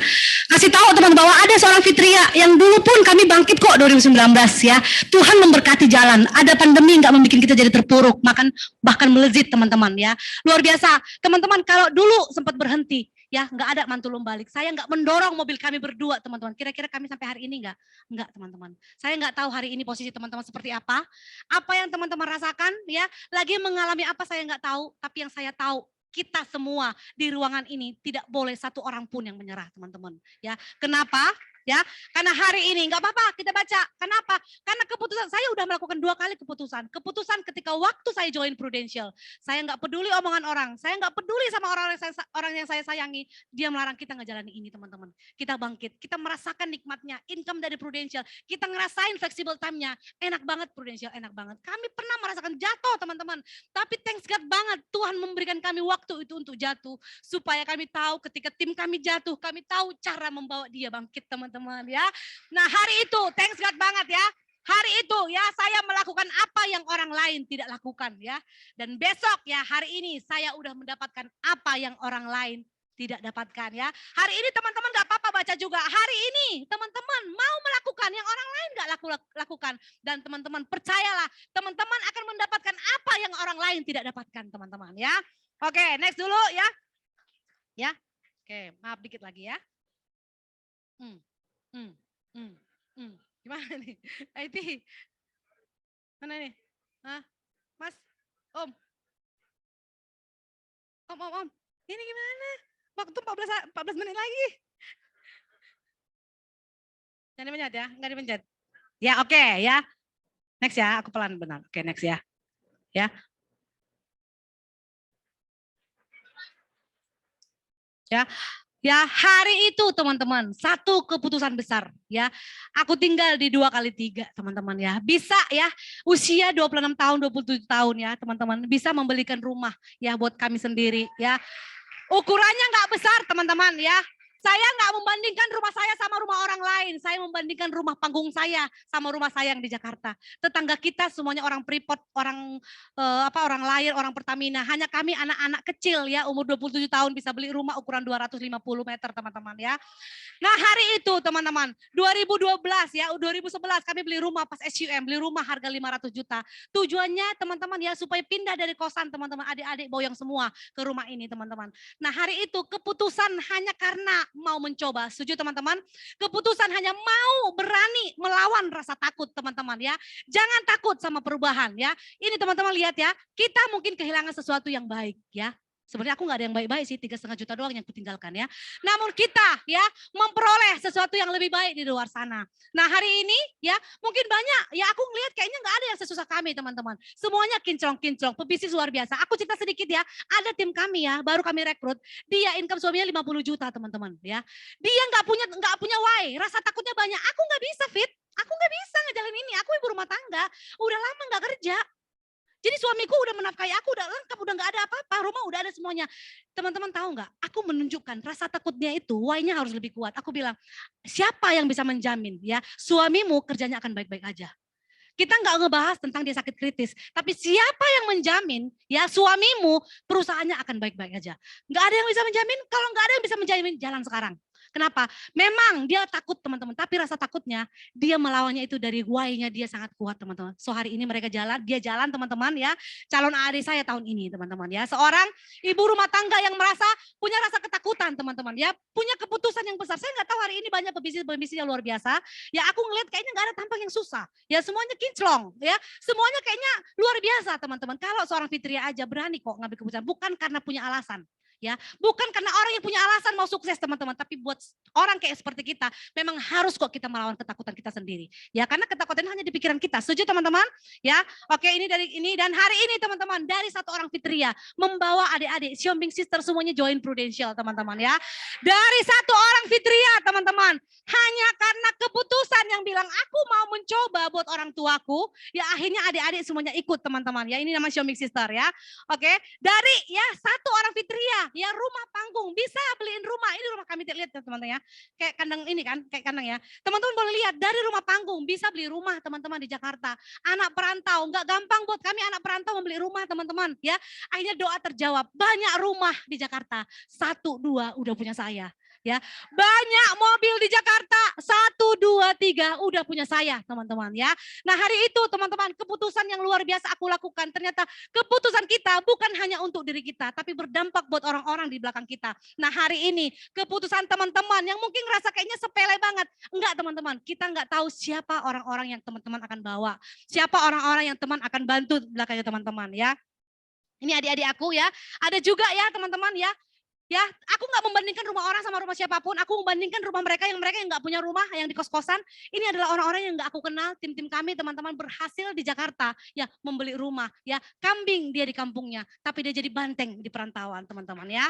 kasih tahu teman bahwa ada seorang Fitria yang dulu pun kami bangkit kok 2019 ya. Tuhan memberkati jalan. Ada pandemi nggak membuat kita jadi terpuruk, bahkan melejit teman-teman ya. Luar biasa teman-teman. Kalau dulu sempat berhenti. Ya, nggak ada mantul balik. Saya nggak mendorong mobil kami berdua, teman-teman. Kira-kira kami sampai hari ini nggak? Nggak, teman-teman. Saya nggak tahu hari ini posisi teman-teman seperti apa. Apa yang teman-teman rasakan, ya, lagi mengalami apa saya nggak tahu. Tapi yang saya tahu, kita semua di ruangan ini tidak boleh 1 orang pun yang menyerah, teman-teman. Ya, kenapa? Ya, karena hari ini nggak apa-apa kita baca. Kenapa? Karena keputusan saya udah melakukan 2 kali keputusan. Keputusan ketika waktu saya join Prudential, saya nggak peduli omongan orang, saya nggak peduli sama orang yang saya sayangi. Dia melarang kita ngejalani ini, teman-teman. Kita bangkit, kita merasakan nikmatnya, income dari Prudential, kita ngerasain flexible time-nya, enak banget Prudential, enak banget. Kami pernah merasakan jatuh, teman-teman. Tapi thanks God banget Tuhan memberikan kami waktu itu untuk jatuh, supaya kami tahu ketika tim kami jatuh, kami tahu cara membawa dia bangkit, teman-teman ya. Nah, hari itu thanks God banget ya. Hari itu ya saya melakukan apa yang orang lain tidak lakukan ya. Dan besok ya hari ini saya udah mendapatkan apa yang orang lain tidak dapatkan ya. Hari ini teman-teman gak apa-apa baca juga. Hari ini teman-teman mau melakukan yang orang lain gak lakukan. Dan teman-teman percayalah teman-teman akan mendapatkan apa yang orang lain tidak dapatkan teman-teman ya. Oke, next dulu ya. Ya, oke, maaf dikit lagi ya. Gimana nih? IT. Mana nih? Hah? Mas? Om? Om. Ini gimana? Waktu 14 menit lagi. Jangan dipencet ya, enggak dipencet. Ya, oke ya. Next ya, aku pelan benar. Oke, next ya. Ya. Ya, hari itu teman-teman, 1 keputusan besar ya. Aku tinggal di 2x3 teman-teman ya. Bisa ya, usia 26 tahun, 27 tahun ya teman-teman. Bisa membelikan rumah ya buat kami sendiri ya. Ukurannya nggak besar teman-teman ya. Saya nggak membandingkan rumah saya sama rumah orang lain. Saya membandingkan rumah panggung saya sama rumah saya yang di Jakarta. Tetangga kita semuanya orang Freeport, orang Lion, orang Pertamina. Hanya kami anak-anak kecil ya, umur 27 tahun bisa beli rumah ukuran 250 meter teman-teman ya. Nah hari itu teman-teman, 2012 ya, 2011 kami beli rumah pas SUM, beli rumah harga 500 juta. Tujuannya teman-teman ya supaya pindah dari kosan teman-teman, adik-adik boyong semua ke rumah ini teman-teman. Nah hari itu keputusan hanya karena mau mencoba, setuju teman-teman? Keputusan hanya mau berani melawan rasa takut teman-teman ya. Jangan takut sama perubahan ya. Ini teman-teman lihat ya, kita mungkin kehilangan sesuatu yang baik ya. Sebenarnya aku nggak ada yang baik-baik sih, 3,5 juta doang yang kutinggalkan ya. Namun kita ya memperoleh sesuatu yang lebih baik di luar sana. Nah hari ini ya mungkin banyak, ya aku ngelihat kayaknya nggak ada yang sesusah kami teman-teman. Semuanya kinclong-kinclong, pebisnis luar biasa. Aku cerita sedikit ya, ada tim kami ya, baru kami rekrut. Dia income suaminya 50 juta teman-teman ya. Dia nggak punya why, rasa takutnya banyak. Aku nggak bisa Fit, aku nggak bisa ngejalanin ini. Aku ibu rumah tangga, udah lama nggak kerja. Jadi suamiku udah menafkahi aku, udah lengkap, udah gak ada apa-apa, rumah udah ada semuanya. Teman-teman tahu gak, aku menunjukkan rasa takutnya itu, why-nya harus lebih kuat. Aku bilang, siapa yang bisa menjamin ya, suamimu kerjanya akan baik-baik aja. Kita nggak ngebahas tentang dia sakit kritis, tapi siapa yang menjamin ya suamimu perusahaannya akan baik-baik aja. Nggak ada yang bisa menjamin, kalau nggak ada yang bisa menjamin jalan sekarang. Kenapa? Memang dia takut teman-teman, tapi rasa takutnya dia melawannya itu dari why-nya dia sangat kuat teman-teman. So hari ini mereka dia jalan teman-teman ya, calon adik saya tahun ini teman-teman ya. Seorang ibu rumah tangga yang merasa punya rasa ketakutan teman-teman ya, punya keputusan yang besar. Saya nggak tahu hari ini banyak pebisnis yang luar biasa. Ya aku ngeliat kayaknya nggak ada tampang yang susah. Ya semuanya kinclong ya, semuanya kayaknya luar biasa teman-teman. Kalau seorang Fitria aja berani kok ngambil keputusan, bukan karena punya alasan. Ya, bukan karena orang yang punya alasan mau sukses teman-teman, tapi buat orang kayak seperti kita, memang harus kok kita melawan ketakutan kita sendiri. Ya, karena ketakutan hanya di pikiran kita. Setuju teman-teman? Ya, oke ini dari ini dan hari ini teman-teman dari satu orang Fitria membawa adik-adik Siombing Sister semuanya join Prudential teman-teman ya. Dari satu orang Fitria teman-teman, hanya karena keputusan yang bilang aku mau mencoba buat orang tuaku, ya akhirnya adik-adik semuanya ikut teman-teman ya. Ini nama Siombing Sister ya. Oke, dari ya satu orang Fitria ya rumah panggung, bisa beliin rumah. Ini rumah kami lihat ya teman-teman ya. Kayak kandang ini kan, kayak kandang ya. Teman-teman boleh lihat dari rumah panggung bisa beli rumah teman-teman di Jakarta. Anak perantau, nggak gampang buat kami anak perantau membeli rumah teman-teman ya. Akhirnya doa terjawab, banyak rumah di Jakarta. 1, 2 udah punya saya. Ya, banyak mobil di Jakarta, 1, 2, 3 udah punya saya teman-teman ya. Nah hari itu teman-teman keputusan yang luar biasa aku lakukan, ternyata keputusan kita bukan hanya untuk diri kita, tapi berdampak buat orang-orang di belakang kita. Nah hari ini keputusan teman-teman yang mungkin rasa kayaknya sepele banget, enggak teman-teman, kita enggak tahu siapa orang-orang yang teman-teman akan bawa, siapa orang-orang yang teman akan bantu di belakangnya teman-teman ya. Ini adik-adik aku ya, ada juga ya teman-teman ya. Ya, aku nggak membandingkan rumah orang sama rumah siapapun. Aku membandingkan rumah mereka yang nggak punya rumah, yang di kos-kosan. Ini adalah orang-orang yang nggak aku kenal. Tim-tim kami, teman-teman berhasil di Jakarta, ya membeli rumah, ya kambing dia di kampungnya, tapi dia jadi banteng di perantauan, teman-teman ya.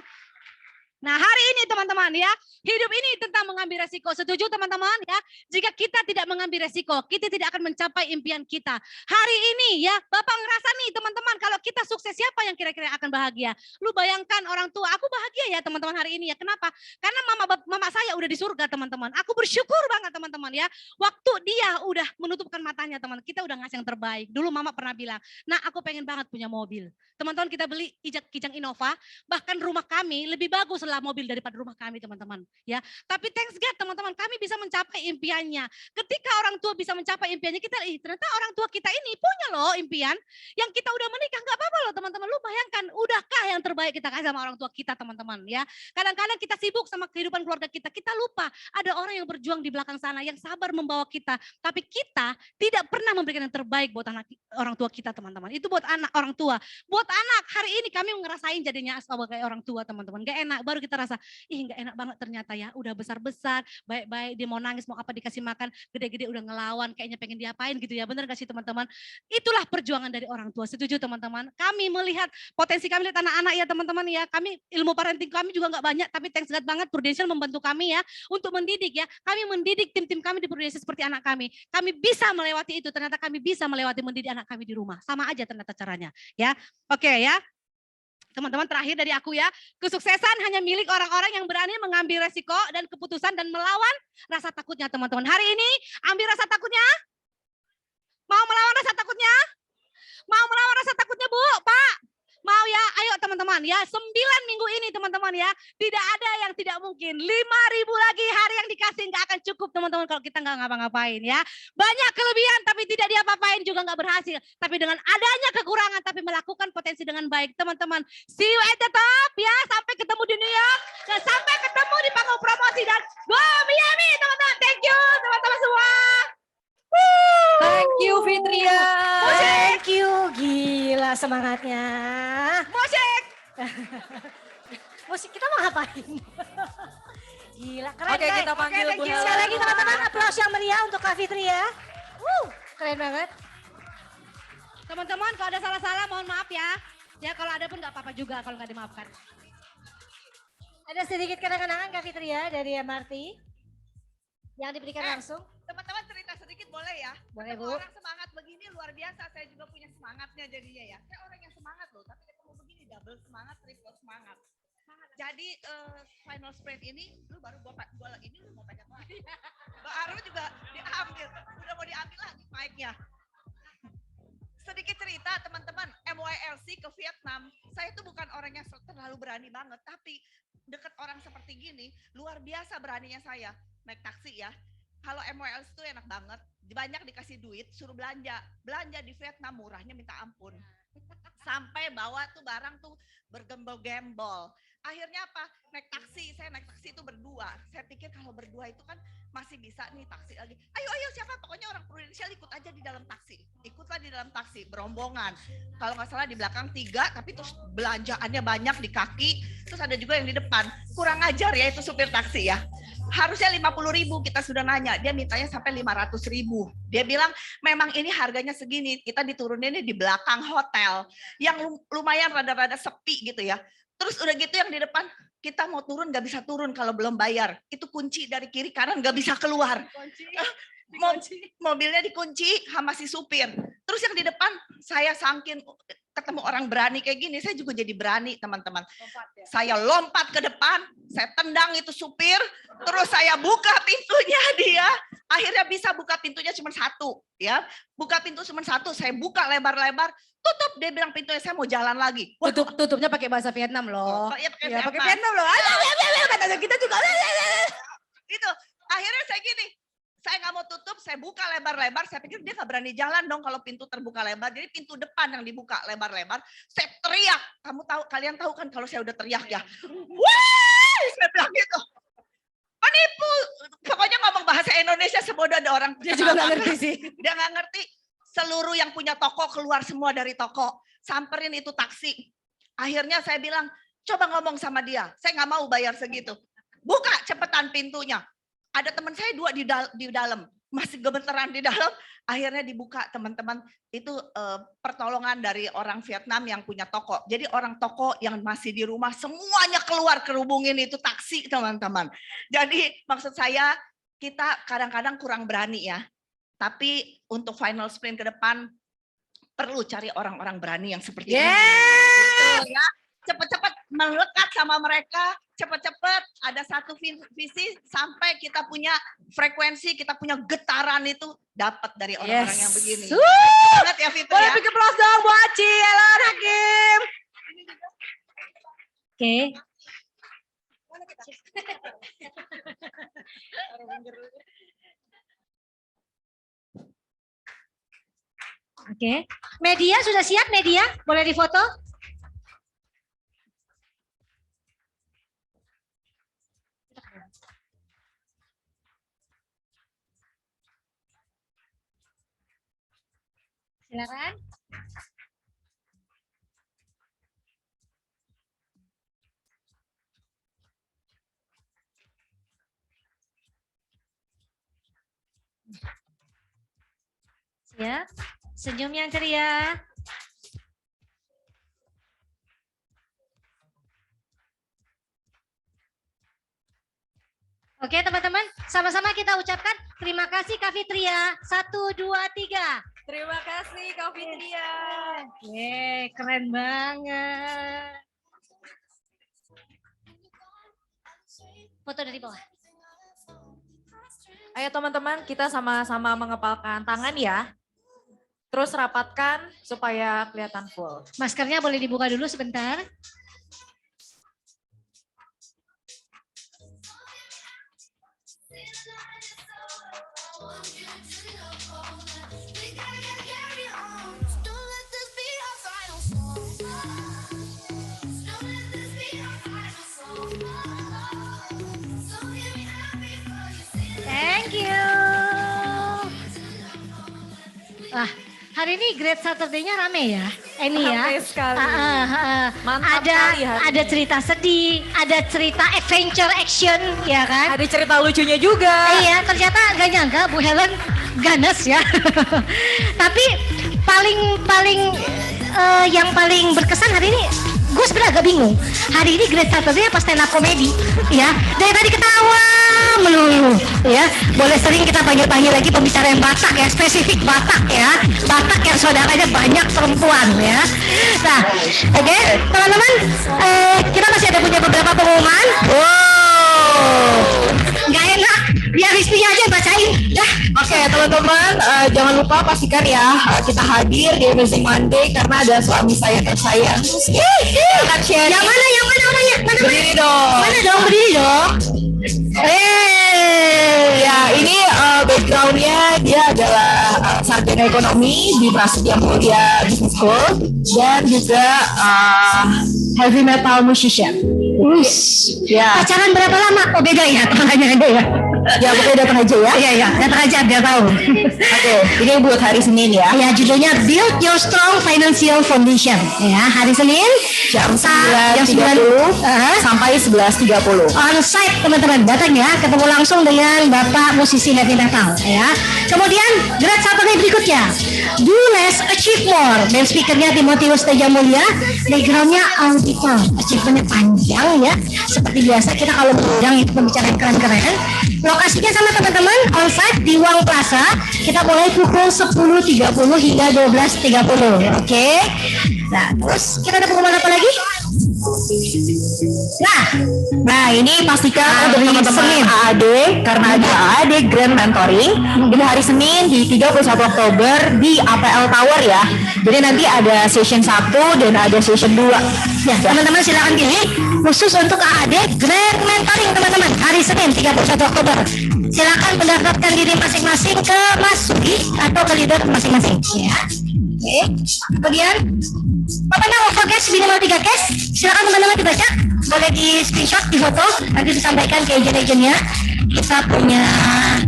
Nah hari ini teman-teman ya, hidup ini tentang mengambil resiko. Setuju teman-teman ya? Jika kita tidak mengambil resiko, kita tidak akan mencapai impian kita. Hari ini ya, Bapak ngerasa nih teman-teman, kalau kita sukses siapa yang kira-kira akan bahagia? Lu bayangkan orang tua, aku bahagia ya teman-teman hari ini ya. Kenapa? Karena mama saya udah di surga teman-teman. Aku bersyukur banget teman-teman ya. Waktu dia udah menutupkan matanya teman, kita udah ngasih yang terbaik. Dulu mama pernah bilang, nah aku pengen banget punya mobil. Teman-teman kita beli Kijang Innova, bahkan rumah kami lebih bagus lah mobil daripada rumah kami teman-teman ya. Tapi thanks God teman-teman, kami bisa mencapai impiannya. Ketika orang tua bisa mencapai impiannya, kita ternyata orang tua kita ini punya loh impian. Yang kita udah menikah nggak apa-apa loh teman-teman. Lu bayangkan, udahkah yang terbaik kita kasih sama orang tua kita teman-teman ya. Kadang-kadang kita sibuk sama kehidupan keluarga kita lupa ada orang yang berjuang di belakang sana yang sabar membawa kita. Tapi kita tidak pernah memberikan yang terbaik buat orang tua kita teman-teman. Itu buat anak orang tua. Buat anak hari ini kami ngerasain jadinya sebagai orang tua teman-teman. Gak enak, baru kita rasa, nggak enak banget ternyata ya, udah besar-besar, baik-baik, dia mau nangis, mau apa dikasih makan, gede-gede udah ngelawan, kayaknya pengen diapain gitu ya, bener gak sih teman-teman? Itulah perjuangan dari orang tua, setuju teman-teman? Kami melihat potensi kami, lihat anak-anak ya teman-teman ya, kami ilmu parenting kami juga nggak banyak, tapi thanks God banget Prudential membantu kami ya, untuk mendidik ya, kami mendidik tim-tim kami di Prudential seperti anak kami bisa melewati itu, ternyata kami bisa melewati mendidik anak kami di rumah, sama aja ternyata caranya ya, oke ya. Teman-teman terakhir dari aku ya, kesuksesan hanya milik orang-orang yang berani mengambil resiko dan keputusan dan melawan rasa takutnya teman-teman. Hari ini ambil rasa takutnya, mau melawan rasa takutnya? Mau melawan rasa takutnya Bu, Pak? Mau ya, ayo teman-teman ya, 9 minggu ini teman-teman ya, tidak ada yang tidak mungkin. 5.000 lagi hari yang dikasih nggak akan cukup teman-teman kalau kita nggak ngapa-ngapain ya. Banyak kelebihan tapi tidak diapa-apain juga nggak berhasil. Tapi dengan adanya kekurangan tapi melakukan potensi dengan baik teman-teman. See you at the top ya, sampai ketemu di New York dan sampai ketemu di panggung promosi dan go Miami teman-teman. Thank you teman-teman semua. Thank you Fitria. Thank you, gila semangatnya. Musik. Musik kita mau ngapain? Gila, keren. Oke, kita panggil Bu Helen. Sekali lagi teman-teman, aplaus yang meriah untuk Kak Fitria. Keren banget. Teman-teman kalau ada salah-salah mohon maaf ya. Ya kalau ada pun nggak apa-apa juga kalau nggak dimaafkan. Ada sedikit kenang-kenangan Kak Fitria dari MRT yang diberikan langsung. Teman-teman cerita sedikit boleh ya? Boleh ketemu Bu. orang semangat begini luar biasa, saya juga punya semangatnya jadinya ya. Saya orang yang semangat loh, tapi ketemu begini double semangat, triple semangat. Jadi final sprint ini, lu baru gua ini lu mau pegang lagi. Baru juga diambil, udah mau diambil lagi mic-nya. Sedikit cerita teman-teman, MYLC ke Vietnam, saya tuh bukan orang yang terlalu berani banget, tapi deket orang seperti gini, luar luar biasa beraninya saya naik taksi ya. Kalau MWLs itu enak banget, banyak dikasih duit, suruh belanja di Vietnam murahnya minta ampun. Sampai bawa tuh barang tuh bergembol-gembol. Akhirnya apa? Naik taksi, saya naik taksi itu berdua. Saya pikir kalau berdua itu kan masih bisa nih taksi lagi. Ayo siapa? Pokoknya orang Prudential ikut aja di dalam taksi. Ikutlah di dalam taksi, berombongan. Kalau nggak salah di belakang 3, tapi terus belanjaannya banyak di kaki. Terus ada juga yang di depan. Kurang ajar ya itu supir taksi ya. Harusnya 50.000 kita sudah nanya, dia mintanya sampai 500.000. Dia bilang memang ini harganya segini, kita dituruninnya di belakang hotel yang lumayan rada-rada sepi gitu ya. Terus udah gitu yang di depan, kita mau turun nggak bisa turun kalau belum bayar. Itu kunci dari kiri kanan nggak bisa keluar. Mobilnya dikunci sama si supir. Terus yang di depan, saya sangkin ketemu orang berani kayak gini, saya juga jadi berani teman-teman. Saya lompat ke depan, saya tendang itu supir, terus saya buka pintunya dia. Akhirnya bisa buka pintunya cuma 1, ya. Buka pintu cuma 1, saya buka lebar-lebar, tutup. Dia bilang pintunya saya mau jalan lagi. Tutupnya pakai bahasa Vietnam loh. Ya, pakai Vietnam loh. Kata kita juga. Itu akhirnya saya gini. Saya nggak mau tutup, saya buka lebar-lebar. Saya pikir dia nggak berani jalan dong kalau pintu terbuka lebar. Jadi pintu depan yang dibuka lebar-lebar. Saya teriak. Kalian tahu kan kalau saya udah teriak ya. Wah, saya bilang gitu. Penipu. Pokoknya ngomong bahasa Indonesia sebodoh ada orang. Dia juga nggak ngerti sih. Dia nggak ngerti. Seluruh yang punya toko keluar semua dari toko. Samperin itu taksi. Akhirnya saya bilang, coba ngomong sama dia. Saya nggak mau bayar segitu. Buka cepetan pintunya. Ada teman saya 2 di dalam, masih gemeteran di dalam. Akhirnya dibuka teman-teman. Itu pertolongan dari orang Vietnam yang punya toko. Jadi orang toko yang masih di rumah semuanya keluar kerubungin itu taksi teman-teman. Jadi maksud saya kita kadang-kadang kurang berani ya. Tapi untuk final sprint ke depan perlu cari orang-orang berani yang seperti ini. Gitu, ya. Cepat-cepat melekat sama mereka, cepat-cepat ada satu visi sampai kita punya frekuensi, kita punya getaran itu dapat dari orang-orang yang begini. Banget ya Fitri Boleh ya. bikin plus dong Bu Aci, halo Hakim. Oke. Oke. Media sudah siap media? Boleh difoto? Silakan. Siap. Senyum yang ceria. Oke teman-teman, sama-sama kita ucapkan terima kasih Kak Fitria. 1, 2, 3. Terima kasih Kak Fitria. Oke, keren banget. Foto dari bawah. Ayo teman-teman, kita sama-sama mengepalkan tangan ya. Terus rapatkan supaya kelihatan full. Maskernya boleh dibuka dulu sebentar. Thank you. Wah, hari ini Great Saturday-nya rame ya, Eni ya. Rame sekali. Mantap Ada sekali hari ada ini. cerita sedih, ada cerita adventure action, ya kan? Ada cerita lucunya juga. Iya, ternyata gak nyangka Bu Helen ganas ya. Tapi yang paling berkesan hari ini, gue sebenarnya agak bingung. Hari ini Great Saturday apa stand up comedy, ya? Dari tadi ketawa melulu, ya. Boleh sering kita panggil lagi pembicara yang Batak ya, spesifik Batak ya. Batak yang saudaranya banyak perempuan ya. Nah, oke, teman-teman, kita masih ada punya beberapa pengumuman. Nggak enak, biar Rizky aja bacain. Dah. Oke teman-teman, jangan lupa pastikan ya kita hadir di Amazing Monday karena ada suami saya tersayang. Yang mana? orangnya? Mana? Berdiri dong. Mana dong? Berdiri dong. Ya ini backgroundnya dia adalah sarjana ekonomi di Prasetya Mulia Business School dan juga heavy metal musician. Ya. Pacaran berapa lama? Oh beda ya, tanya aja ya. Ya pokoknya datang aja ya. Iya, datang aja biar tahu. Oke, ini buat hari Senin ya. Ya, judulnya Build Your Strong Financial Foundation. Ya, hari Senin jam 9.30 sampai 11.30. On-site teman-teman, datang ya, ketemu langsung dengan Bapak musisi heavy metal ya. Kemudian grade satu berikutnya, Do Less Achieve More. Dan speakernya Timotius Teja Mulia, backgroundnya auditor, achievementnya panjang ya. Seperti biasa kita kalau mengundang itu pembicaraan keren-keren. Lokasinya sama teman-teman, on-site di Wang Plaza. Kita mulai pukul 10.30 hingga 12.30. Oke. Nah, terus kita ada pengumuman apa lagi? Nah ini pastikan untuk teman-teman AAD karena ada AAD Grand Mentoring ini hari Senin di 31 Oktober di APL Tower ya. Jadi nanti ada session 1 dan ada session 2. Ya, teman-teman silakan pilih khusus untuk AAD Grand Mentoring teman-teman hari Senin 31 Oktober. Silakan mendaftarkan diri masing-masing ke Mas Sugi atau ke leader masing-masing ya. Oke. Kemudian Bapak over cash minimal 3 cash. Silakan teman-teman dibaca. Boleh di screenshot, di foto, nanti disampaikan ke agent-agentnya. Kita punya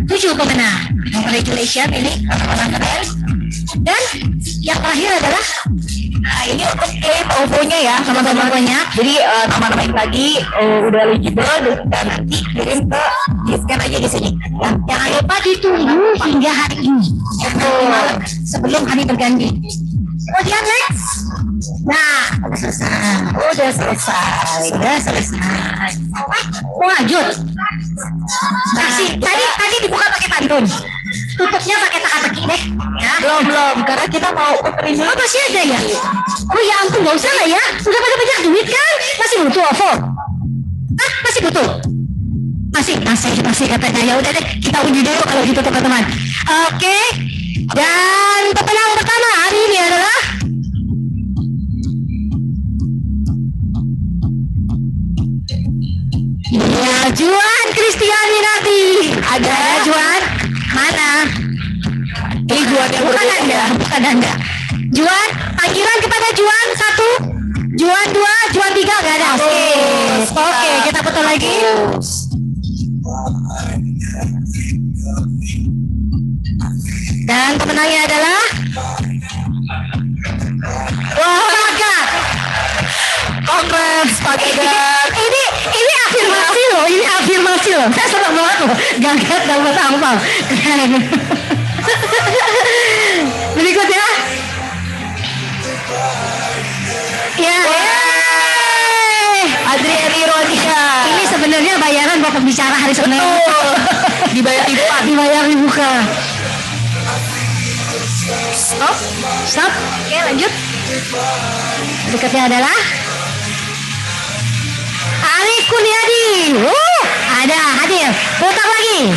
7 pemenang. Congratulations ini orang keren. Dan yang terakhir adalah ini untuk claim OVO-nya ya, sama-sama banyak. Jadi nama-nama yang tadi udah eligible dan nanti kirim ke di-scan aja di sini. Ya. Jangan lupa ditunggu hingga hari ini. Malam sebelum hari berganti. Kemudian next. Nah, udah selesai. Mau lanjut. Tadi dibuka pakai pantun. Tutupnya pakai teka-teki deh. Ya. Belum, karena kita mau opening. Oh masih ada ya? Oh ya ampun, nggak usah lah ya. Udah pada banyak duit kan? Masih butuh OVO? Masih butuh? Masih katanya. Ya udah deh, kita uji dulu kalau gitu teman-teman. Oke. Dan pemenang pertama hari ini adalah ya, Juan Kristianinati. Ada Juan? Mana? Ini Juan yang bukan Anda. Juan, panggilan kepada Juan 1, Juan 2, Juan 3 enggak ada. Oke, kita foto lagi. Dan pemenangnya adalah Gagat. Kongres Pak Gagat. Ini afirmasi loh. Saya senang banget loh. Gagat dapat angpau. Keren. Berikut ya. Ya. Adriani Ronika. Ini sebenarnya bayaran buat pembicara hari Senin. Dibayar dibuka. Stop. Oke, lanjut. Berikutnya adalah Ali Kuliadi. Ada hadir. Putar lagi.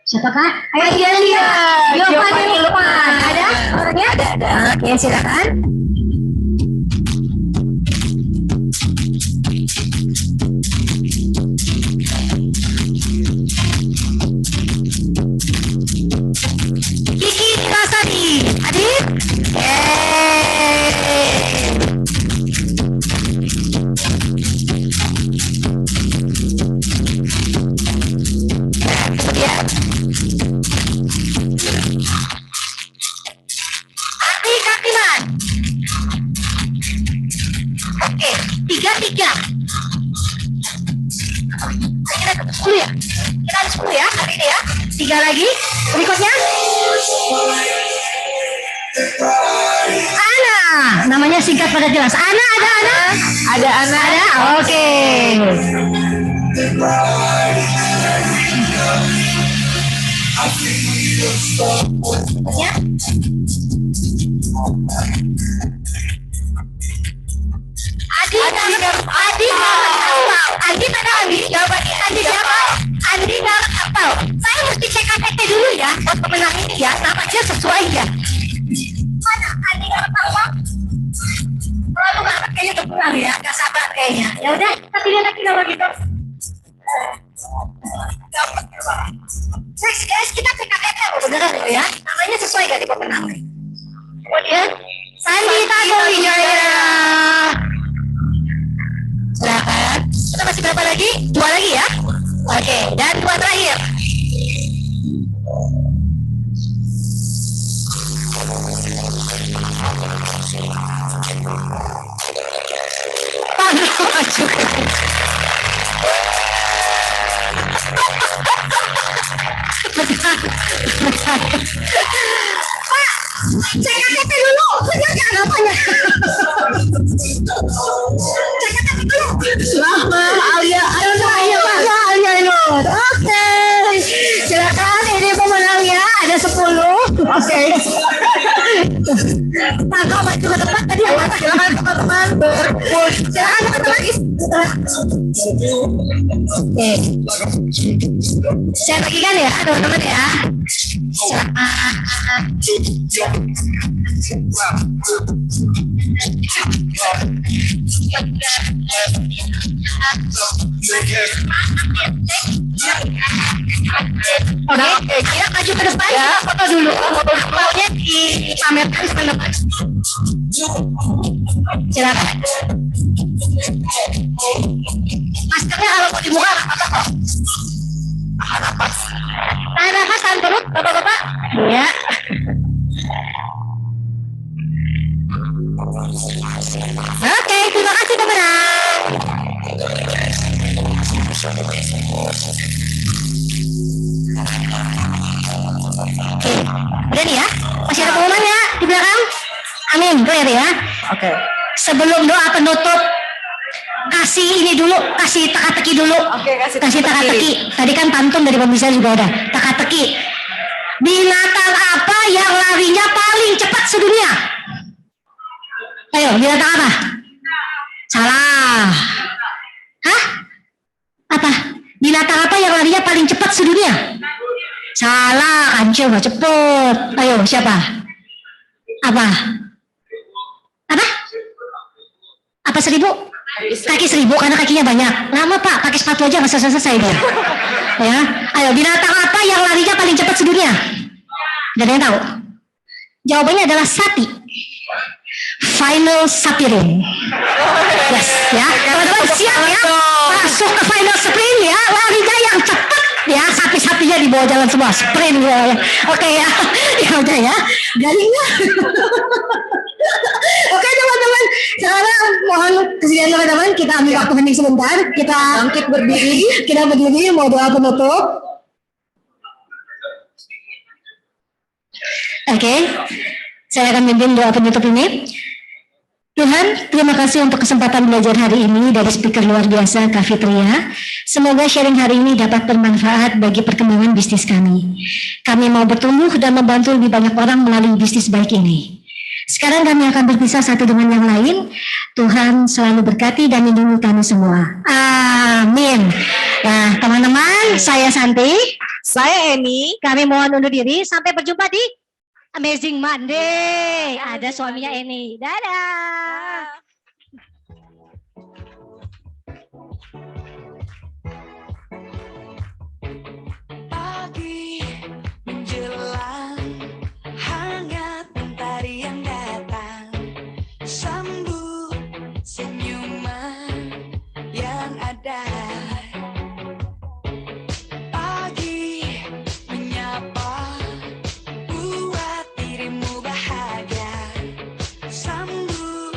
Siapakah? Ayo dia. Giovanni Lukman. Ada orangnya? Ada. Oke, silakan. Kiki Kasari. Hadir? Oke, 3. Kita 10 ya? Kita ada 10 ya hari ini ya? 3 lagi. Berikutnya Ana. Namanya singkat pada jelas. Ana, ada Ana? Ada Ana. Ada? Oke. Ya. Adi mana Adi? Jawabannya Adi siapa? Adi nggak hafal. Saya mesti cek KTP dulu ya, buat pemenang ini ya, namanya sesuai ya. Mana Adi nggak hafal? Kalau aku nggak kayaknya terpulang ya, nggak sabar kayaknya. Ya udah, kita pilih lagi kalau gitu. Next guys, kita cek KTP beneran ya, namanya sesuai gak di pemenang. Kemudian Sandita Wijaya. Silakan. Kita masih berapa lagi? 2 lagi ya. Oke, dan 2 terakhir. Cek KTP dulu, jangan apanya. Cek KTP dulu. Alia Ainur. Oke, silakan ini pemenangnya ada 10. Oke. Tangkap maju ke depan tadi apa? Silakan teman-teman silakan teman-teman lagi. Oke. Saya bagikan ya teman-teman ya. Oke, kita maju ke depan ya. Foto dulu. Fotonya dipamerkan di depan. Silakan. Maskernya kalau mau dibuka nggak apa-apa kok. Tahan nafas, tahan perut, bapak-bapak. Ya. Oke, terima kasih pemenang. Oke, udah nih ya. Masih ada pengumuman ya di belakang? Amin, clear ya. Oke. Sebelum doa penutup, kasih ini dulu, kasih teka-teki dulu. Oke, kasih teka-teki. Tadi kan pantun dari pemirsa juga udah. Teka-teki. Binatang apa yang larinya paling cepat sedunia? Ayo, binatang apa? Salah. Hah? Apa? Binatang apa yang larinya paling cepat sedunia? Salah, kancil nggak cepet. Ayo, siapa? Apa? Apa? Apa 1000? Kaki 1000 karena kakinya banyak. Lama pak, pakai sepatu aja nggak selesai dia. Ya, ayo binatang apa yang larinya paling cepat sedunia? Ada yang tahu? Jawabannya adalah sapi. Final sprint. Yes, ya. Teman-teman siap ya? Masuk ke final sprint ya. Larinya yang cepat ya. Sapi-sapinya di bawah jalan semua. Sprint ya. Oke ya. Ya udah ya. Garingnya. Oke teman-teman, sekarang mohon kesediaan teman-teman, kita ambil waktu hening sebentar, kita bangkit berdiri, kita berdiri mau doa penutup. Oke, saya akan memimpin doa penutup ini. Tuhan, terima kasih untuk kesempatan belajar hari ini dari speaker luar biasa Kak Fitria. Semoga sharing hari ini dapat bermanfaat bagi perkembangan bisnis kami. Kami mau bertumbuh dan membantu lebih banyak orang melalui bisnis baik ini. Sekarang kami akan berpisah satu dengan yang lain. Tuhan selalu berkati dan lindungi kami semua. Amin. Nah, teman-teman, saya Santi. Saya Eni. Kami mohon undur diri. Sampai berjumpa di Amazing Monday. Ada suaminya Eni. Dadah. Pagi menjelang, hangat mentari yang datang, sambut senyuman yang ada. Pagi menyapa, buat dirimu bahagia, sambut